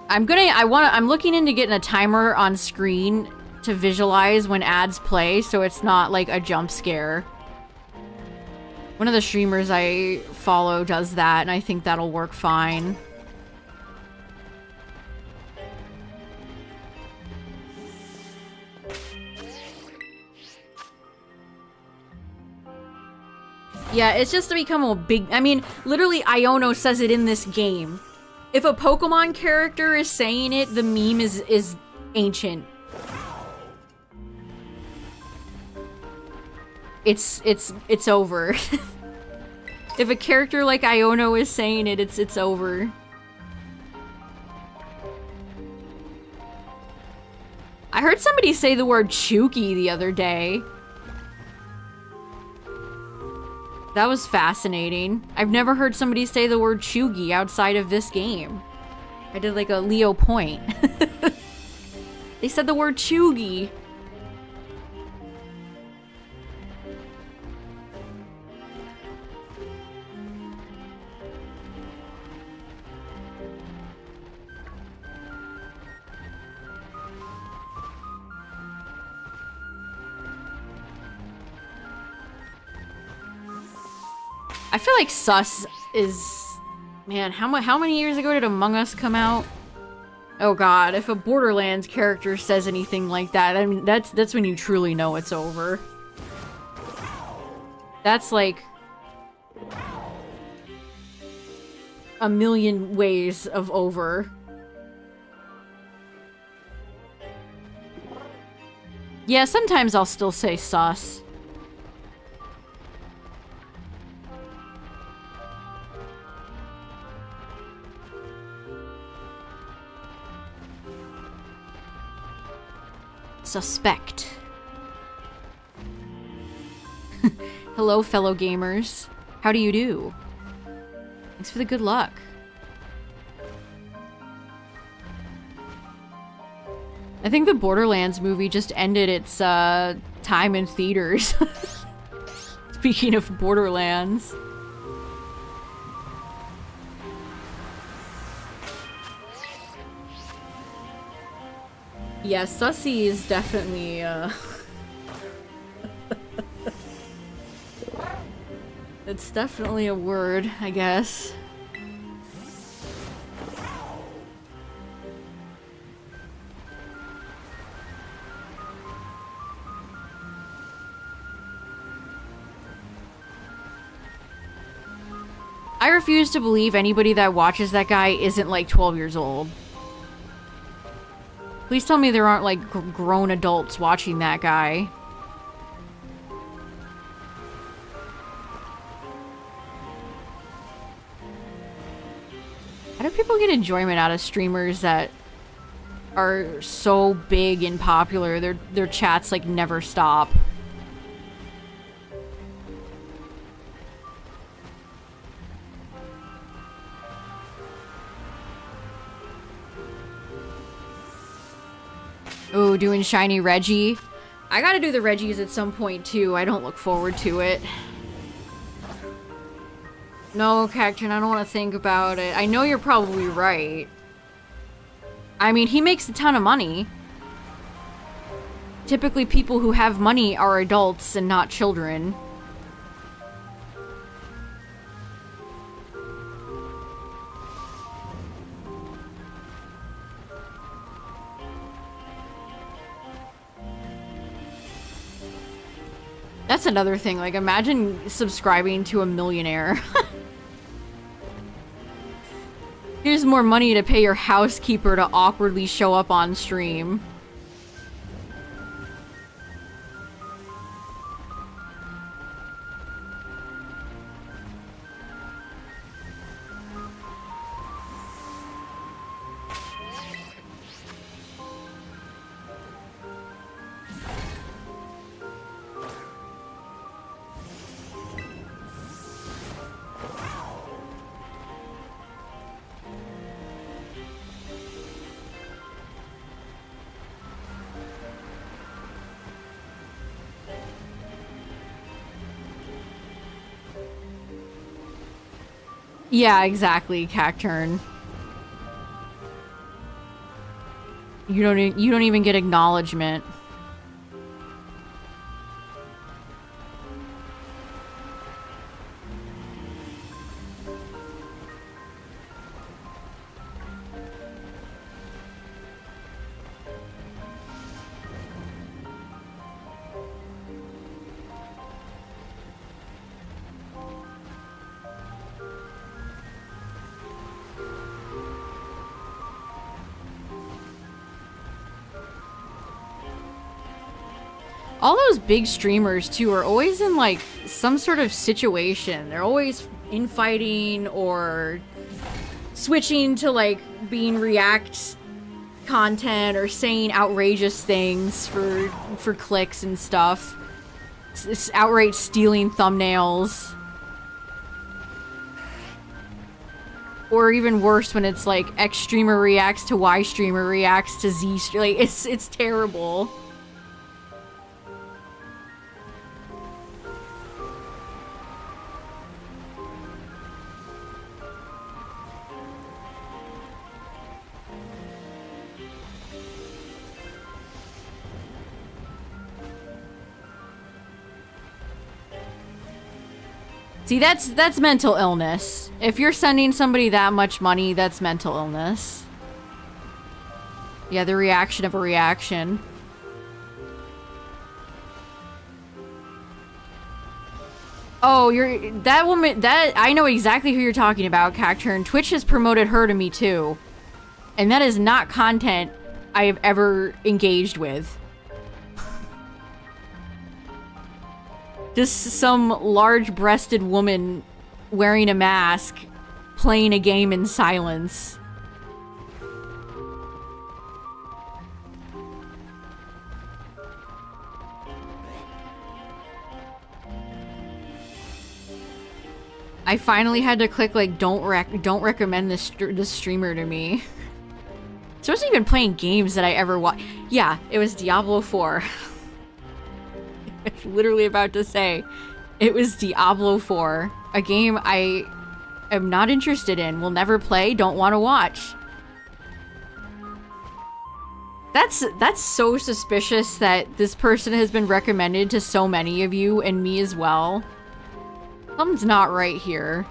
I'm looking into getting a timer on screen to visualize when ads play, so it's not like a jump scare. One of the streamers I follow does that, and I think that'll work fine. Yeah, it's just to become a big... I mean, literally, Iono says it in this game. If a Pokemon character is saying it, the meme is ancient. It's over. If a character like Iono is saying it, it's over. I heard somebody say the word Chuki the other day. That was fascinating. I've never heard somebody say the word Chugi outside of this game. I did like a Leo point. They said the word Chugi. I feel like Sus is... Man, how many years ago did Among Us come out? Oh god, if a Borderlands character says anything like that, I mean, that's when you truly know it's over. That's like... a million ways of over. Yeah, sometimes I'll still say sus. Suspect. Hello, fellow gamers. How do you do? Thanks for the good luck. I think the Borderlands movie just ended its time in theaters. Speaking of Borderlands. Yeah, Sussy is definitely It's definitely a word, I guess. I refuse to believe anybody that watches that guy isn't like 12 years old. Please tell me there aren't like grown adults watching that guy. How do people get enjoyment out of streamers that are so big and popular? Their chats like never stop. Oh, doing Shiny Reggie. I gotta do the Reggies at some point too. I don't look forward to it. No, Cacturn, I don't want to think about it. I know you're probably right. I mean, he makes a ton of money. Typically, people who have money are adults and not children. That's another thing, like, imagine subscribing to a millionaire. Here's more money to pay your housekeeper to awkwardly show up on stream. Yeah, exactly, Cacturn. You don't even get acknowledgement. All those big streamers, too, are always in, like, some sort of situation. They're always infighting or switching to, like, being React content or saying outrageous things for clicks and stuff. It's outright stealing thumbnails. Or even worse when it's, like, X streamer reacts to Y streamer reacts to Z streamer. Like, it's terrible. See, that's mental illness. If you're sending somebody that much money, that's mental illness. Yeah, the reaction of a reaction. Oh, that woman, I know exactly who you're talking about, Cacturn. Twitch has promoted her to me too. And that is not content I have ever engaged with. Just some large-breasted woman wearing a mask, playing a game in silence. I finally had to click like don't recommend this streamer to me. So I wasn't even playing games that I ever watched. Yeah, it was Diablo 4. I was literally about to say it was Diablo 4, a game I am not interested in, will never play, don't want to watch. That's so suspicious that this person has been recommended to so many of you and me as well. Something's not right here.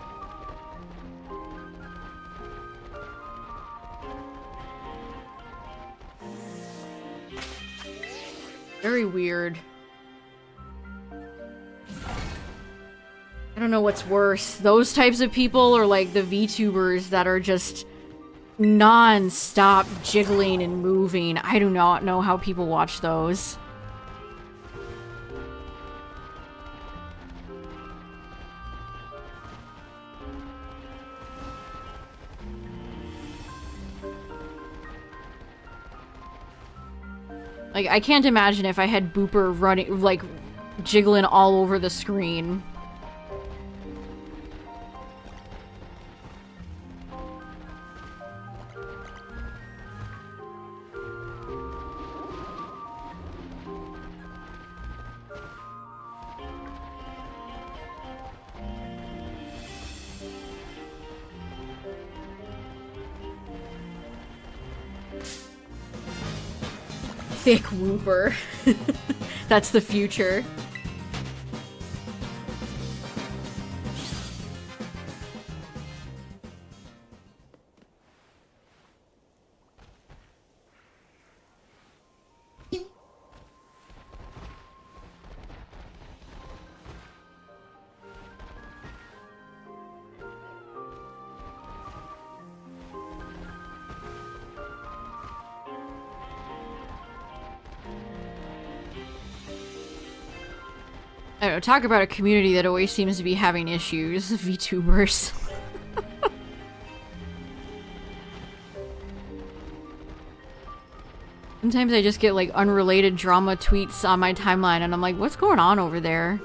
Very weird. I don't know what's worse. Those types of people or like the VTubers that are just non-stop jiggling and moving. I do not know how people watch those. Like, I can't imagine if I had Booper running, like, jiggling all over the screen. Thick whooper. That's the future. I don't know, talk about a community that always seems to be having issues. VTubers. Sometimes I just get like unrelated drama tweets on my timeline and I'm like, what's going on over there?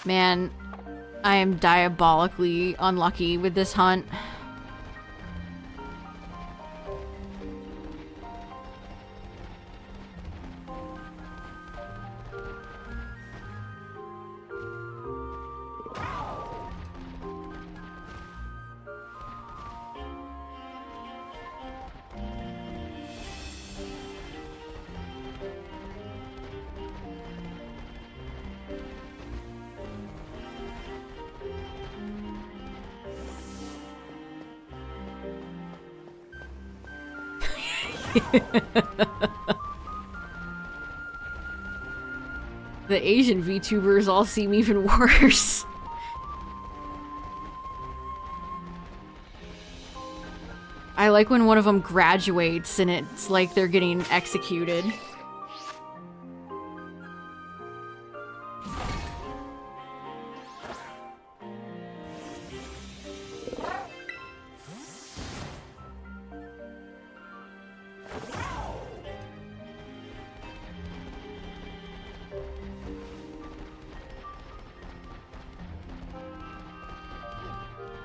Man, I am diabolically unlucky with this hunt. The Asian VTubers all seem even worse. I like when one of them graduates and it's like they're getting executed.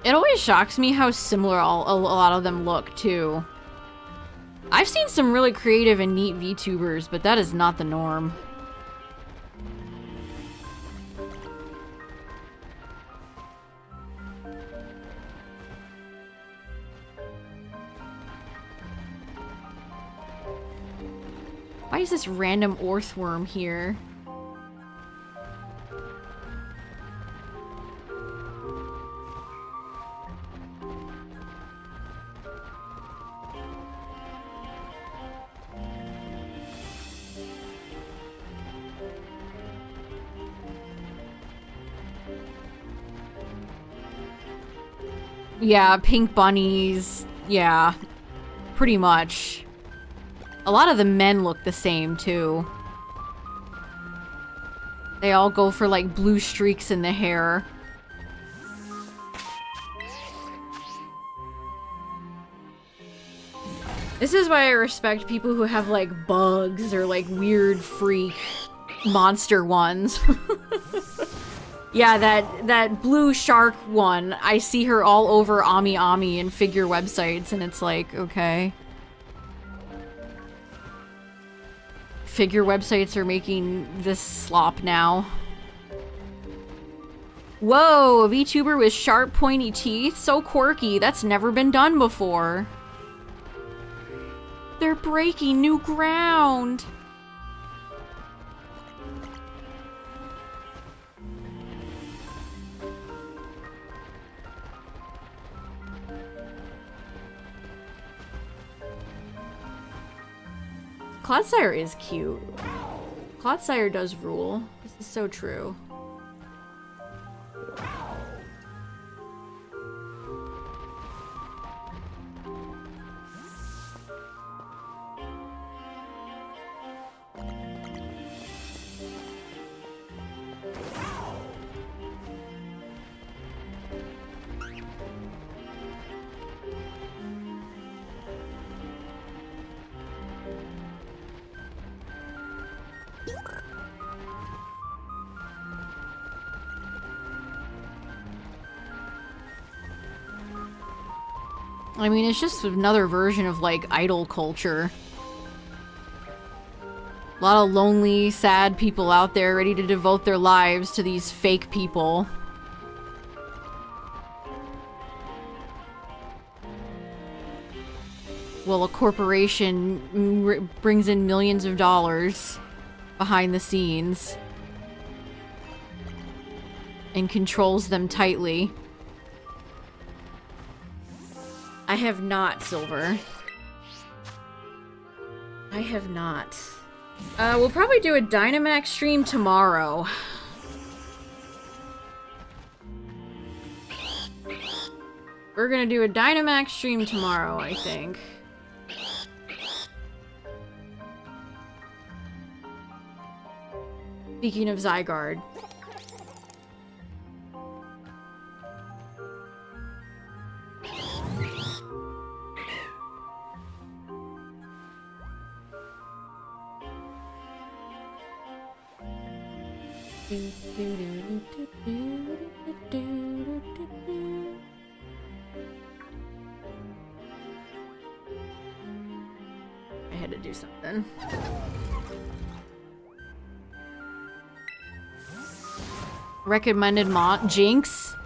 It always shocks me how similar a lot of them look, too. I've seen some really creative and neat VTubers, but that is not the norm. Why is this random earthworm here? Yeah, pink bunnies. Yeah, pretty much. A lot of the men look the same, too. They all go for, like, blue streaks in the hair. This is why I respect people who have, like, bugs or, like, weird freak monster ones. Yeah, that blue shark one, I see her all over Ami Ami and figure websites, and it's like, okay. Figure websites are making this slop now. Whoa, a VTuber with sharp, pointy teeth? So quirky. That's never been done before. They're breaking new ground. Clodsire is cute. Clodsire does rule. This is so true. I mean, it's just another version of, like, idol culture. A lot of lonely, sad people out there ready to devote their lives to these fake people. Well, a corporation brings in millions of dollars behind the scenes and controls them tightly. I have not, Silver. I have not. We'll probably do a Dynamax stream tomorrow. We're gonna do a Dynamax stream tomorrow, I think. Speaking of Zygarde. I had to do something. Recommended Jinx.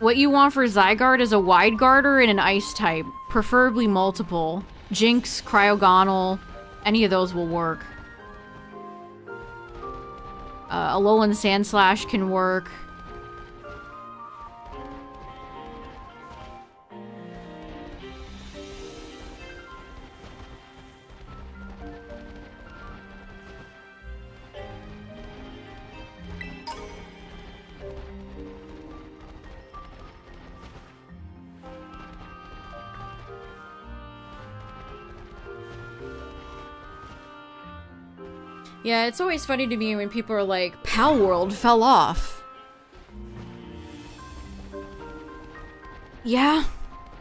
What you want for Zygarde is a Wide Guarder and an Ice type, preferably multiple. Jinx, Cryogonal, any of those will work. Alolan Sandslash can work. Yeah, it's always funny to me when people are like, Pal World fell off. Yeah,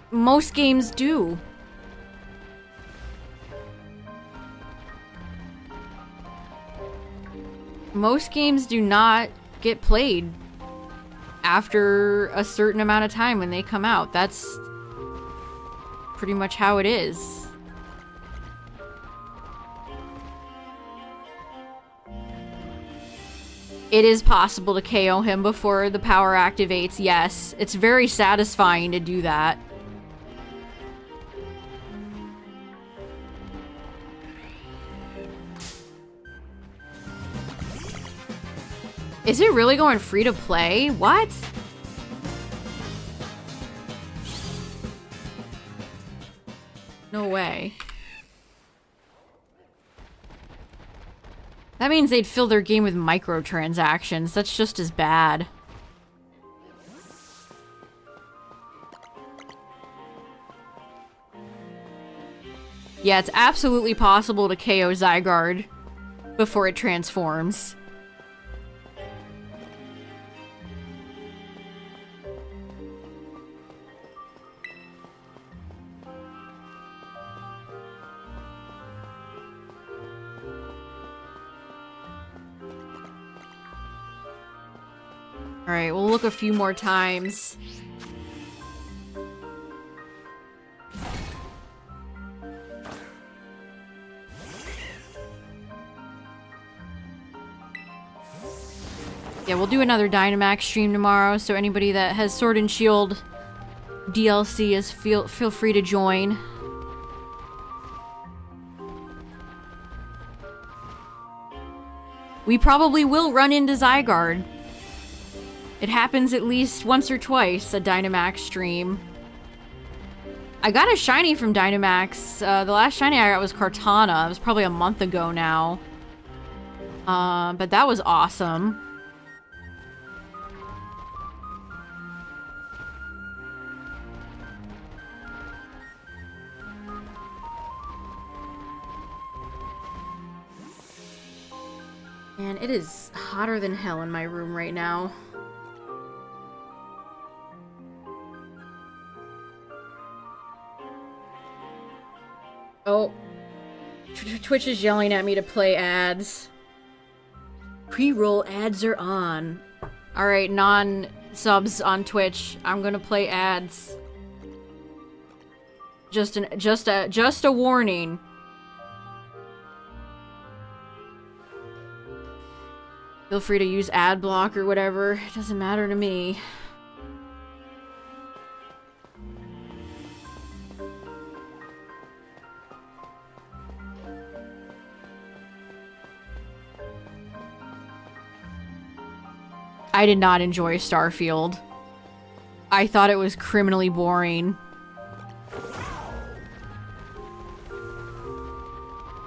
most games do. Most games do not get played after a certain amount of time when they come out. That's pretty much how it is. It is possible to KO him before the power activates, yes. It's very satisfying to do that. Is it really going free to play? What? No way. That means they'd fill their game with microtransactions. That's just as bad. Yeah, it's absolutely possible to KO Zygarde before it transforms. Alright, we'll look a few more times. Yeah, we'll do another Dynamax stream tomorrow, so anybody that has Sword and Shield DLC is feel free to join. We probably will run into Zygarde. It happens at least once or twice, a Dynamax stream. I got a shiny from Dynamax. The last shiny I got was Kartana. It was probably a month ago now. But that was awesome. Man, it is hotter than hell in my room right now. Oh. Twitch is yelling at me to play ads. Pre-roll ads are on. Alright, non-subs on Twitch. I'm gonna play ads. Just a warning. Feel free to use ad block or whatever. It doesn't matter to me. I did not enjoy Starfield. I thought it was criminally boring.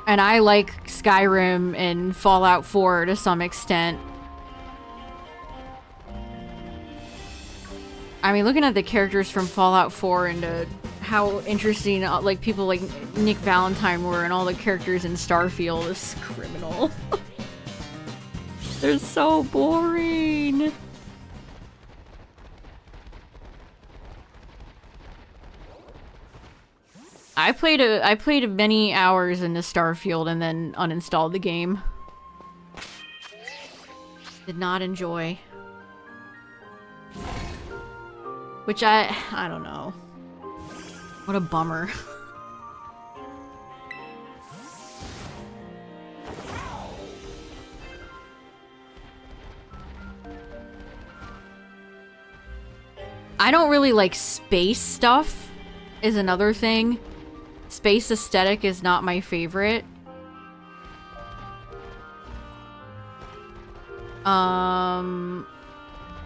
And I like Skyrim and Fallout 4 to some extent. I mean, looking at the characters from Fallout 4 and how interesting like people like Nick Valentine were and all the characters in Starfield is criminal. They're so boring. I played many hours into Starfield and then uninstalled the game. Did not enjoy. Which I don't know. What a bummer. I don't really like space stuff, is another thing. Space aesthetic is not my favorite.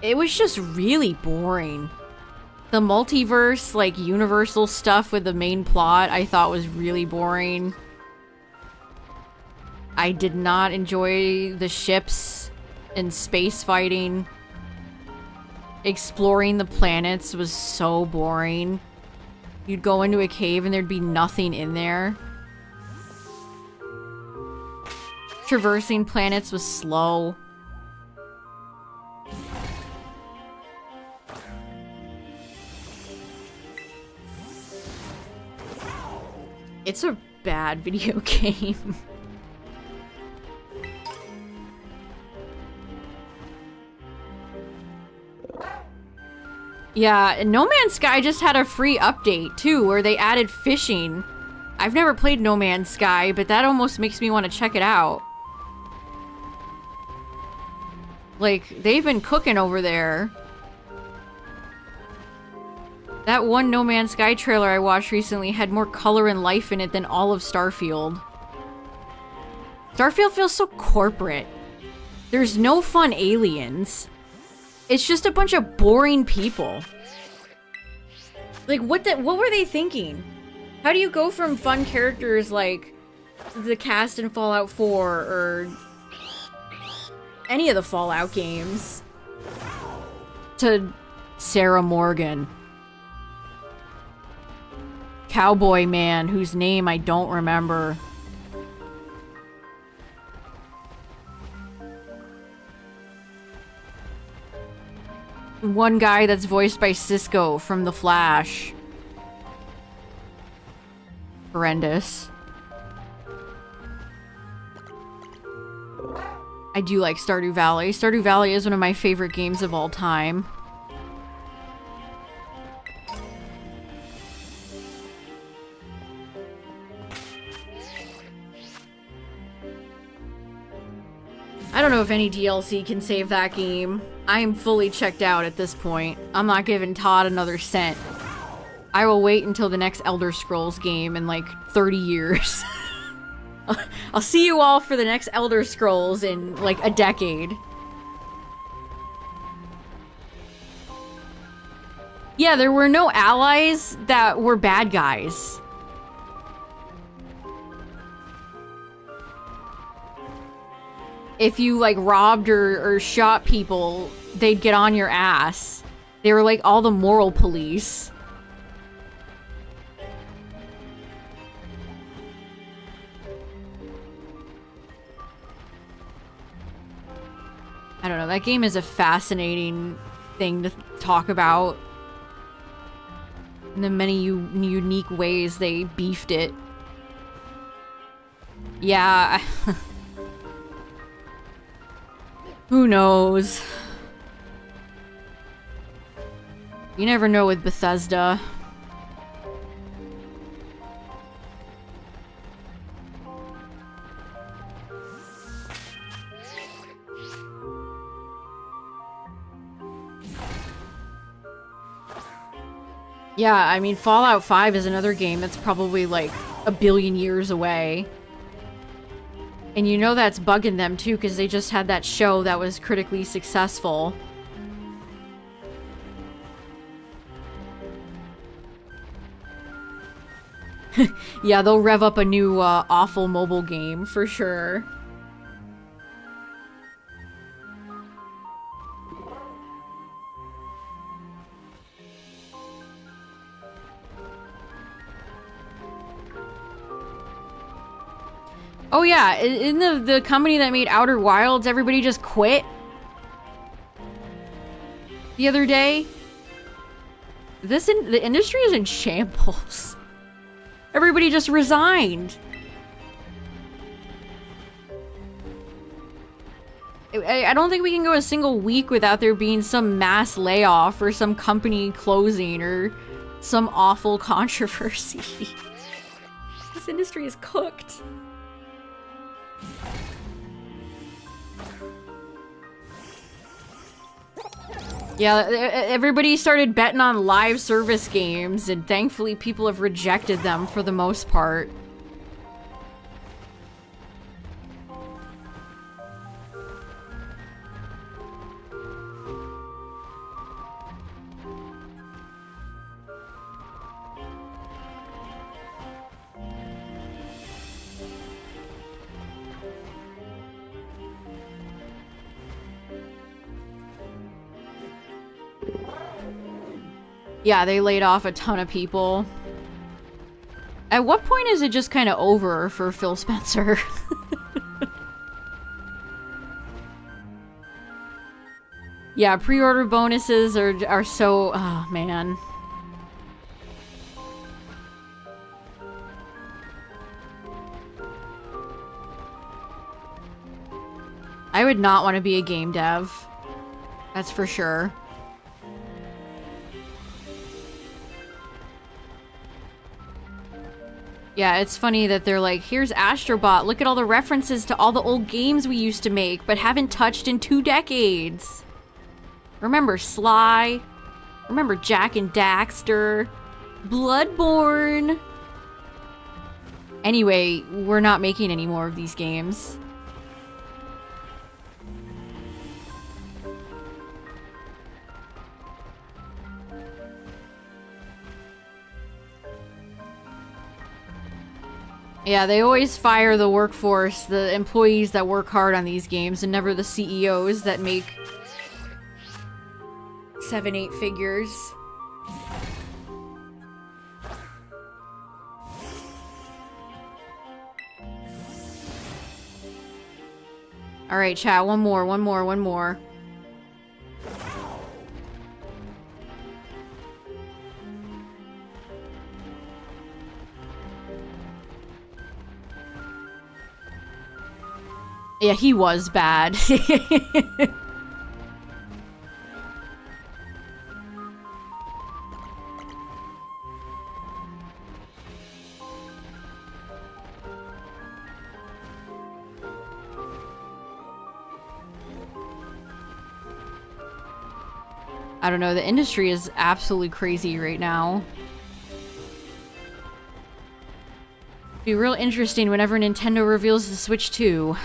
It was just really boring. The multiverse, like, universal stuff with the main plot, I thought was really boring. I did not enjoy the ships and space fighting. Exploring the planets was so boring. You'd go into a cave and there'd be nothing in there. Traversing planets was slow. It's a bad video game. Yeah, and No Man's Sky just had a free update, too, where they added fishing. I've never played No Man's Sky, but that almost makes me want to check it out. Like, they've been cooking over there. That one No Man's Sky trailer I watched recently had more color and life in it than all of Starfield. Starfield feels so corporate. There's no fun aliens. It's just a bunch of boring people. Like, what were they thinking? How do you go from fun characters like the cast in Fallout 4 or any of the Fallout games to Sarah Morgan? Cowboy man whose name I don't remember. One guy that's voiced by Cisco from The Flash. Horrendous. I do like Stardew Valley. Stardew Valley is one of my favorite games of all time. I don't know if any DLC can save that game. I am fully checked out at this point. I'm not giving Todd another cent. I will wait until the next Elder Scrolls game in like 30 years. I'll see you all for the next Elder Scrolls in like a decade. Yeah, there were no allies that were bad guys. If you like robbed or shot people, they'd get on your ass. They were like all the moral police. I don't know, that game is a fascinating thing to talk about. In the many unique ways they beefed it. Yeah. Who knows? You never know with Bethesda. Yeah, I mean, Fallout 5 is another game that's probably like a billion years away. And you know that's bugging them too, because they just had that show that was critically successful. Yeah, they'll rev up a new awful mobile game for sure. Oh yeah, in the company that made Outer Wilds, everybody just quit the other day. The industry is in shambles. Everybody just resigned. I don't think we can go a single week without there being some mass layoff or some company closing or some awful controversy. This industry is cooked. Yeah, everybody started betting on live service games, and thankfully people have rejected them for the most part. Yeah, they laid off a ton of people. At what point is it just kind of over for Phil Spencer? Yeah, pre-order bonuses are so... Oh, man. I would not want to be a game dev. That's for sure. Yeah, it's funny that they're like, here's Astrobot, look at all the references to all the old games we used to make, but haven't touched in 2 decades. Remember Sly? Remember Jak and Daxter? Bloodborne? Anyway, we're not making any more of these games. Yeah, they always fire the workforce, the employees that work hard on these games, and never the CEOs that make 7-8 figures. Alright, chat, one more. Yeah, he was bad. I don't know, the industry is absolutely crazy right now. Be real interesting whenever Nintendo reveals the Switch 2.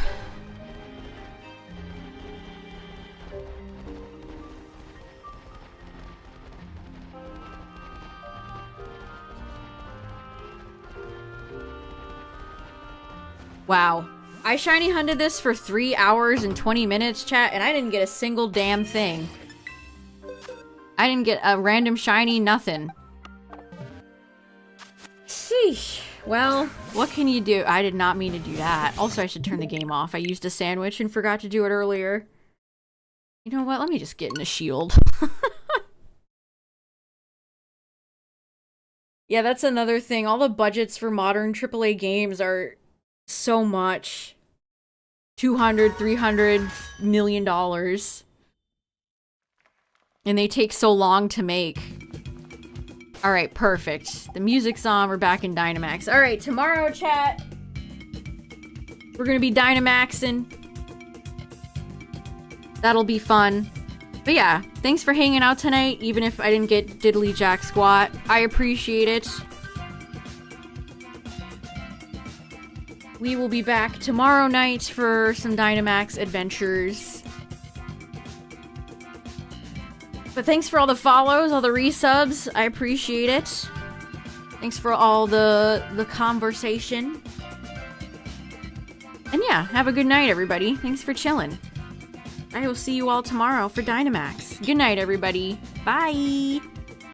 Wow. I shiny hunted this for 3 hours and 20 minutes, chat, and I didn't get a single damn thing. I didn't get a random shiny, nothing. Sheesh. Well, what can you do? I did not mean to do that. Also, I should turn the game off. I used a sandwich and forgot to do it earlier. You know what? Let me just get in a shield. Yeah, that's another thing. All the budgets for modern AAA games are so much. $200, $300 million. And they take so long to make. Alright, perfect. The music's on. We're back in Dynamax. Alright, tomorrow, chat. We're gonna be Dynamaxing. That'll be fun. But yeah, thanks for hanging out tonight, even if I didn't get diddly jack squat. I appreciate it. We will be back tomorrow night for some Dynamax adventures. But thanks for all the follows, all the resubs. I appreciate it. Thanks for all the conversation. And yeah, have a good night, everybody. Thanks for chilling. I will see you all tomorrow for Dynamax. Good night, everybody. Bye!